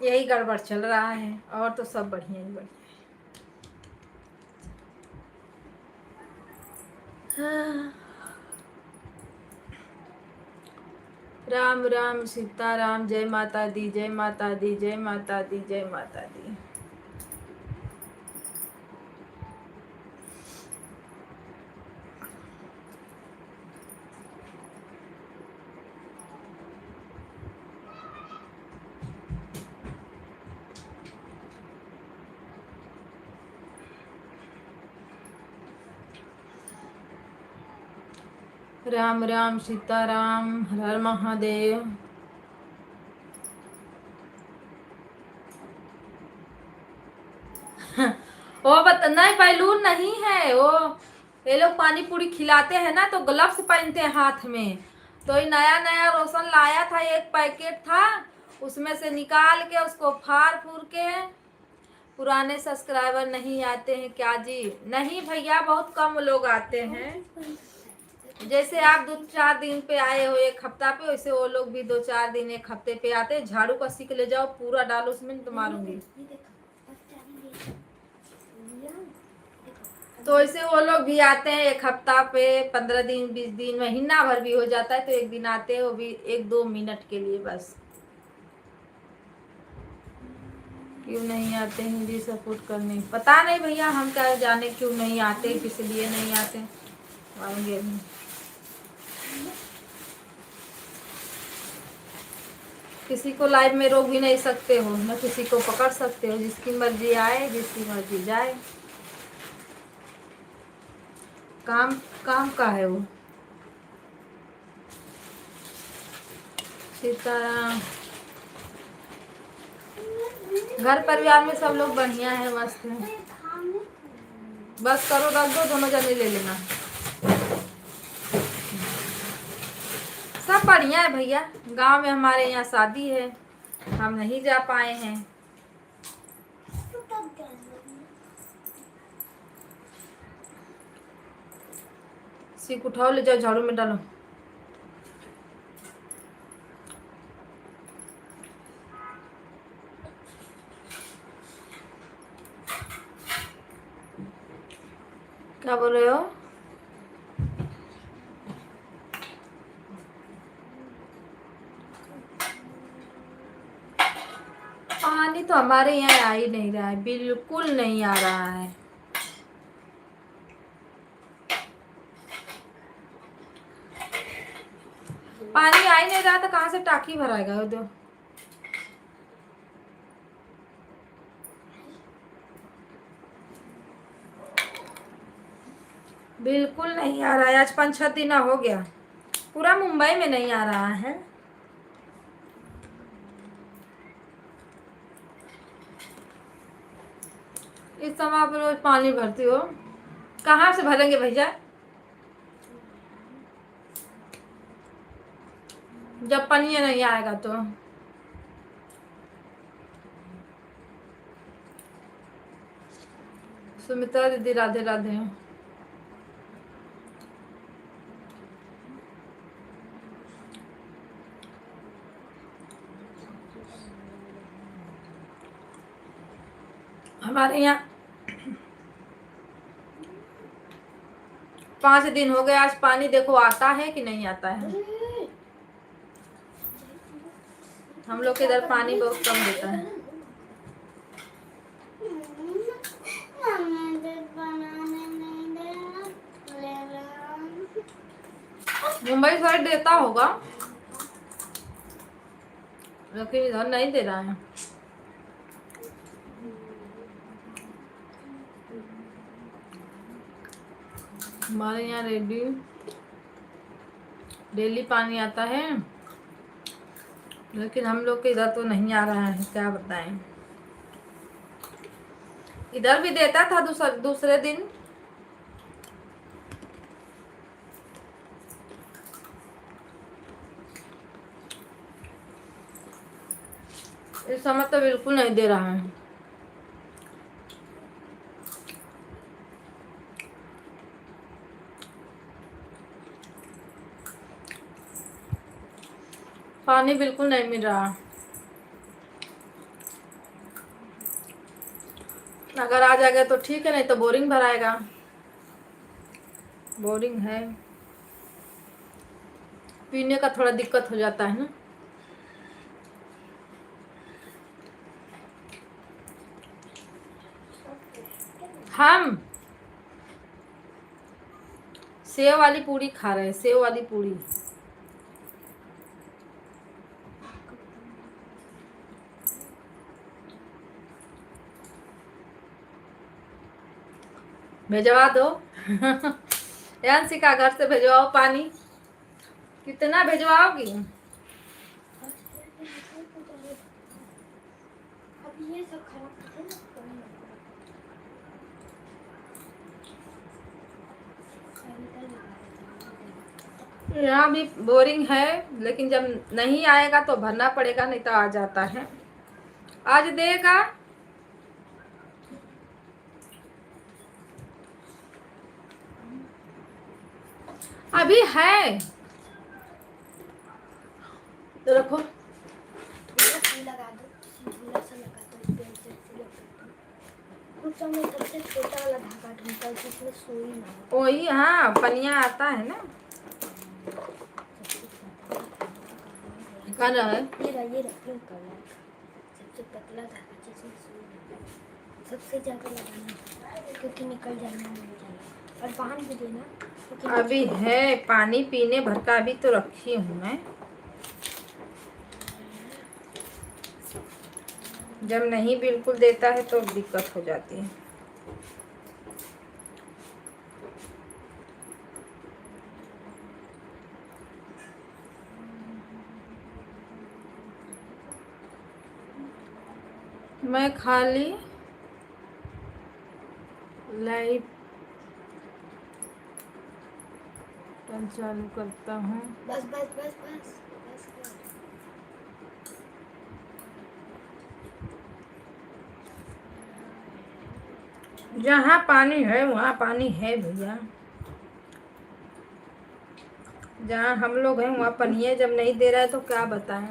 यही गड़बड़ चल रहा है, और तो सब बढ़िया ही बढ़िया है। हाँ। राम राम सीताराम, जय माता दी, जय माता दी, जय माता दी, जय माता दी। राम राम सीताराम, हर हर महादेव। वो नहीं बैलून नहीं है वो, ये लोग पानी पूरी खिलाते हैं ना तो ग्लव्स पहनते हैं हाथ में। तो ये नया नया रोशन लाया था, एक पैकेट था, उसमें से निकाल के उसको फाड़ फूर के। पुराने सब्सक्राइबर नहीं आते हैं क्या जी? नहीं भैया, बहुत कम लोग आते हैं। जैसे आप 2-4 दिन पे आए हो, एक हफ्ता पे, वैसे वो लोग भी 2-4 दिन 1 हफ्ते पे आते हैं। झाड़ू का सीख ले जाओ, पूरा डालो उसमें तो मारूंगी। तो ऐसे वो लोग भी आते हैं 1 हफ्ता पे, 15 दिन 20 दिन, महीना भर भी हो जाता है तो 1 दिन आते हैं, वो भी 1-2 मिनट के लिए बस। क्यों नहीं आते हिंदी सपोर्ट करने? पता नहीं भैया, हम क्या जाने क्यों नहीं आते, किस लिए नहीं आते। आएंगे भी। किसी को लाइव में रोक भी नहीं सकते हो, न किसी को पकड़ सकते हो। जिसकी मर्जी आए, जिसकी मर्जी जाए। काम काम का है वो। सीताराम। घर परिवार में सब लोग बढ़िया है, मस्त है। बस करो, रख दो, दोनों जने ले लेना। सब बढ़िया है भैया। गांव में हमारे यहाँ शादी है, हम नहीं जा पाए हैं। सीख उठाओ, ले जाओ, झाड़ू में डालो। क्या बोल रहे हो? पानी तो हमारे यहाँ आ ही नहीं रहा है, बिल्कुल नहीं आ रहा है। पानी आ ही नहीं रहा तो कहाँ से टाकी भराएगा उधर? बिल्कुल नहीं आ रहा है। आज 5-6 दिन हो गया, पूरा मुंबई में नहीं आ रहा है। इस समय आप रोज पानी भरती हो, कहाँ से भरेंगे भैया? जब पानी नहीं आएगा तो। सुमित्रा दीदी राधे राधे। हमारे यहाँ 5 दिन हो गए, आज पानी देखो आता है कि नहीं आता है। हम लोग के इधर पानी बहुत कम देता है। मुंबई साइड देता होगा, लेकिन इधर नहीं दे रहा है। हमारे यहाँ डेली पानी आता है, लेकिन हम लोग के इधर तो नहीं आ रहा है, क्या बताएं। इधर भी देता था दूसरे दिन। इस समय तो बिल्कुल नहीं दे रहा है। पानी बिल्कुल नहीं मिल रहा। अगर आ जाएगा तो ठीक है, नहीं तो बोरिंग भराएगा। बोरिंग है, पीने का थोड़ा दिक्कत हो जाता है ना। हम सेव वाली पूरी खा रहे हैं, सेव वाली पूरी। भेजवा दो। यांशी का घर से भेजवाओ पानी। कितना भेजवाओगी? यहाँ भी बोरिंग है, लेकिन जब नहीं आएगा तो भरना पड़ेगा, नहीं तो आ जाता है। आज देगा। अभी है तो रखो। लगा दो, कुछ समय सबसे छोटा वाला धागा ढूंढता है जिसमें सुई ना हो। वही, हाँ, पनिया आता है ना। कर रहा है ये रहा, पिंक कलर सबसे पतला धागा जिसमें सुई सबसे ज़्यादा लगाना क्योंकि निकल जाना नहीं चाहिए और बांध भी देना क्योंकि अभी है पानी पीने भर का, अभी तो रखी हूँ मैं। जब नहीं बिल्कुल देता है तो दिक्कत हो जाती है। मैं खाली लाइव चालू करता हूँ। बस बस बस बस बस कर। जहाँ पानी है वहाँ पानी है भैया, जहाँ हम लोग हैं वहाँ पानी है। जब नहीं दे रहा है तो क्या बताएं।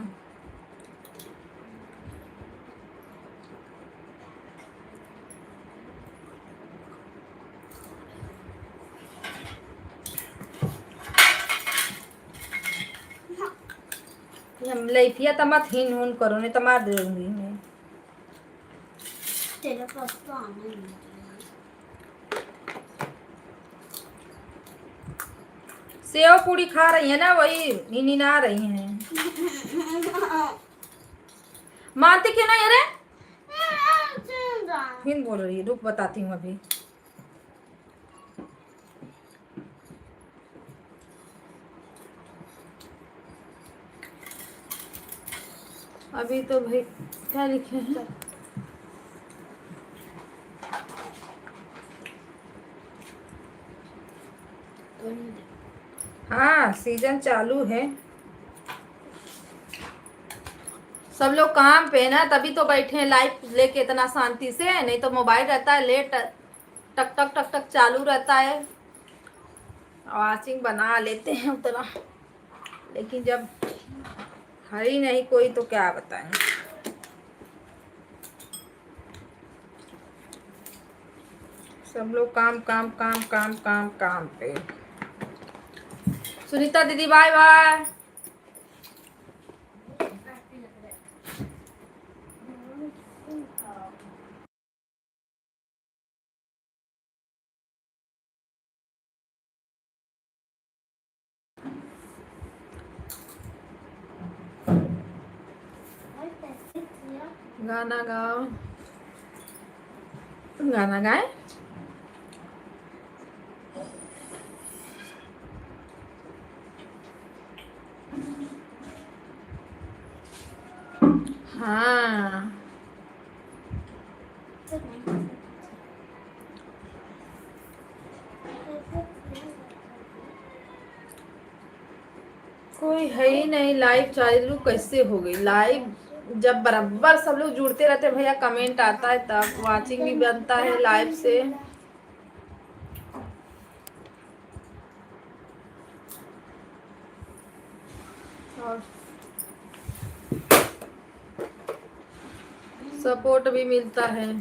हम लइफिया तो मत हिन हुन करो, नहीं तो मार दूंगी मैं। तेरे पास तो आना ही नहीं सेव पूरी खा रही है ना, वही नीना रही हैं। मानती क्यों नहीं? अरे हिंद बोल रही है, रुक बताती हूँ अभी। अभी तो भाई क्या लिखे हैं? हाँ सीजन चालू है, सब लोग काम पे ना, तभी तो बैठे हैं लाइव लेके इतना शांति से। नहीं तो मोबाइल रहता है लेट, टक टक टक टक चालू रहता है। वॉचिंग बना लेते हैं उतना, लेकिन जब है ही नहीं कोई तो क्या बताएं। सब लोग काम काम काम काम काम काम पे। सुनीता दीदी बाय बाय। गाना गाओ, गाना गाए। हाँ कोई है ही नहीं। लाइव चालू कैसे हो गई? लाइव जब बराबर सब लोग जुड़ते रहते भैया, कमेंट आता है तब वाचिंग भी बनता है लाइव से। और सपोर्ट भी मिलता है।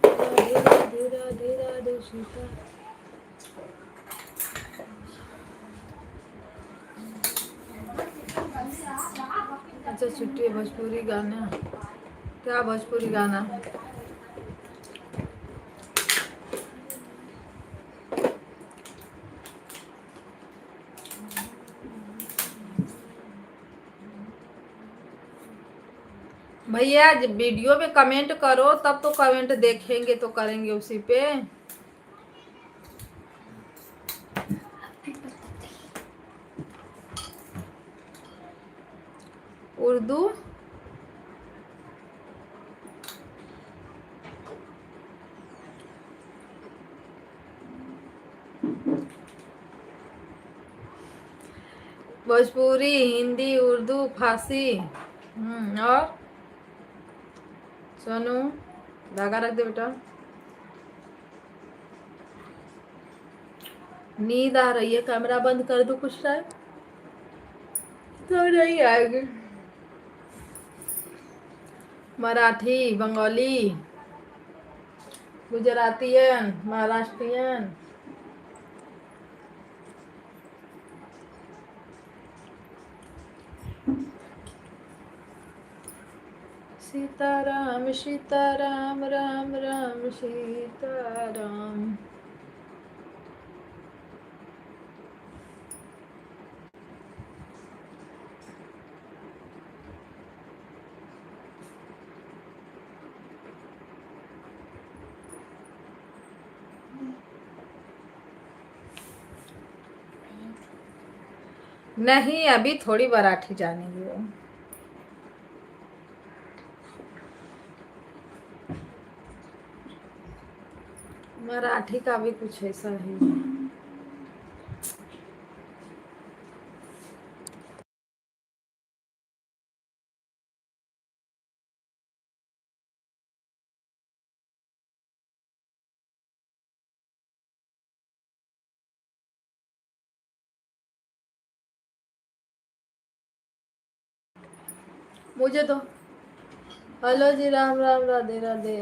धीरा धीरा धीरा सीता। अच्छा छुट्टी भोजपुरी गाना, क्या भोजपुरी गाना? भैया जब वीडियो पे कमेंट करो तब तो कमेंट देखेंगे तो करेंगे उसी पे। उर्दू भोजपुरी हिंदी उर्दू फारसी। और सोनू धागा रख दे बेटा। नींद आ रही है, कैमरा बंद कर दो कुछ टाइम तो नहीं आएगी। मराठी, बंगाली, गुजरातियन, महाराष्ट्रियन, सीताराम सीताराम राम राम सीताराम। नहीं अभी थोड़ी मराठी जानेंगे वो। मराठी का भी कुछ ऐसा है। मुझे तो हेलो जी राम राम राधे राधे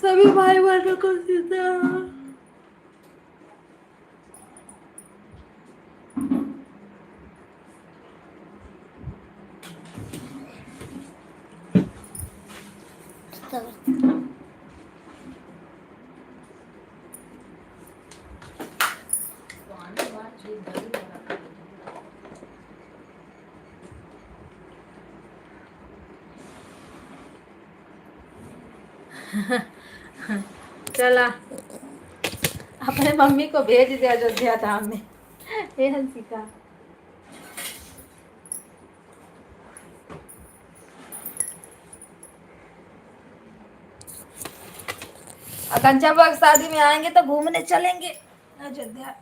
सभी भाई बहनों को सीताराम। चला अपने मम्मी को भेज दे अयोध्या धाम में। हे हंसिका कंचा बाग शादी में आएंगे तो घूमने चलेंगे अयोध्या।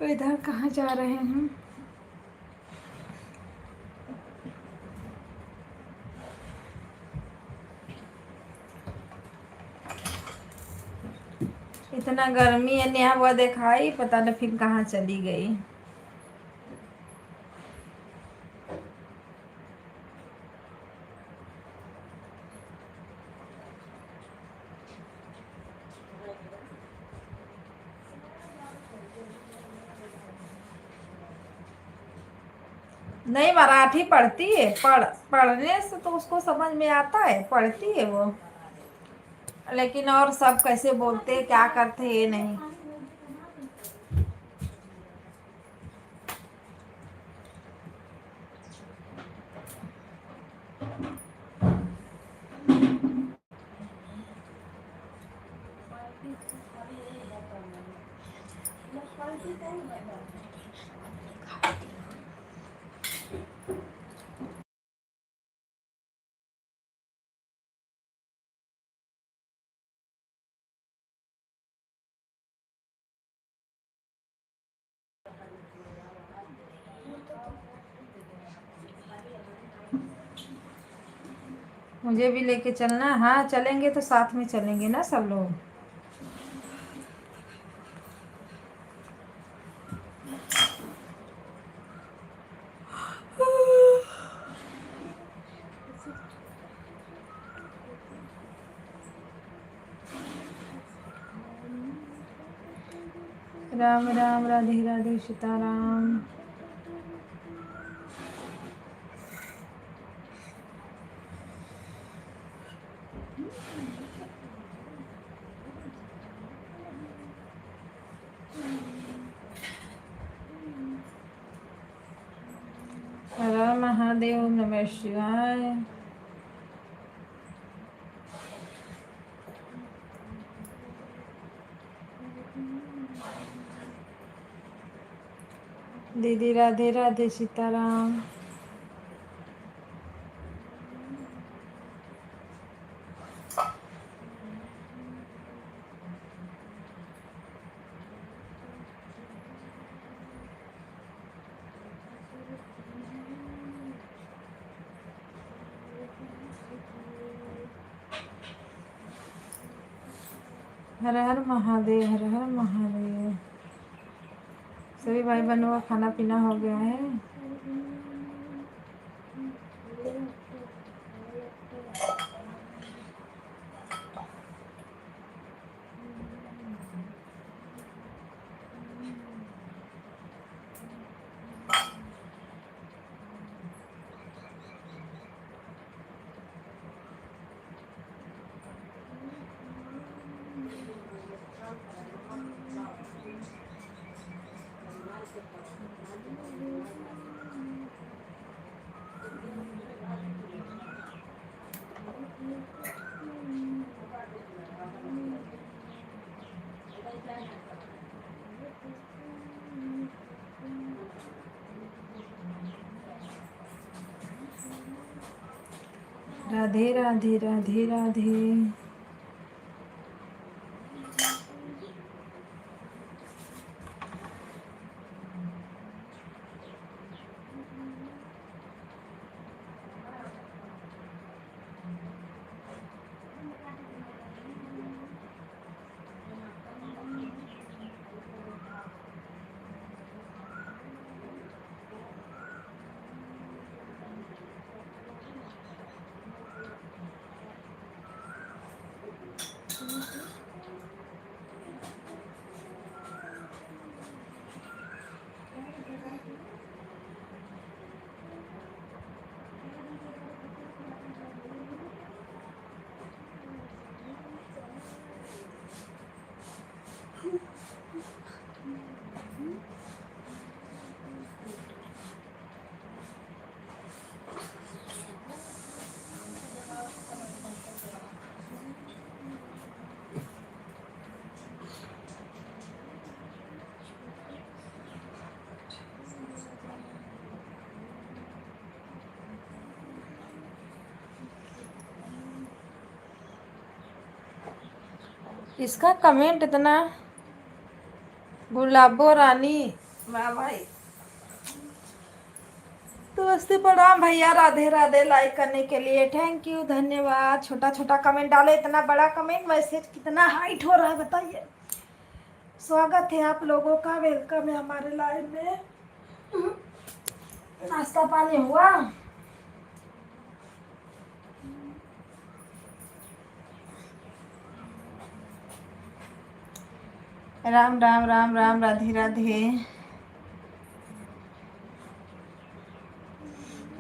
इधर कहाँ जा रहे हैं? इतना गर्मी है नेहा हुआ दिखाई पता नहीं फिर कहाँ चली गई। नहीं मराठी पढ़ती है पढ़ने से तो उसको समझ में आता है पढ़ती है वो लेकिन और सब कैसे बोलते हैं क्या करते हैं ये नहीं। मुझे भी लेके चलना। हाँ चलेंगे तो साथ में चलेंगे ना सब लोग। राम राम राधे राधे सीताराम। हर हर महादेव नमः शिवाय। दीदी राधे राधे सीताराम। हर हर महादेव हर हर महादेव। सभी भाई बहनों का खाना पीना हो गया है। राधे राधे राधे राधे। इसका कमेंट इतना, गुलाबो रानी, वाह भाई, नमस्ते प्रणाम भैया, राधे राधे। लाइक करने के लिए थैंक यू, धन्यवाद। छोटा छोटा कमेंट डाले, इतना बड़ा कमेंट, मैसेज कितना हाइट हो रहा है बताइए। स्वागत है आप लोगों का, वेलकम है हमारे लाइव में। नाश्ता पानी हुआ? राम राम राम राम, राधे राधे।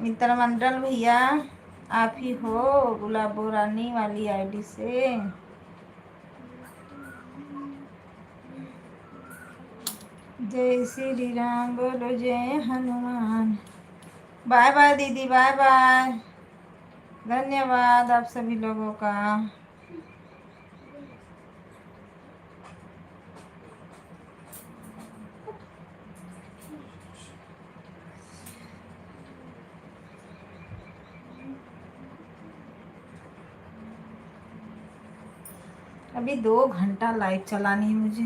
मित्र मंडल भैया, आप ही हो गुलाबो रानी वाली आईडी से? जय श्री राम बोलो, जय हनुमान। बाय बाय दीदी, बाय बाय। धन्यवाद आप सभी लोगों का। अभी 2 घंटा लाइव चलानी है मुझे,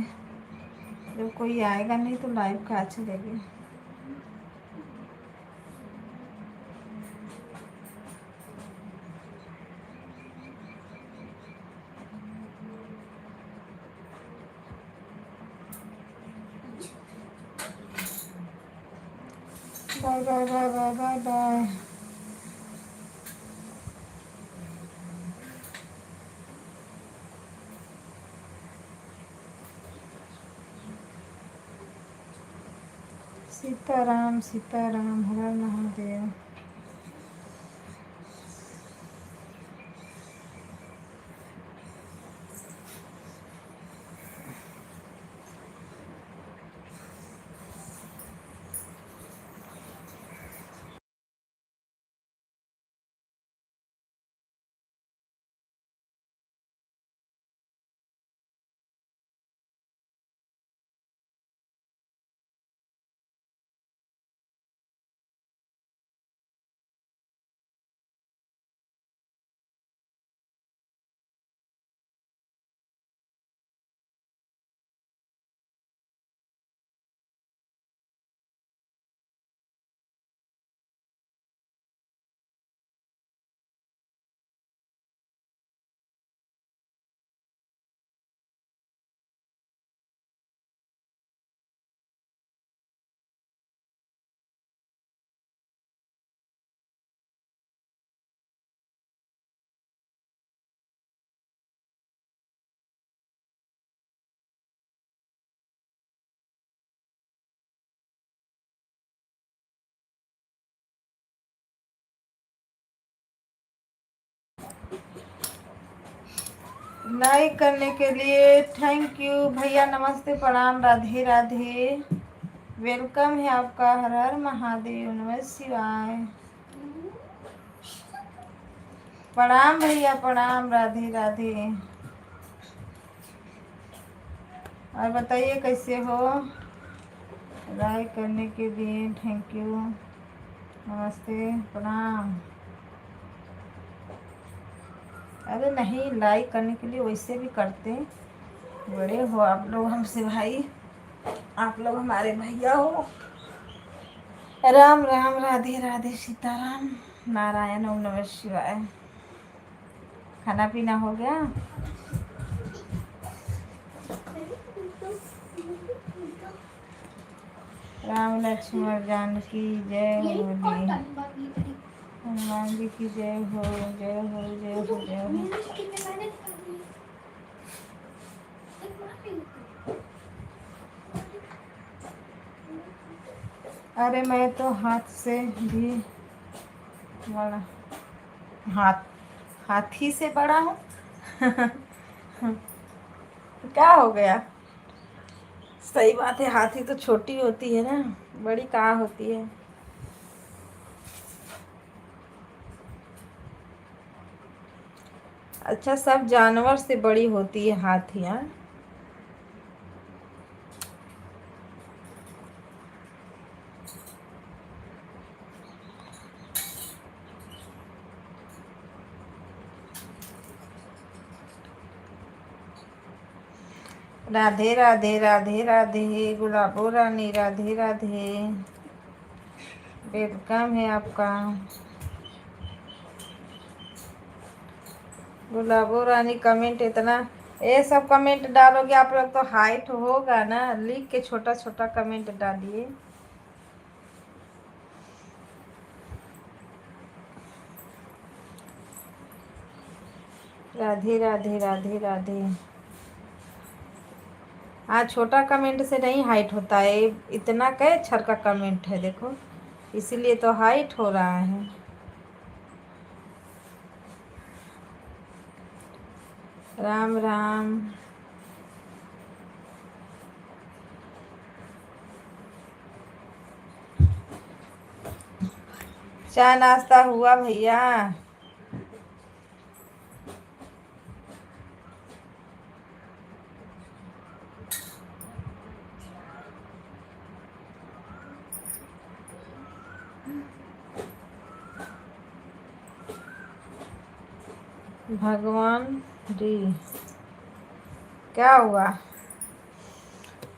जब कोई आएगा नहीं तो लाइव कहाँ चलेगी। Bye bye bye bye bye bye. Sitaram Sitaram, हर हर महादेव। लाइक करने के लिए थैंक यू भैया। नमस्ते प्रणाम राधे राधे। वेलकम है आपका। हर हर महादेव। नमः शिवाय। प्रणाम भैया प्रणाम। राधे राधे। और बताइए कैसे हो। लाइक करने के लिए थैंक यू। नमस्ते प्रणाम। अरे नहीं, लाइक करने के लिए वैसे भी करते, बड़े हो आप लोग हमसे भाई, आप लोग हमारे भैया हो। राम राम राधे राधे सीताराम नारायण ओम नमः शिवाय। खाना पीना हो गया। राम लक्ष्मण जानकी जय बोली। हनुमान जी की जय हो जय हो जय हो जय हो। अरे मैं तो हाथ से भी बड़ा, हाथी से बड़ा हूँ। क्या हो गया। सही बात है, हाथी तो छोटी होती है ना, बड़ी कहाँ होती है। अच्छा, सब जानवर से बड़ी होती है हाथियाँ। राधे राधे राधे राधे। गुलाबो रानी राधे राधे। वेलकम है आपका। गुलाबो रानी कमेंट इतना, ये सब कमेंट डालोगे आप लोग तो हाइट होगा ना, लिख के छोटा छोटा कमेंट डालिए। राधे राधे राधे राधे। हाँ, छोटा कमेंट से नहीं हाइट होता है, इतना कै अक्षर का कमेंट है देखो, इसीलिए तो हाइट हो रहा है। राम राम। चाय नाश्ता हुआ भैया। भगवान जी क्या हुआ।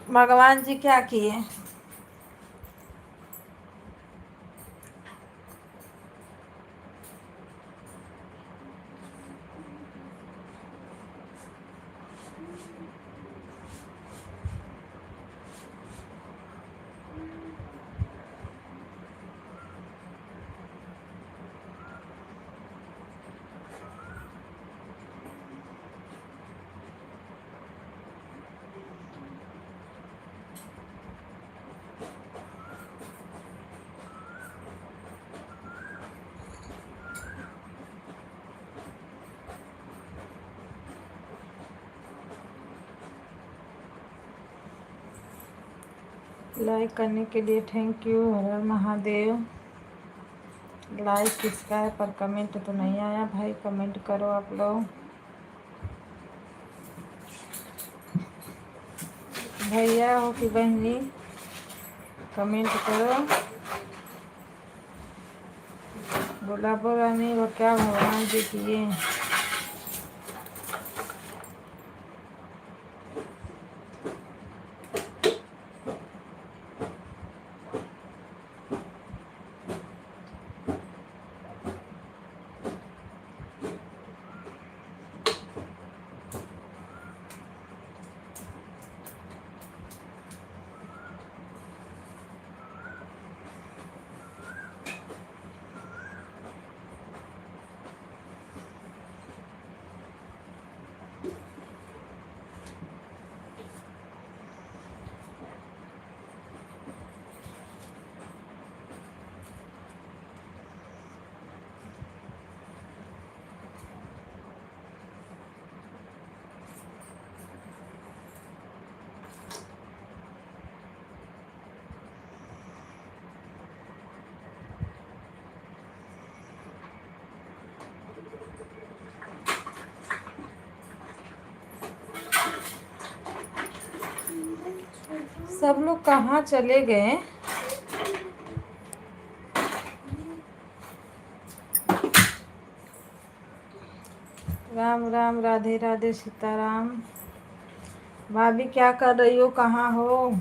भगवान जी क्या किए। लाइक करने के लिए थैंक यू। हर हर महादेव। लाइक किसका है पर कमेंट तो नहीं आया भाई, कमेंट करो आप लोग। भैया हो कि बहनी, कमेंट करो। गुलाबो रानी वो क्या भगवान जी किए। सब लोग कहाँ चले गए? राम राम, राधे राधे, सीताराम। भाभी क्या कर रही हो, कहाँ हो?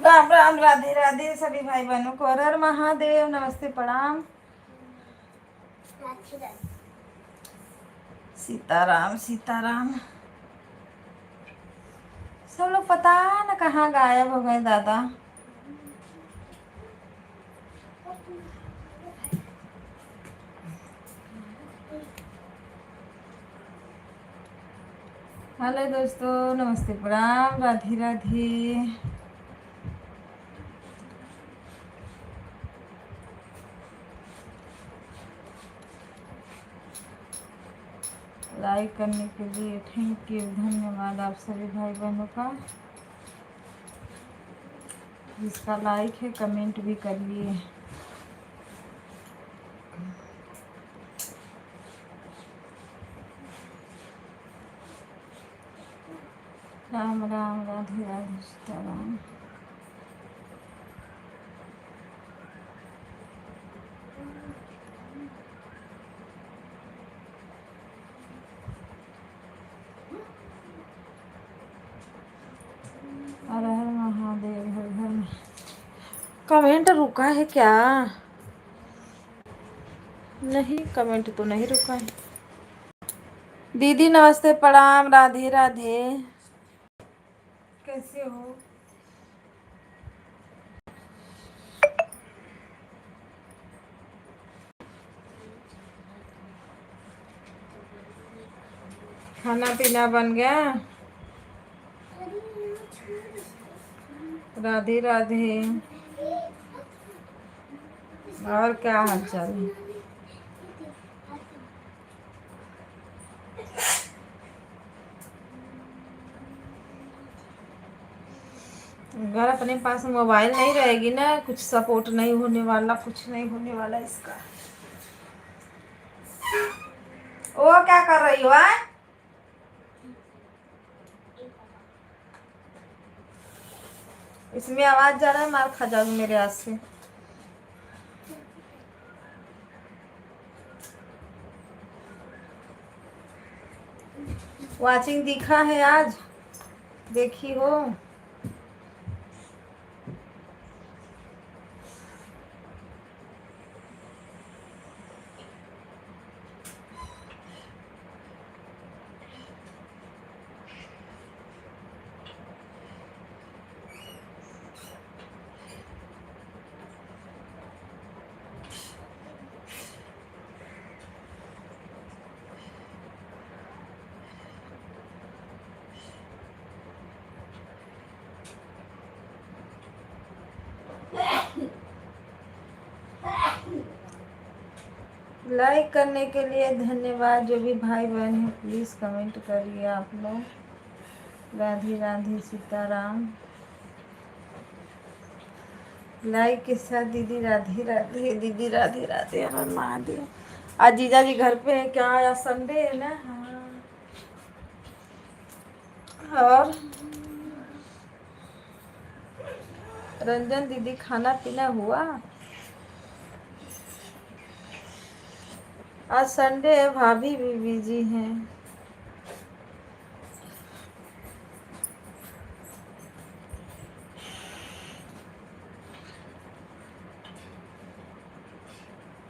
राम राम, राधे राधे सभी भाई बहनों को। हर हर महादेव, नमस्ते प्रणाम। सीताराम सीताराम। सब लोग पता न कहाँ गायब हो गए दादा। हेलो दोस्तों, नमस्ते प्रणाम, राधे राधे। लाइक करने के लिए थैंक यू, धन्यवाद आप सभी भाई बहनों का। जिसका लाइक है कमेंट भी करिए। राम राम, राधे राधे, सीताराम। हर हर महादेव, हर हर। कमेंट रुका है क्या? नहीं, कमेंट तो नहीं रुका है। दीदी नमस्ते प्रणाम, राधे राधे। कैसे हो? खाना पीना बन गया? राधे राधे। और क्या हाल चाल है? अगर अपने पास मोबाइल नहीं रहेगी ना, कुछ सपोर्ट नहीं होने वाला, कुछ नहीं होने वाला इसका। ओ क्या कर रही हो? इसमें आवाज जा रहा है, मार खा जाऊंगी मेरे हाथ से। वाचिंग दिखा है आज, देखी हो? लाइक करने के लिए धन्यवाद। जो भी भाई बहन है प्लीज़ कमेंट करिए आप लोग। राधे राधे, सीताराम। लाइक के साथ दीदी राधे राधे, दीदी राधे राधे, हर महादेव। आज जीजा जी घर पे है क्या? आज संडे है ना? हाँ। और रंजन दीदी खाना पीना हुआ? आज संडे है, भाभी भी बिजी हैं।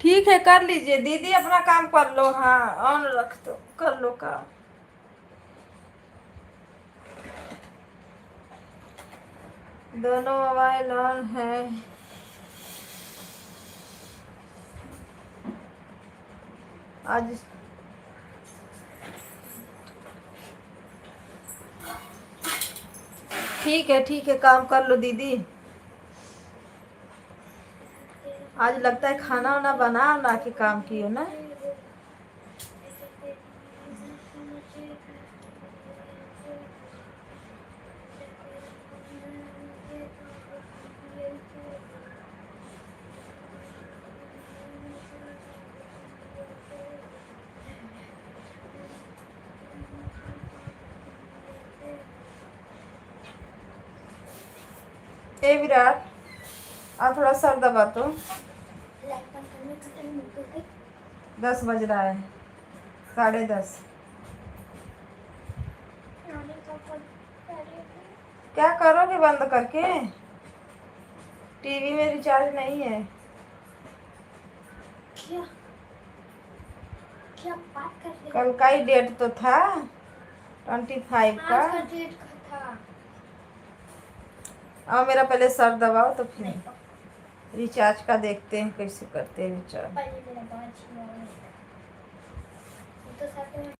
ठीक है, कर लीजिए दीदी, अपना काम कर लो। हाँ, ऑन रख दो, कर लो काम। दोनों मोबाइल ऑन है। आज ठीक है, काम कर लो दीदी। आज लगता है खाना वाना बना के काम की हो ना? ए विराट, आप थोड़ा सर दबा तो। 10 बज रहा है, 10:30। क्या करोगे बंद करके? टीवी में रिचार्ज नहीं है। क्या क्या बात कर रहे कल हो? का ही डेट तो था 25 का। आज का डेट का था। और मेरा पहले सर दबाओ तो नहीं, फिर रिचार्ज का देखते हैं कैसे करते हैं रिचार्ज। पहले मेरा बाल छिलवा लेता। ये तो साथ में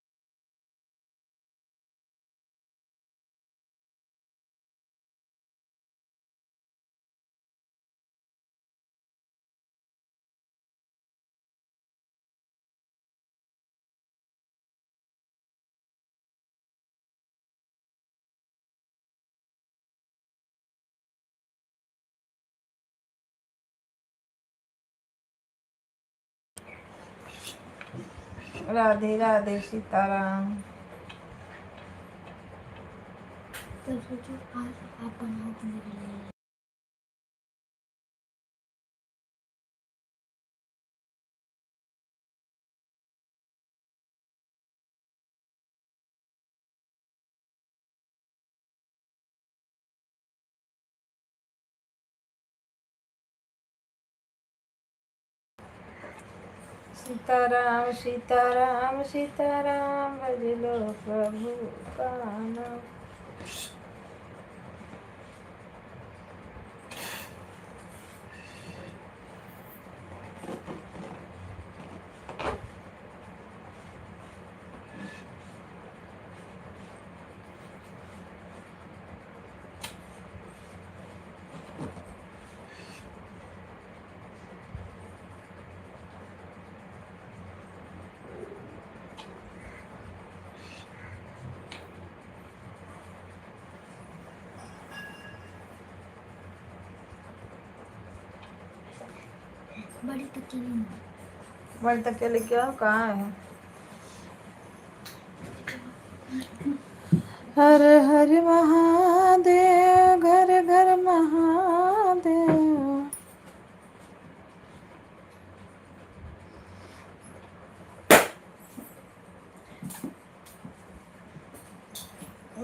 राधे राधे सीताराम। तो सोचो आज आप बनाओ तो मेरे लिए। सीताराम सीताराम सीताराम भज लो प्रभु का नाम। बड़ी तकेली बड़े तक के लेके आओ, कहाँ है? हर हर महादेव घर घर महादेव।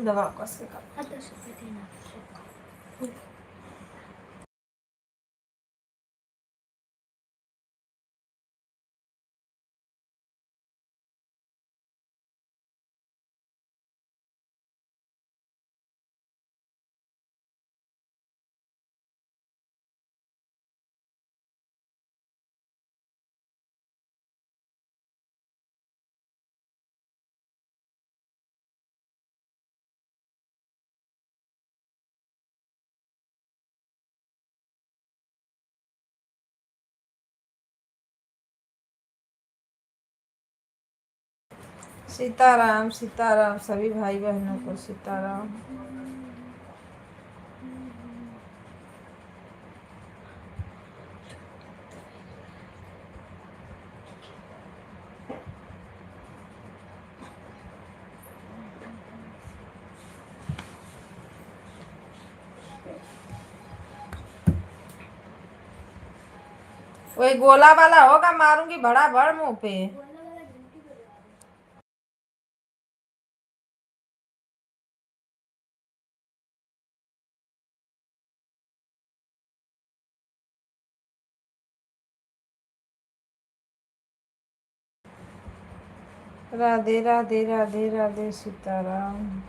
दवा कस के खा। 10 रुपये देना। सीताराम सीताराम सभी भाई बहनों को सीताराम। वही गोला वाला होगा, मारूंगी बड़ा बड़ मुंह पे। राधे राधे राधे राधे सीताराम।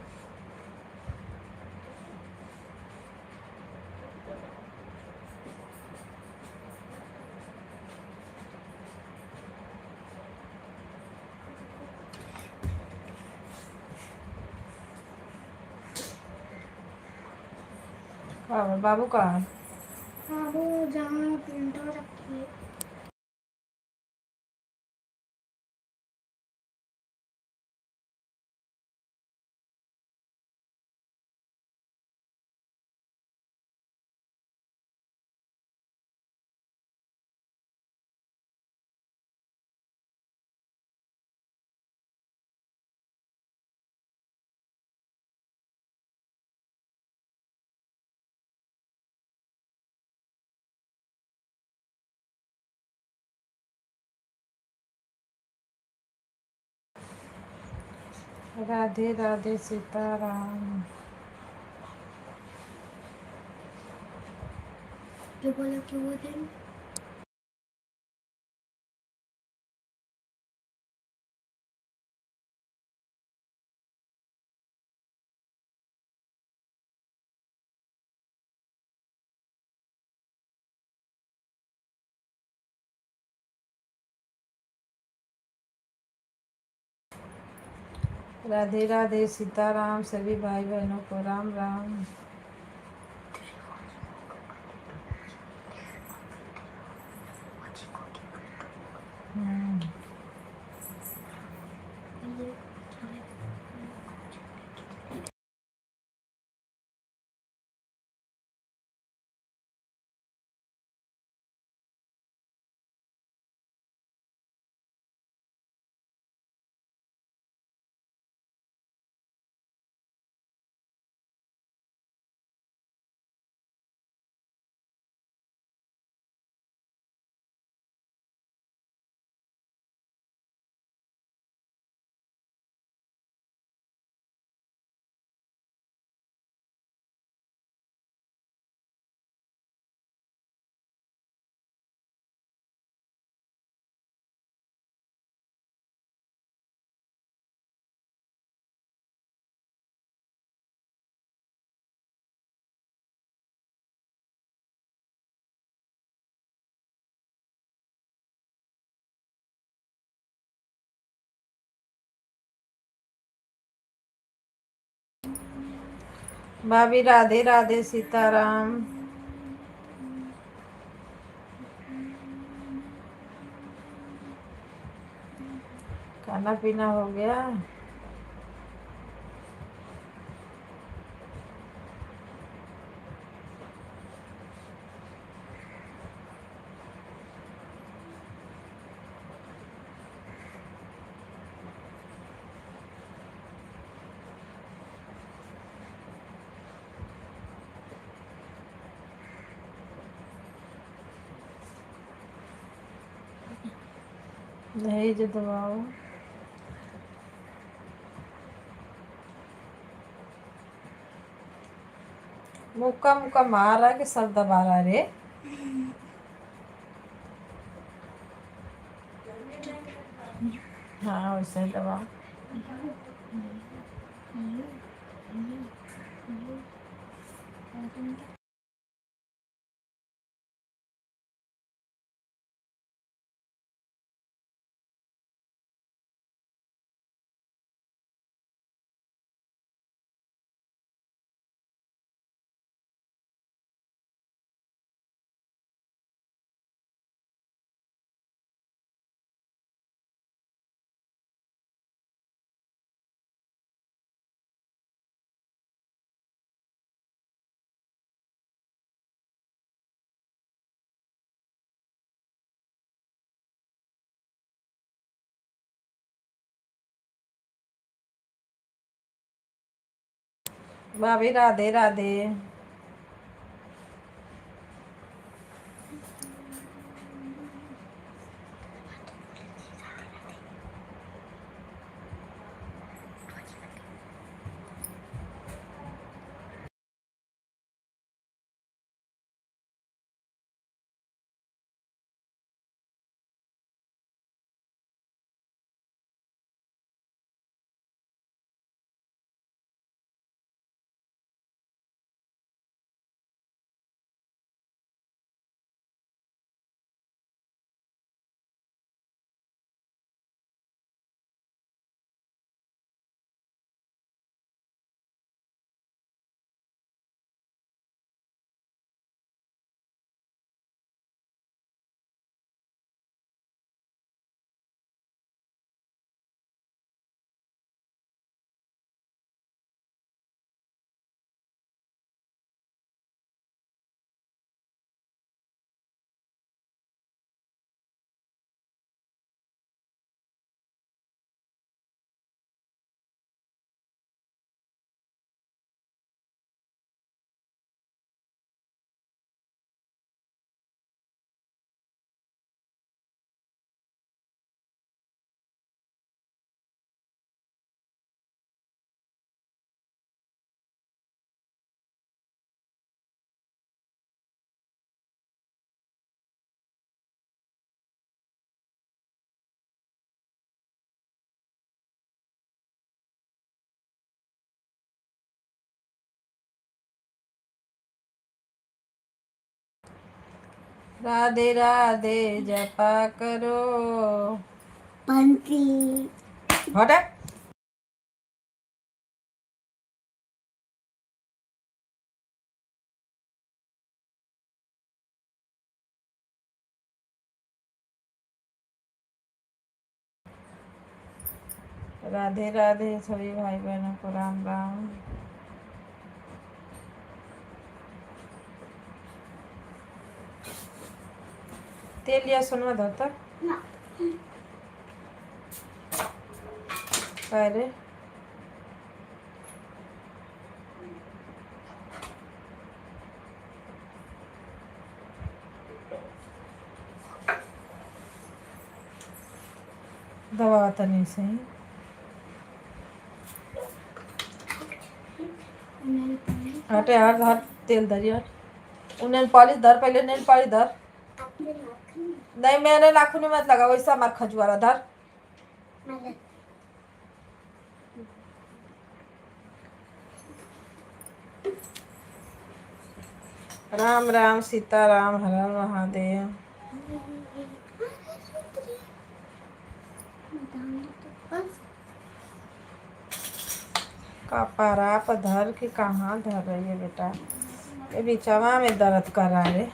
बाबू कहाँ है? हाँ वो जहाँ प्रिंटर रखी है। राधे राधे सीताराम। जो बोला कि वो दिन राधे राधे, सीताराम, सभी भाई बहनों को राम राम। भाभी राधे राधे, सीताराम। खाना पीना हो गया? नहीं जो दबाओ। मुक्का मुक्का मार रहा है कि सब दबा रहा है रे? हाँ वैसे ही दबाओ। भाभी राधे राधे। राधे राधे जपा करो। पंथी हटा। राधे राधे सभी भाई बहनों को राम राम। तेल लिया सुनवा धोता ना अरे दवा तो नहीं सही। नेल पॉलिश हटे यार धर तेल धर यार। नेल पॉलिश धर पहले नेल पॉलिश धर। अपने नाखून नहीं मैंने नाखून में मत लगा वैसा मार खजुआरा धर। में राम राम सीताराम हर हर महादेव। बस कपड़ा पर धर के कहाँ धर रही है बेटा। ये बिचवा में दर्द कर रहा है।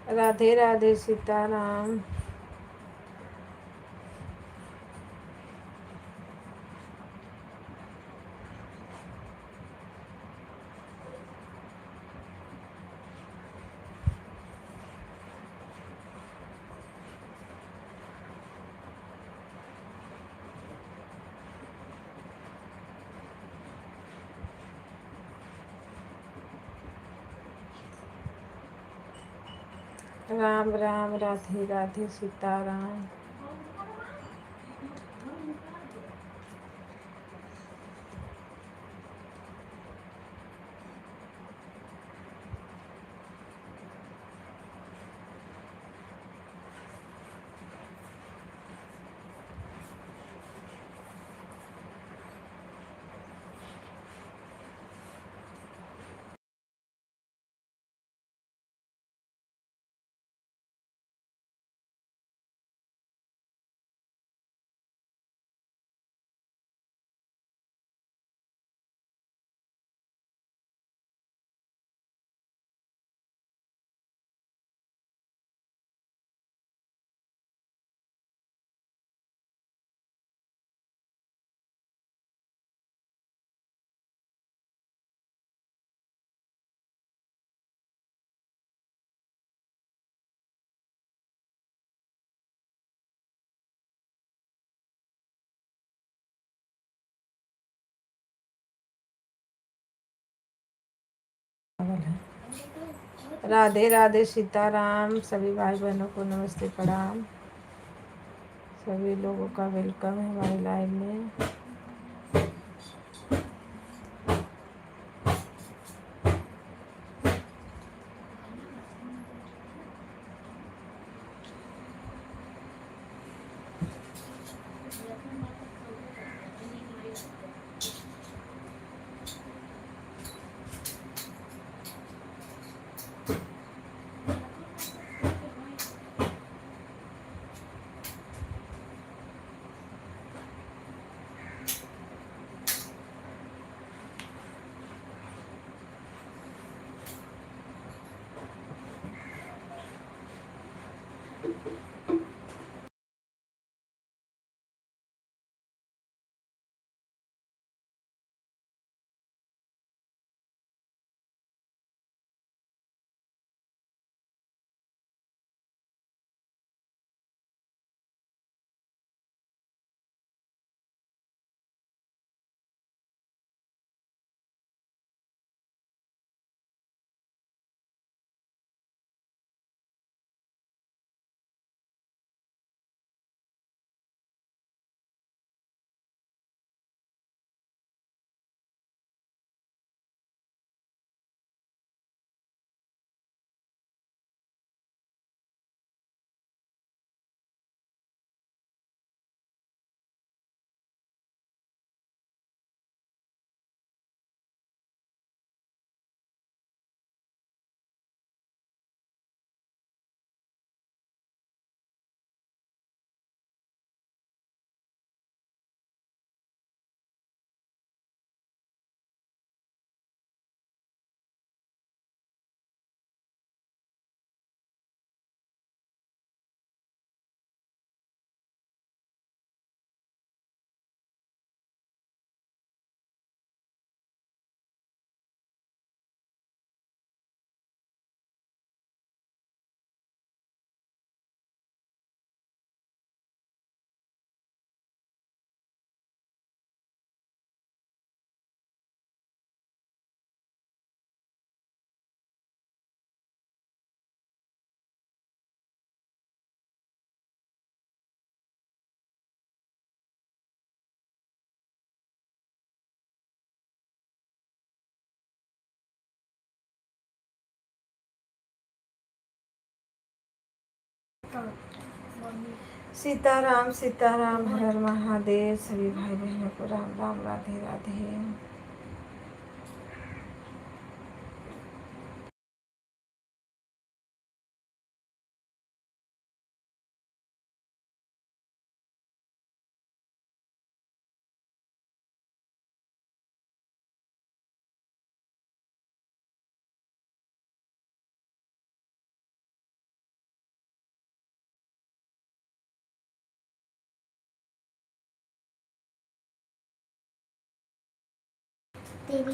राधे राधे सीताराम। राम राम राधे राधे सीताराम। राधे राधे सीताराम सभी भाई बहनों को नमस्ते प्रणाम। सभी लोगों का वेलकम है हमारे लाइव में। मम्मी सीताराम हर हर महादेव। सभी भाई बहनों को राम राम, राधे राधे। तेरी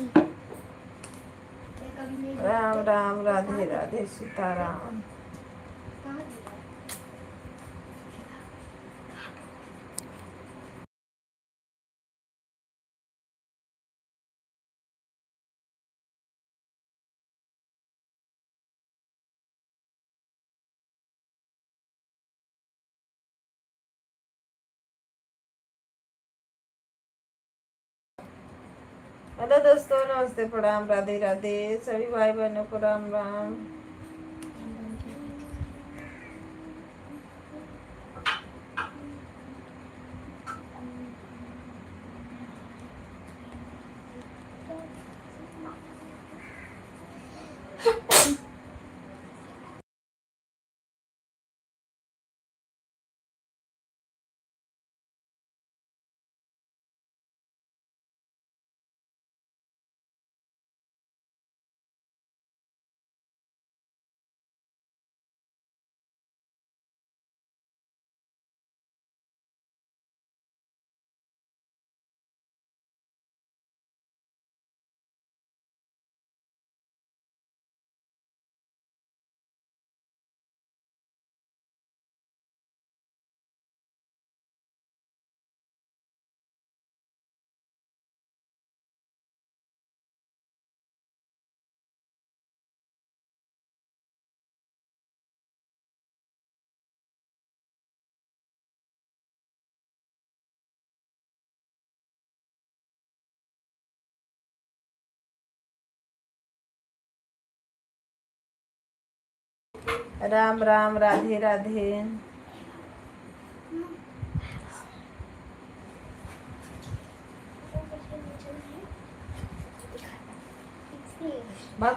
कभी नहीं राम राम, राधे राधे, सीताराम। कहाँ दिया? हेलो दोस्तों, नमस्ते, प्रणाम, राधे राधे। सभी भाई बहनों को राम राम। राम राम, राधे राधे। बस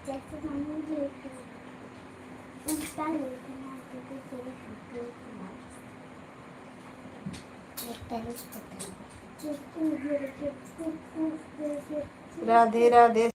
जैसे मम्मी लेती इंस्टा लेती ना तो तेरे फोटो राधे राधे।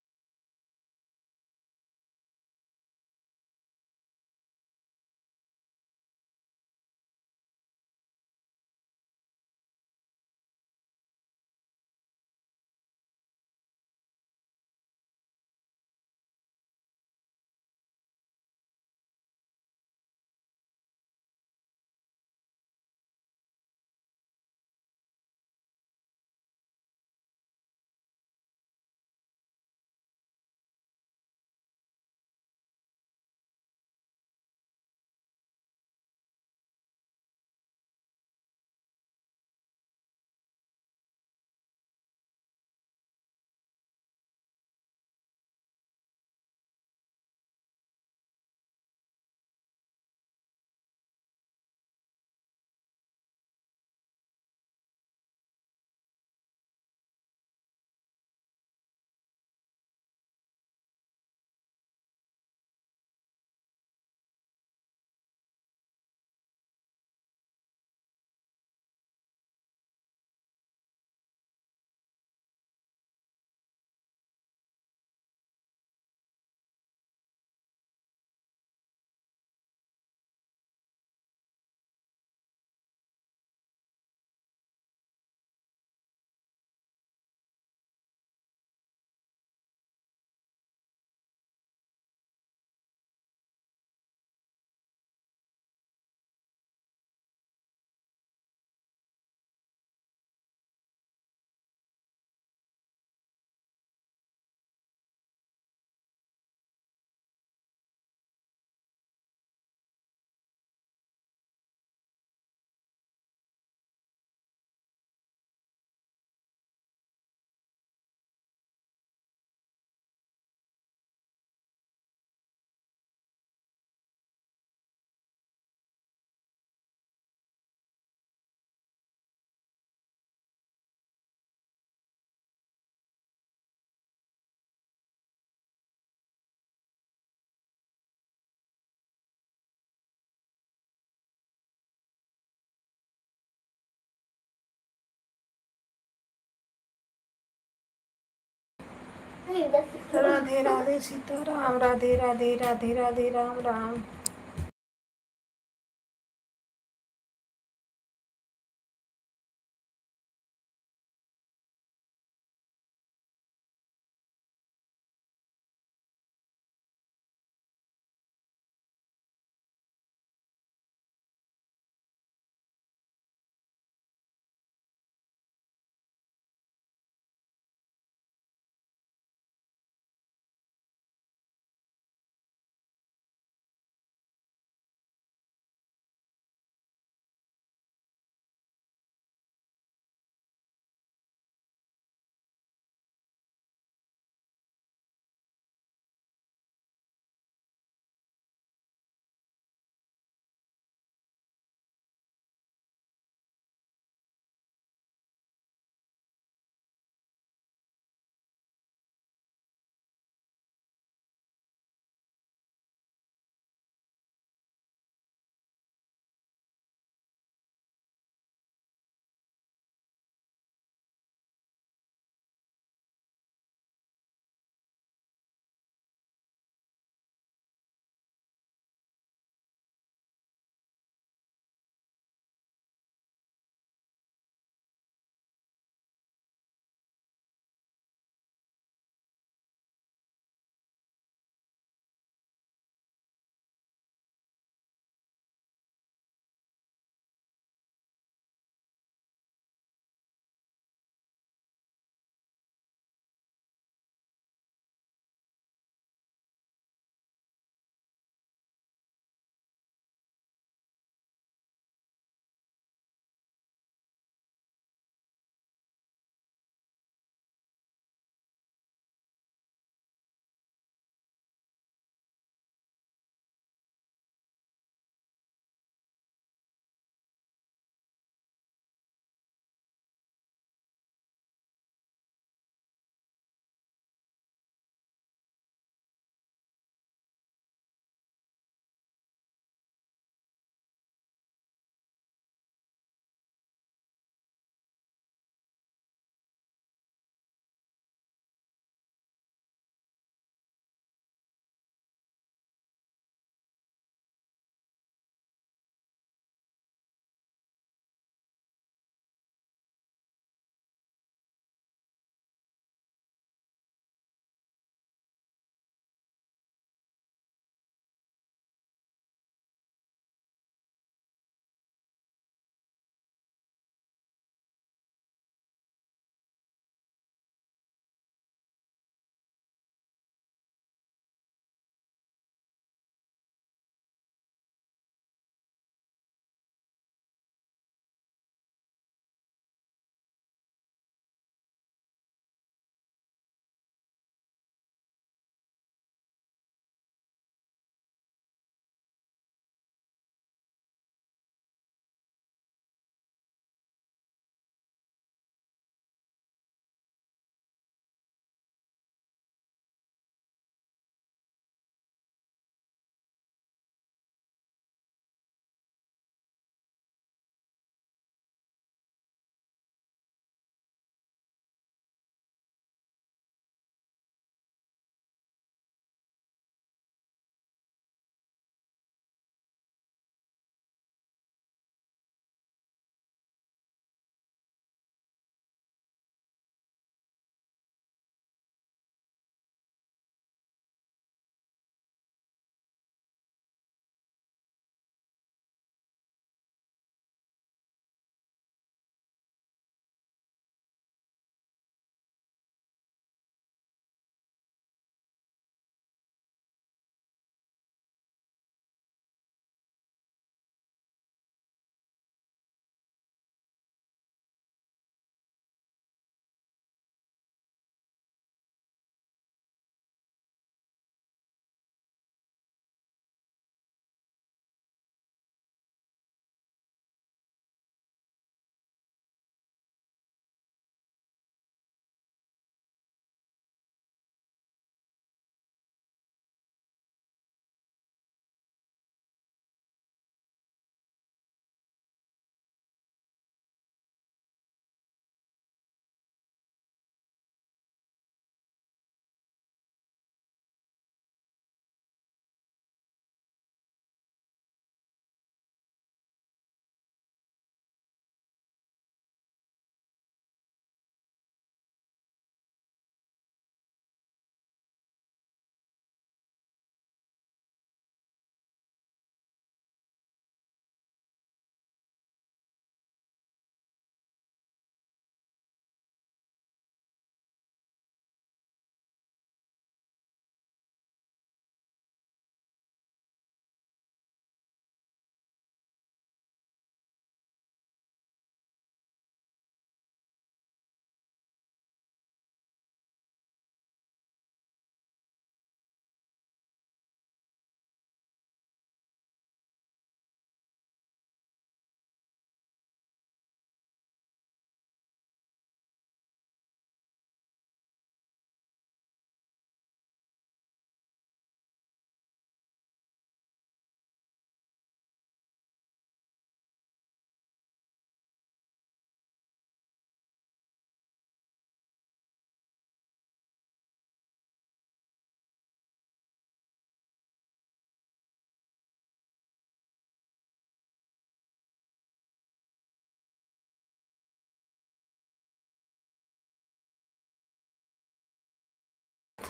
राधे राधे सीताराम, राधे राधे राधे राधे राम राम।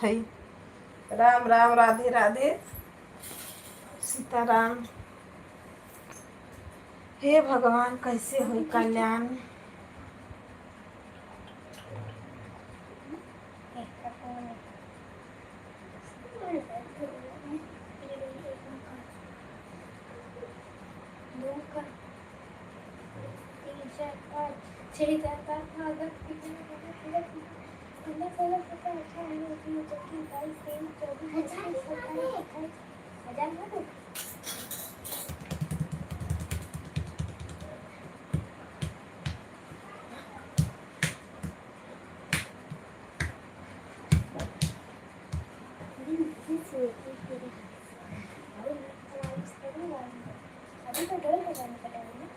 है। राम राम, राधे राधे, सीताराम। हे भगवान, कैसे हुई कल्याण। अभी तो डर लगाने का टाइम है।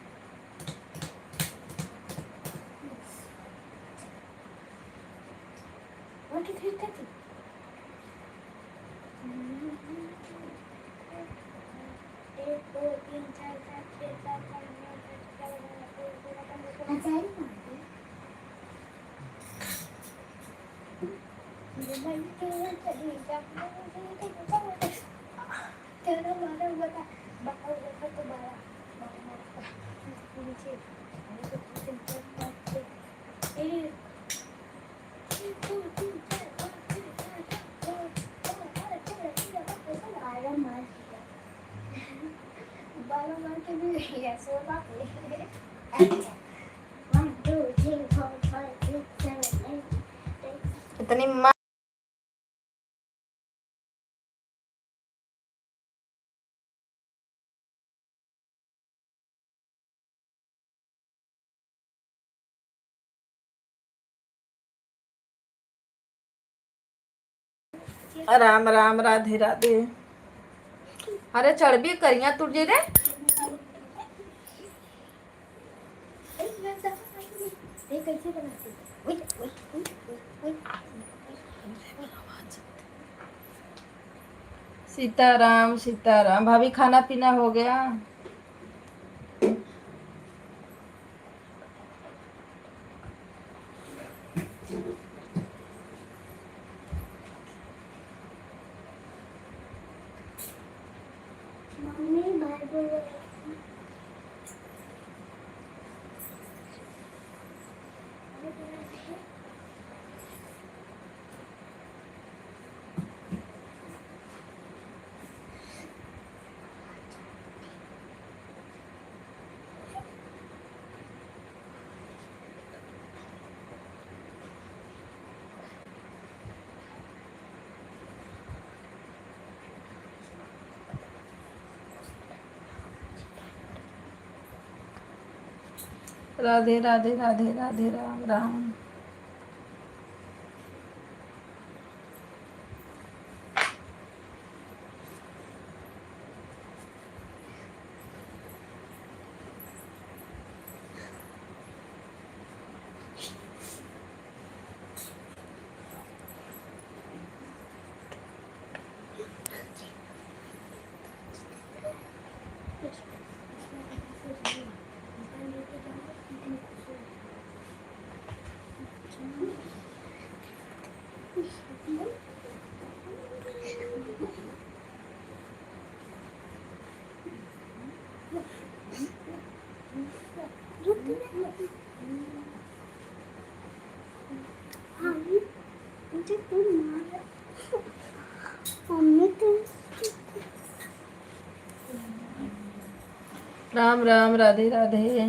What is it that? एक दो तीन चार पाँच छः सात आठ नौ दस ग्यारह बारह तेरह चौदह बारह मार के भी सोलह 1 2 3 4 5 6 7 8 इतनी राम राम, राधे राधे। अरे चढ़ भी करिया तुझे रे। कैसे बनाती सीताराम सीताराम। भाभी खाना पीना हो गया? Mummy Bible Radhe Radhe, Radhe Radhe, Ram Ram. मुझे तुम मार मम्मी तुम राम राम, राधे राधे।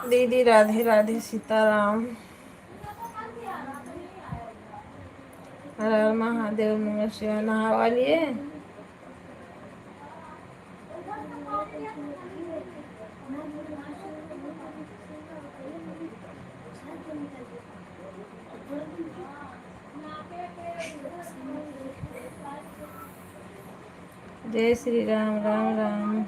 दीदी राधे राधे, सीताराम, हर हर महादेव, नमः शिवाय। नहावा लिए? जय श्री राम, राम राम।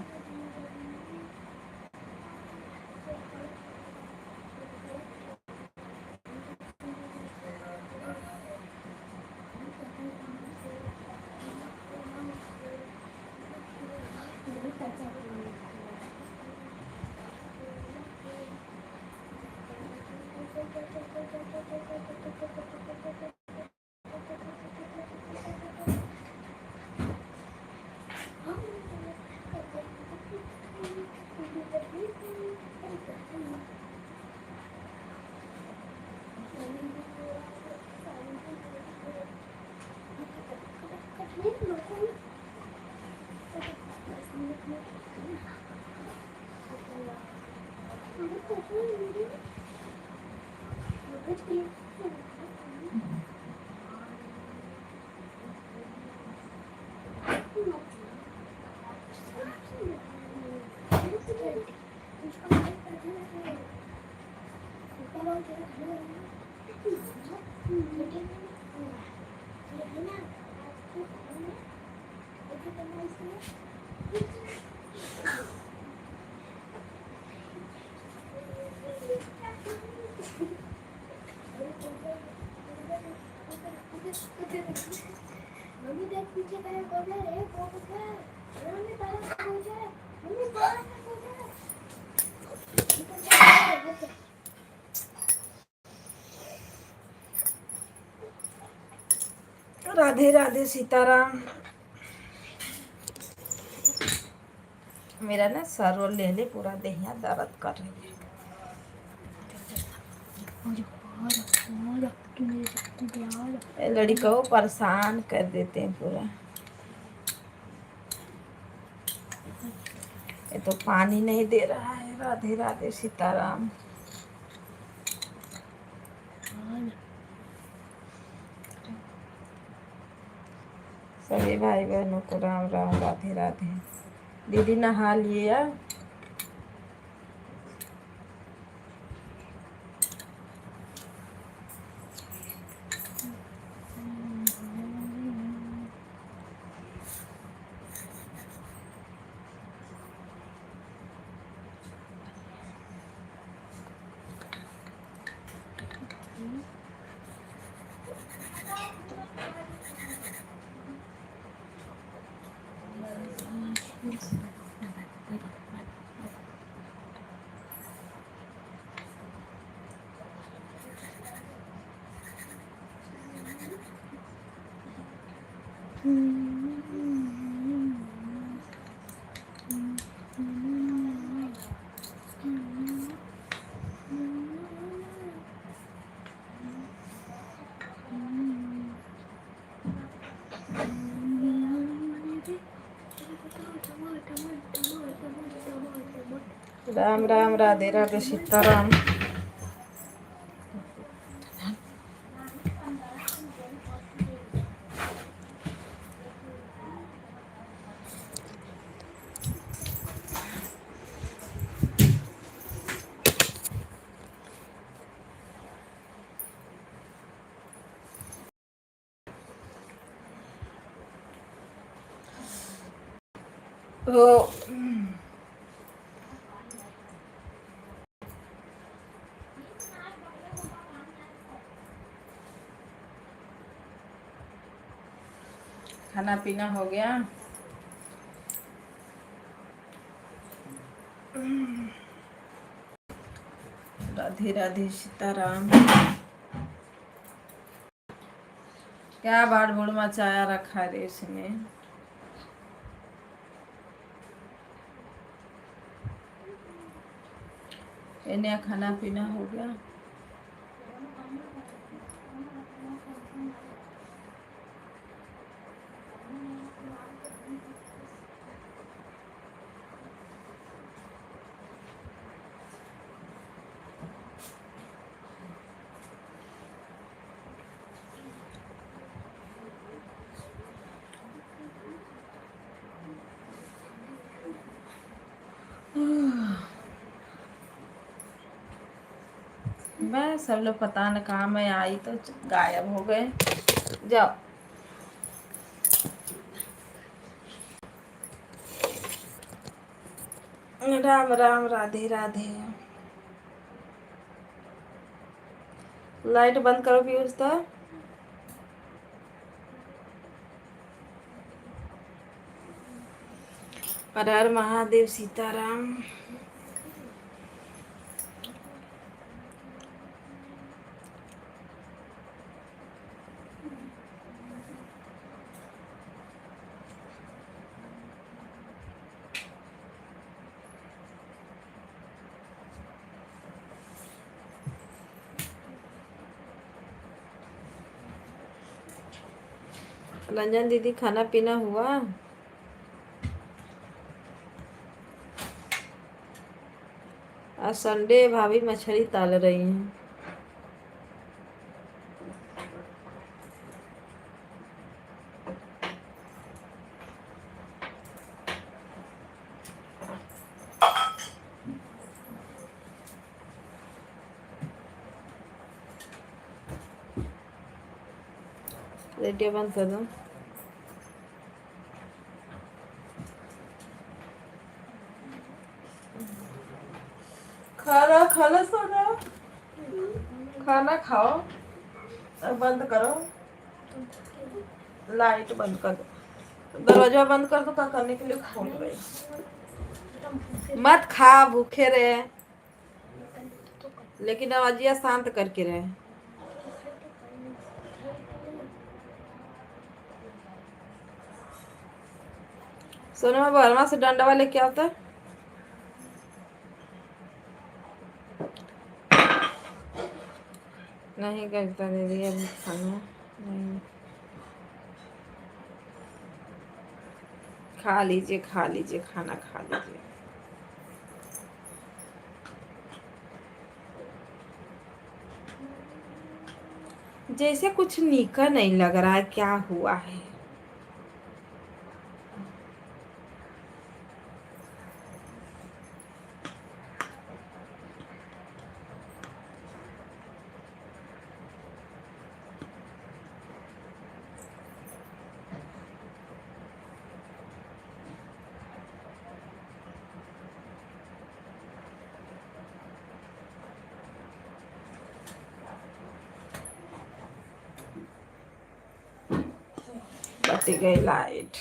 राधे राधे, सीताराम। मेरा ना सर और ले पूरा देहिया दर्द कर रही है। लड़का को परेशान कर देते हैं पूरा। ये तो पानी नहीं दे रहा है। राधे राधे, सीताराम। सभी भाई बहनों को राम राम, राधे राधे। दीदी नहा लिए यार? राम राम, राधे राधे, सीताराम। तो खाना पीना हो गया। राधे राधे सीताराम। क्या बाढ़ बूढ़ मचाया रखा है देश में। इन्हें खाना पीना हो गया। बस सब लोग पता न कहाँ मैं आई तो गायब हो गए। जाओ। राम राम राधे राधे। लाइट बंद करो पीयूष तो। हर हर महादेव सीताराम। रंजन दीदी खाना पीना हुआ? आज संडे भाभी मछली तल रही हैं। रेडियो बंद कर दो। खाना खाना सोना। खाना खाओ और बंद करो। लाइट बंद कर दो। दरवाजा बंद कर दो। क्या करने के लिए खोल गई? मत खा, भूखे रहे, लेकिन आवाजिया शांत करके रहे। सोने में बर्मा से डंडा वाले क्या होता है? नहीं करता दीदी अभी खाना नहीं। खा लीजिए खा लीजिए, खाना खा लीजिए। जैसे कुछ नीका नहीं लग रहा है, क्या हुआ है? बत्ती गई लाइट।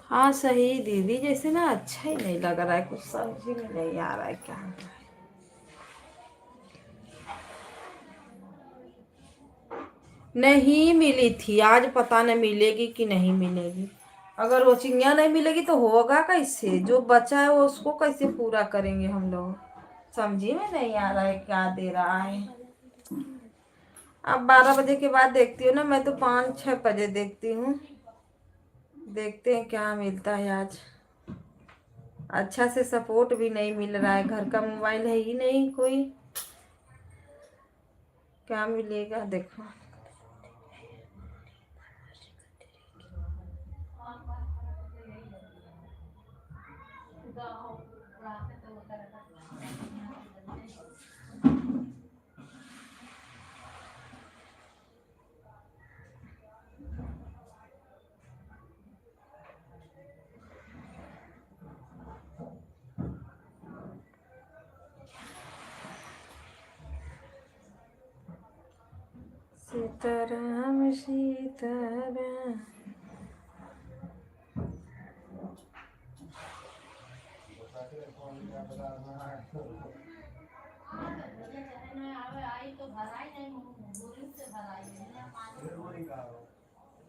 हाँ सही दीदी, जैसे ना अच्छा ही नहीं लग रहा है, कुछ समझ में नहीं आ रहा है क्या हो रहा है। नहीं मिली थी आज, पता नहीं मिलेगी कि नहीं मिलेगी। अगर वो चिंगिया नहीं मिलेगी तो होगा कैसे? जो बचा है वो उसको कैसे पूरा करेंगे हम लोग? समझी में नहीं आ रहा है क्या दे रहा है। अब 12 बजे के बाद देखती हूँ ना, मैं तो 5-6 बजे देखती हूँ। देखते हैं क्या मिलता है आज। अच्छा से सपोर्ट भी नहीं मिल रहा है, घर का मोबाइल है ही नहीं कोई, क्या मिलेगा देखो। सीताराम सीताराम।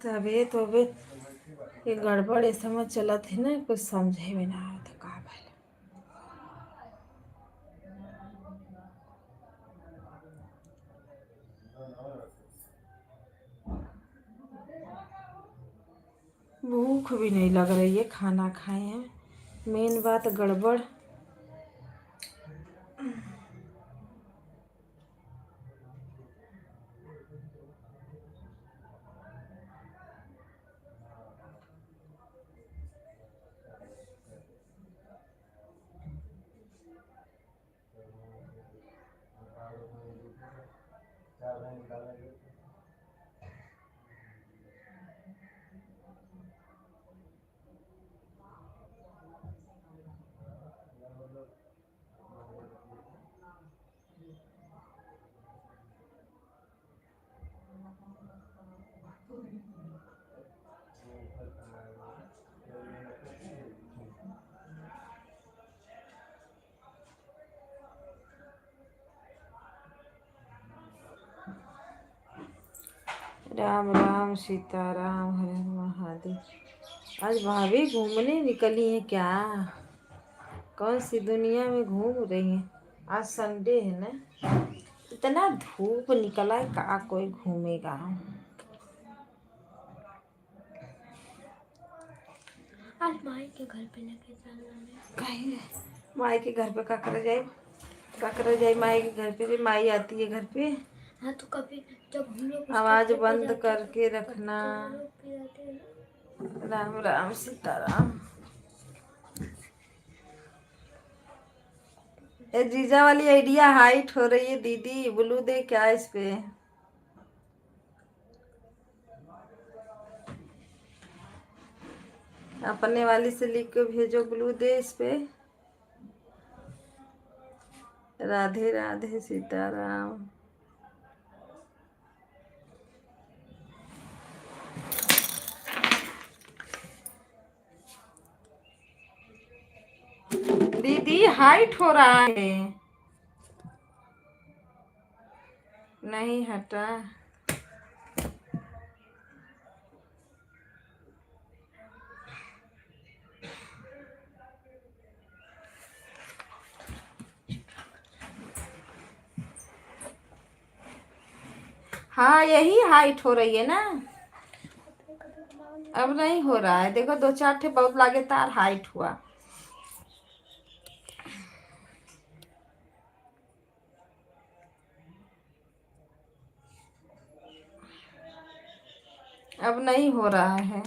तबीयत वबीयत ये गड़बड़ ये समझ चलत है ना, कुछ समझे में ना आवत का भइल। भूख भी नहीं लग रही है, खाना खाए हैं, मेन बात गड़बड़। राम राम सीताराम, हरे हर महादेव। आज भाभी घूमने निकली हैं क्या? कौन सी दुनिया में घूम रही हैं? आज संडे है ना, इतना धूप निकला है, का कोई घूमेगा। आज माई के घर पे लेके चलना कहीं माई के घर पे का करे जाए, का करे जाए माई के घर पे? माई आती है घर पे। हाँ तो कभी जब हम लोग आवाज बंद करके रखना। ना राम राम सीताराम। ये जीजा वाली आइडिया हाइट हो रही है दीदी, ब्लू दे क्या इस पे? अपने वाली से लिख के भेजो, ब्लू दे इस पे। राधे राधे सीताराम। दीदी हाइट हो रहा है। नहीं हटा। हाँ यही हाइट हो रही है ना, अब नहीं हो रहा है। देखो दो चार ठे बहुत लगातार हाइट हुआ। अब नहीं हो रहा है।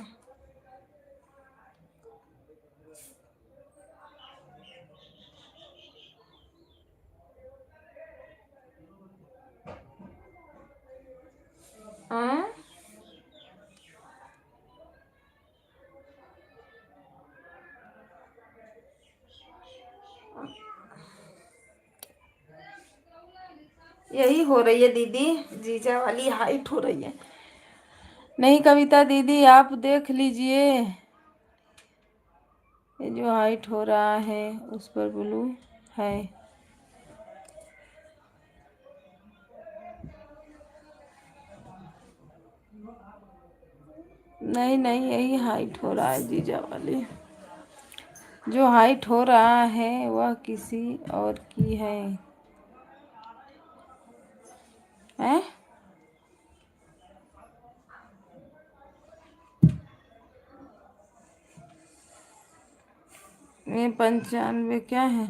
हाँ? यही हो रही है दीदी, जीजा वाली हाइट हो रही है। नहीं कविता दीदी आप देख लीजिए, ये जो हाइट हो रहा है उस पर ब्लू है। नहीं नहीं यही हाइट हो रहा है जीजा वाली। जो हाइट हो रहा है वह किसी और की है। हैं? ये 95 क्या है?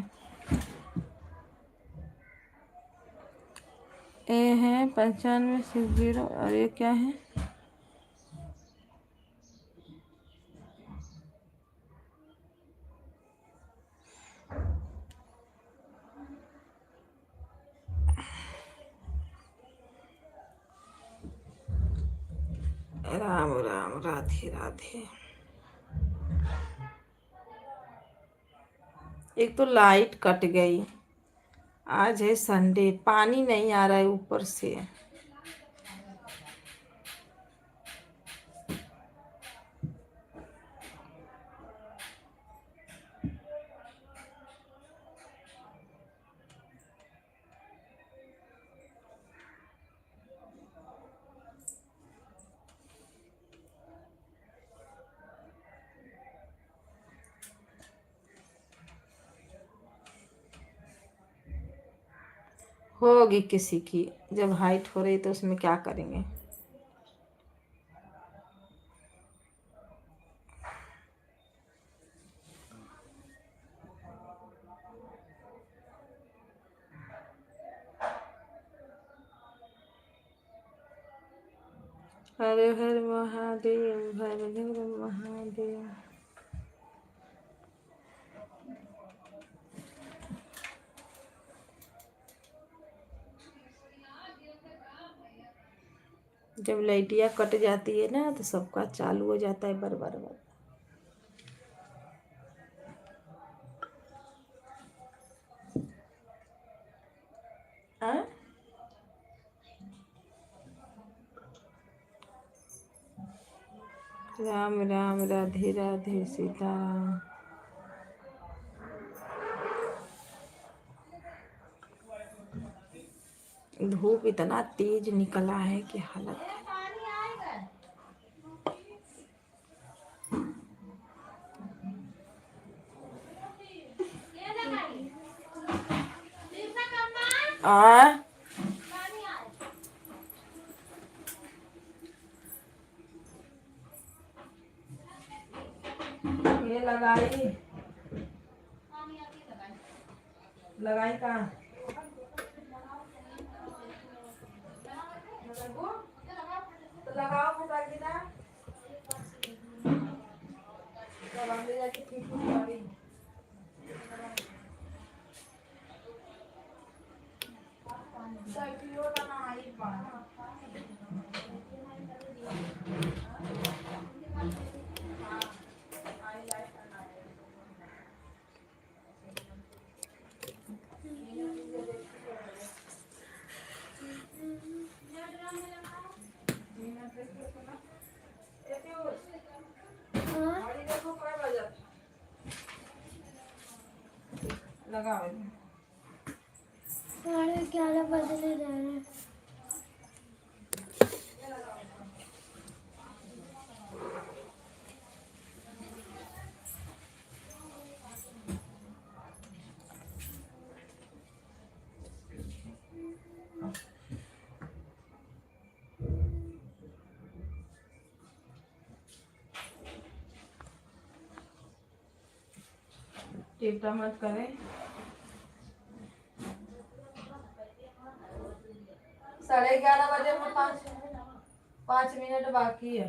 ये है 9560 और ये क्या है? राम राम राधे राधे। एक तो लाइट कट गई, आज है संडे, पानी नहीं आ रहा है ऊपर से। होगी किसी की, जब हाइट हो रही तो उसमें क्या करेंगे। हर हर महादेव, हर हर महादेव। जब लाइटिया कट जाती है ना तो सबका चालू हो जाता है बरबर बर। हाँ? राम राम, राधे राधे, सीताराम। धूप इतना तेज निकला है कि हालत है। आ ये लगाई लगाई कहाँ? तो लगाओ फटा के ना, तब हम ले जाके ठीक करी। साइकिलों का ना आई पड़ा। लगाओ 11:30 बजने जा रहे हैं। टिप्टा मत करें। 11:30 बजे में 5 मिनट बाकी है।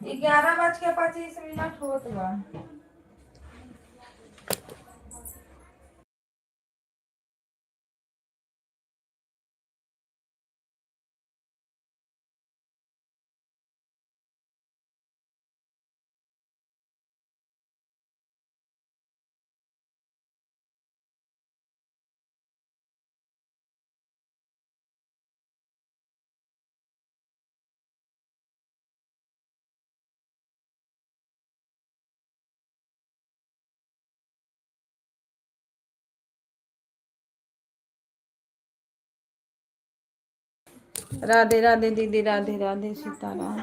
नहीं 11:25 होत बा। राधे राधे दीदी, राधे राधे, सीताराम।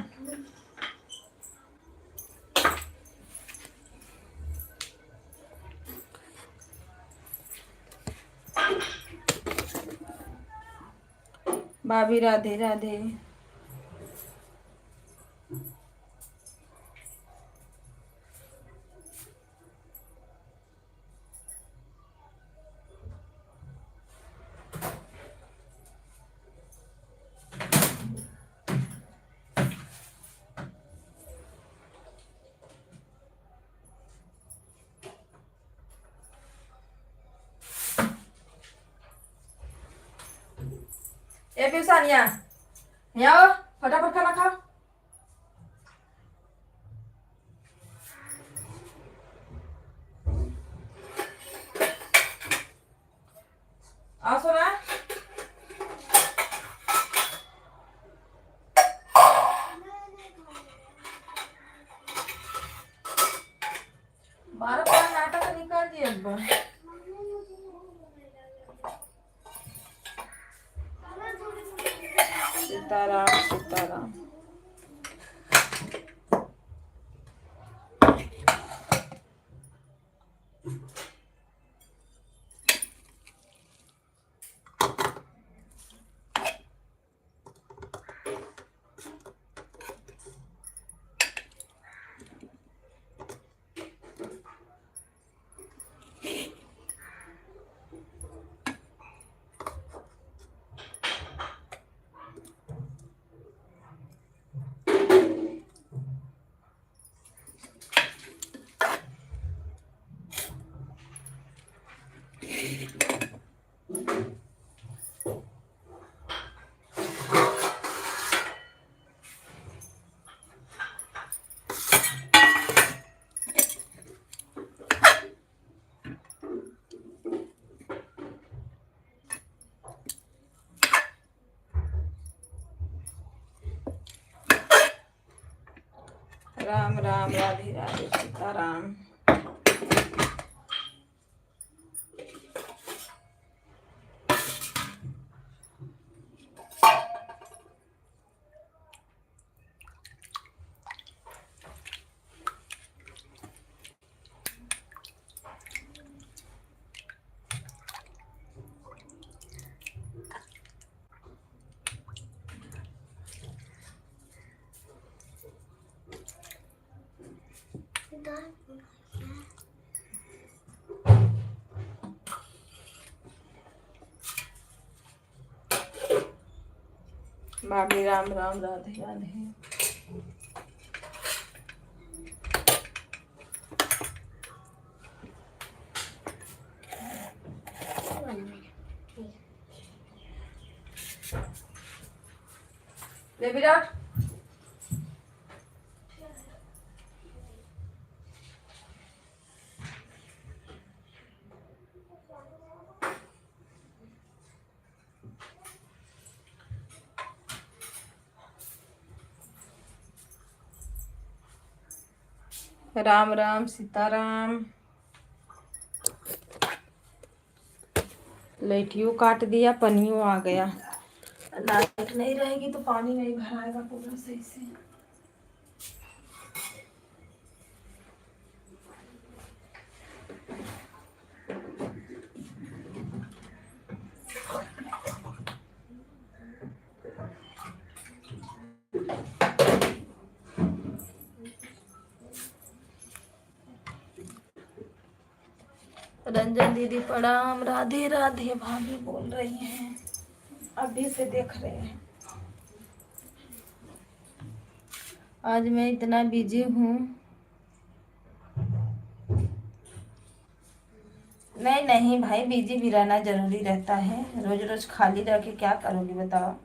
भाभी राधे राधे। ए पिसानिया, यहाँ आओ, फटाफट खाना खाओ। आओ सोना। 12 नाटक निकाल दिए। सीताराम सीताराम। राम राम राधे राधे सीताराम। भाभी राम राम राधे राधे। ले विराट। राम राम सीताराम। लाइटियों काट दिया, पनियों आ गया। लाइट नहीं रहेगी तो पानी नहीं भराएगा पूरा सही से। रंजन दीदी प्रणाम, राधे राधे। भाभी बोल रही हैं, अभी से देख रहे हैं। आज मैं इतना बिजी हूँ। नहीं नहीं भाई, बिजी भी रहना जरूरी रहता है। रोज रोज खाली रह के क्या करोगी बताओ।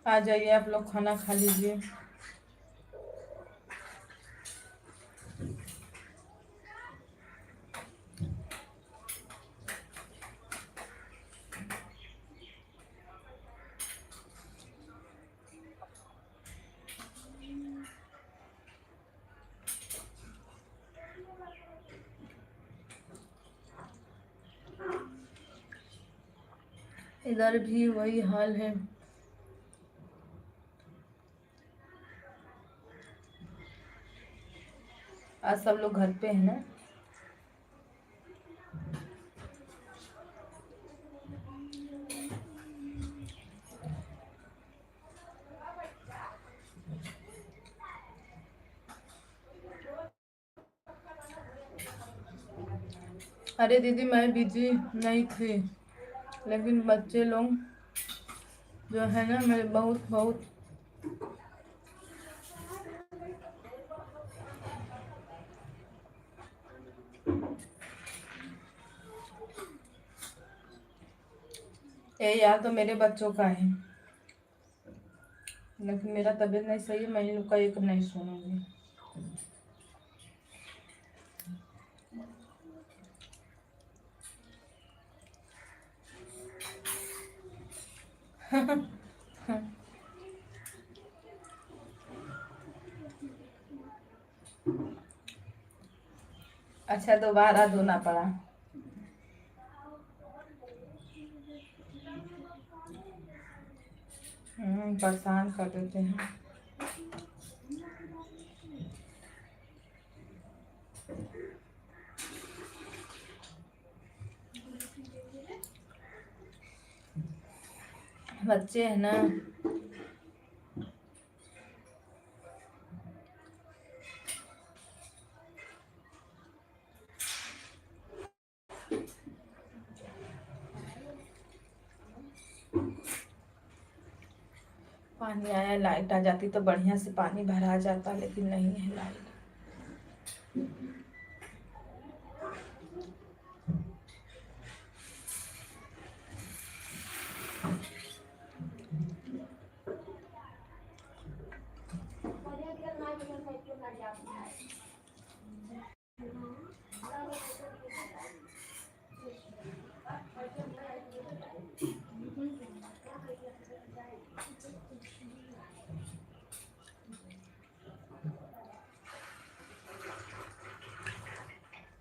आ जाइए आप लोग, खाना खा लीजिए। इधर भी वही हाल है। आज सब लोग घर पे है ना। अरे दीदी मैं बिजी नहीं थी, लेकिन बच्चे लोग जो है ना मेरे बहुत बहुत ये यार तो मेरे बच्चों का है, लेकिन मेरा तबीयत नहीं सही है, मैं इन लोग का एक नहीं सुनूंगी। अच्छा दोबारा धोना पड़ा। परेशान कर देते हैं। बच्चे हैं ना। पानी आया, लाइट आ जाती तो बढ़िया से पानी भरा जाता, लेकिन नहीं है लाइट।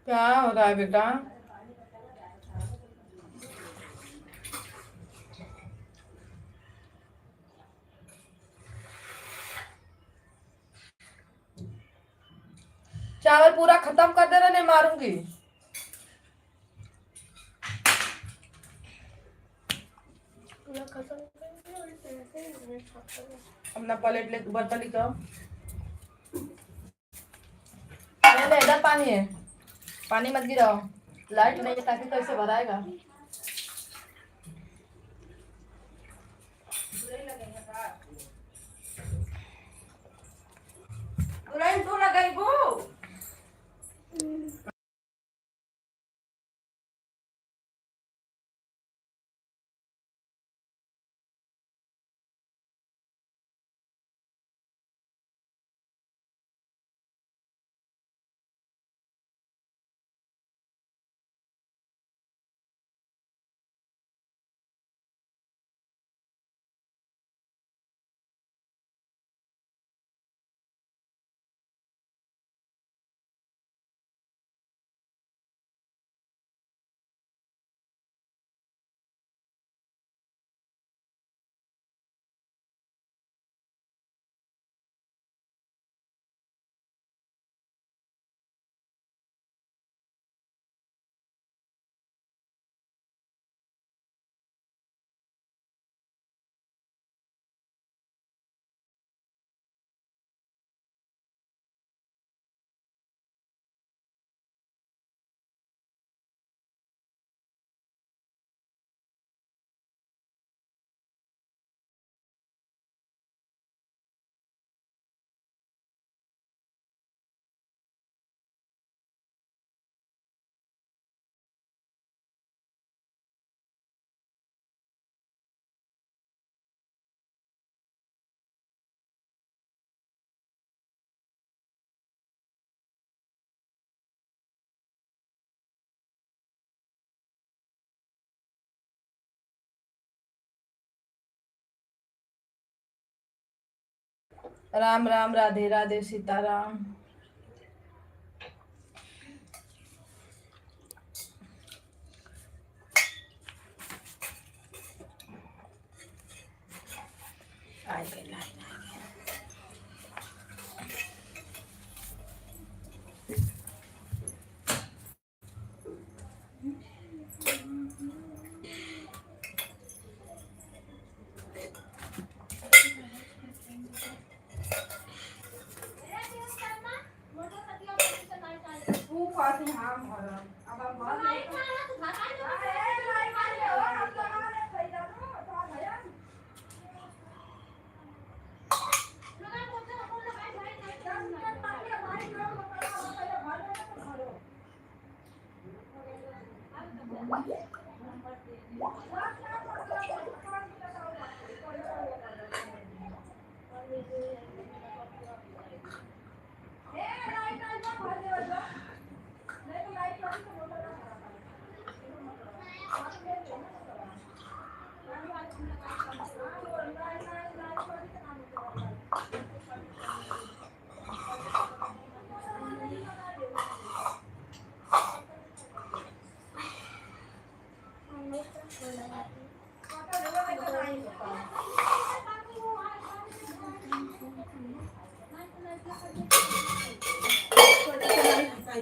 क्या हो रहा है बेटा? चावल पूरा खत्म कर देना, नहीं मारूंगी। अपना प्लेट ले, बर्तन लेके आओ। नहीं इधर पानी है, पानी मत गिराओ। लाइट नहीं है, ताकि कैसे भराएगा। तू लगाइबू। राम राम, राधे राधे, सीताराम। बात है हम भरम अब हम भर ले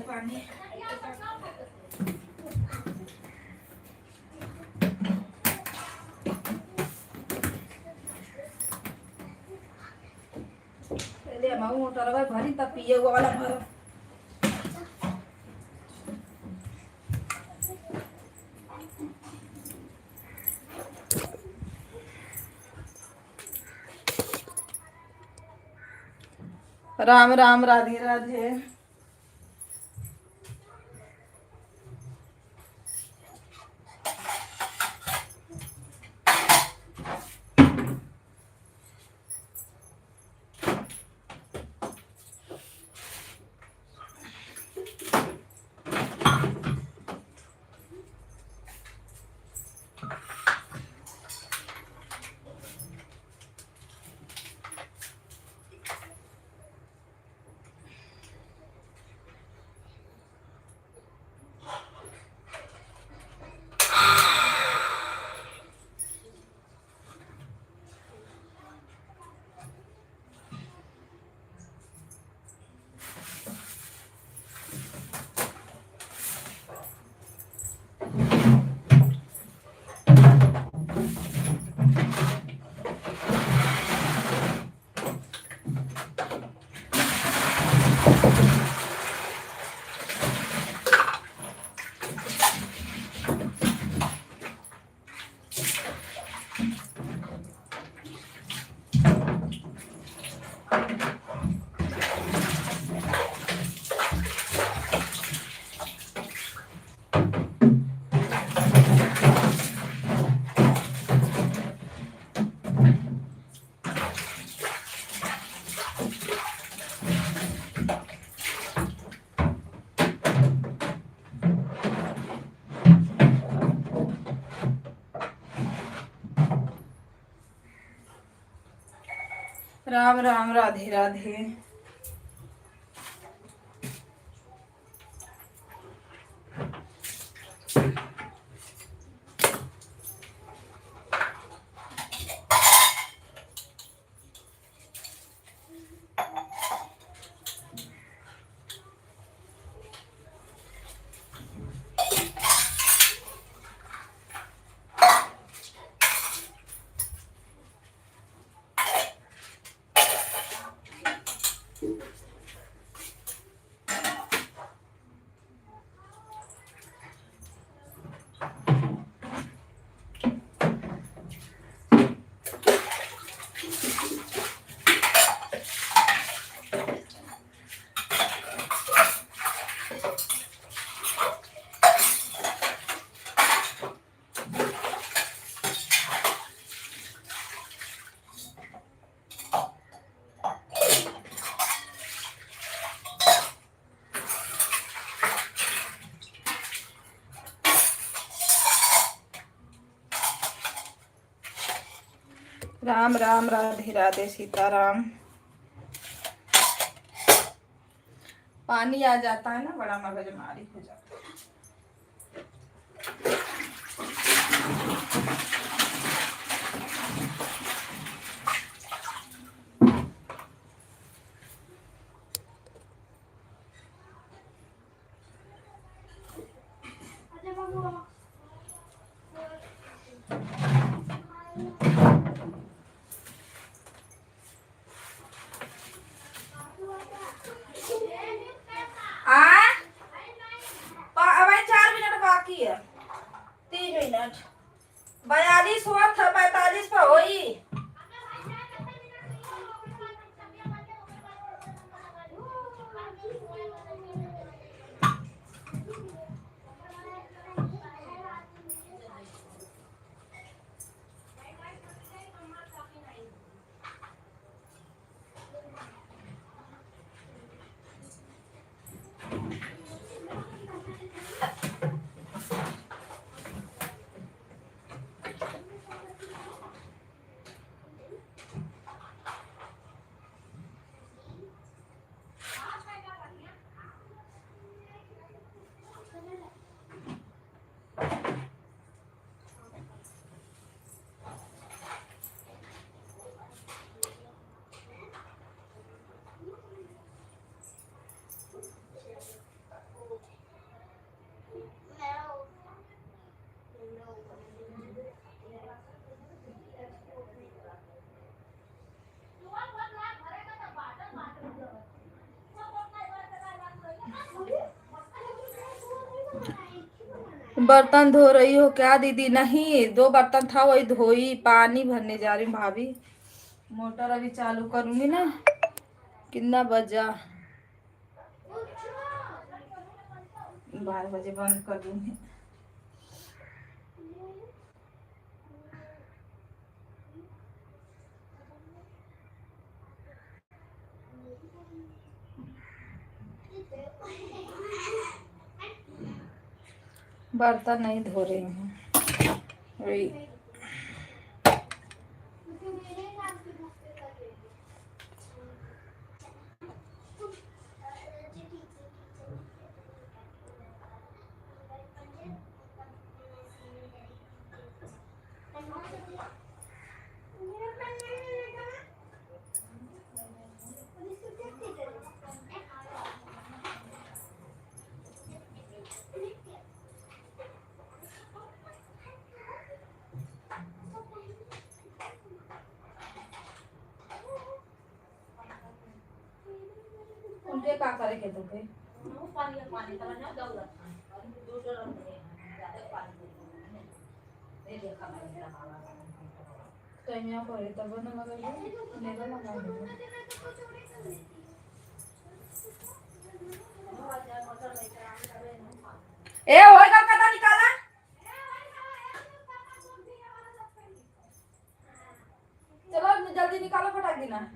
पानी पहले हम मोटर भरी तब पिए वाला भर राम राम राधे राधे। राम राम राधे राधे। राम राम राधे राधे सीताराम। पानी आ जाता है ना बड़ा मगजमारी हो जाता है। बर्तन धो रही हो क्या दीदी? नहीं, 2 बर्तन था वही धोई, पानी भरने जा रही हूँ भाभी। मोटर अभी चालू करूंगी ना। कितना बजा? 12 बजे बंद कर दूंगी। बर्तन नहीं धो रही हूँ वही। उनके का करे के तो पे कहीं पर तब न मगर नेगा लगा दो। ए ओए का कदा निकाला? चलो जल्दी निकालो, फटाक देना।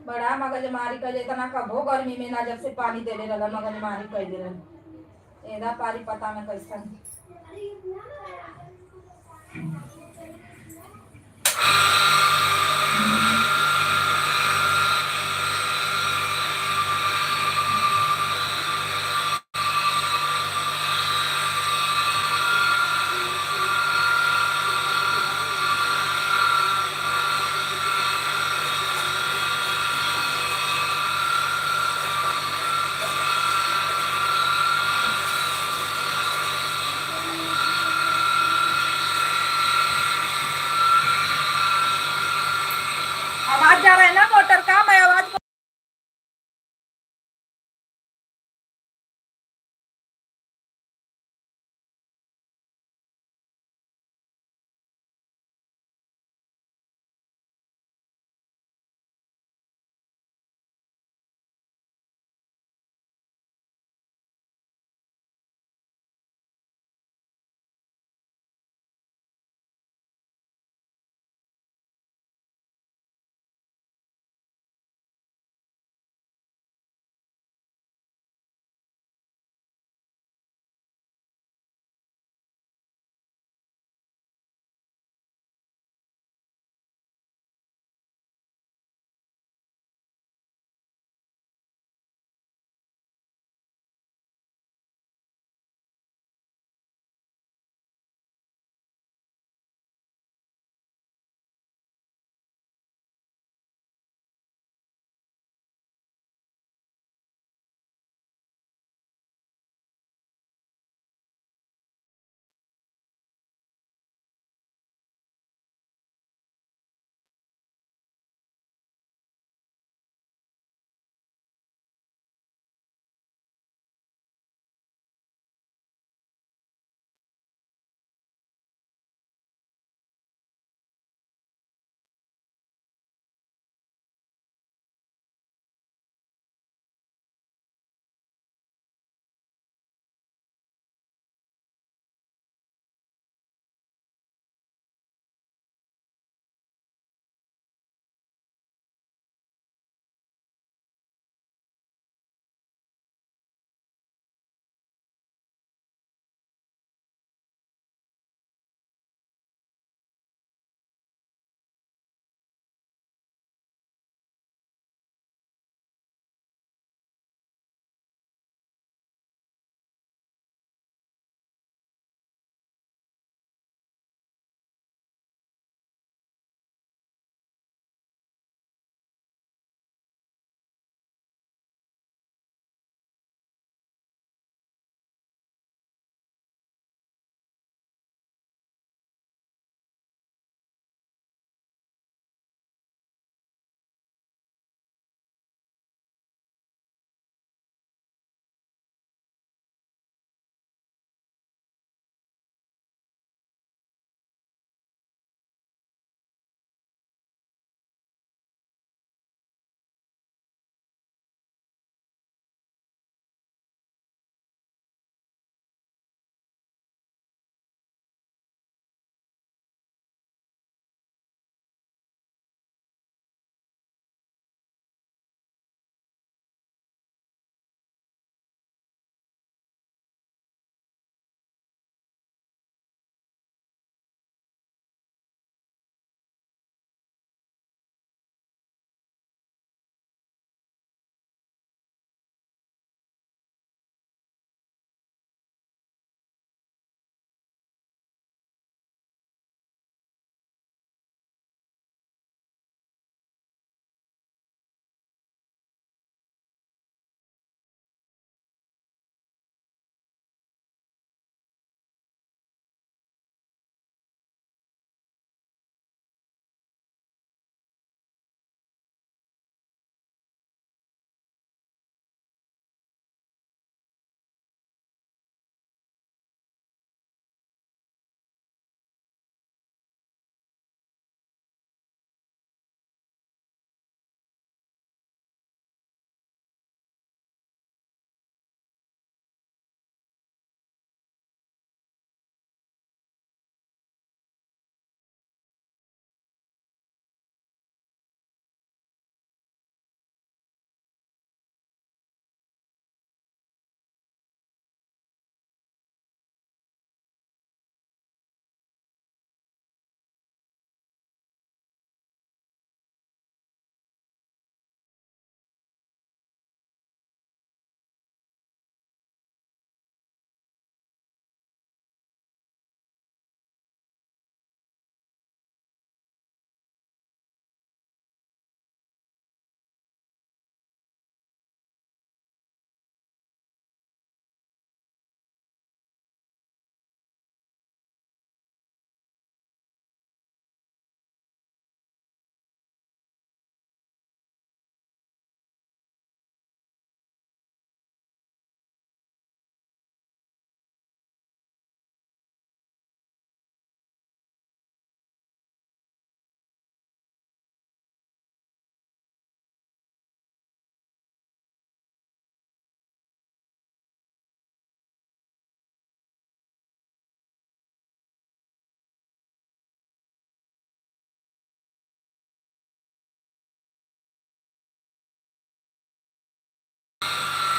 बड़ा मगजमारी कर इतना कबो गर्मी में ना, जब से पानी देने लगा मगजमारी कर दे रहा। एदा पारी पता में कैसन।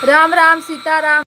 राम राम सीताराम।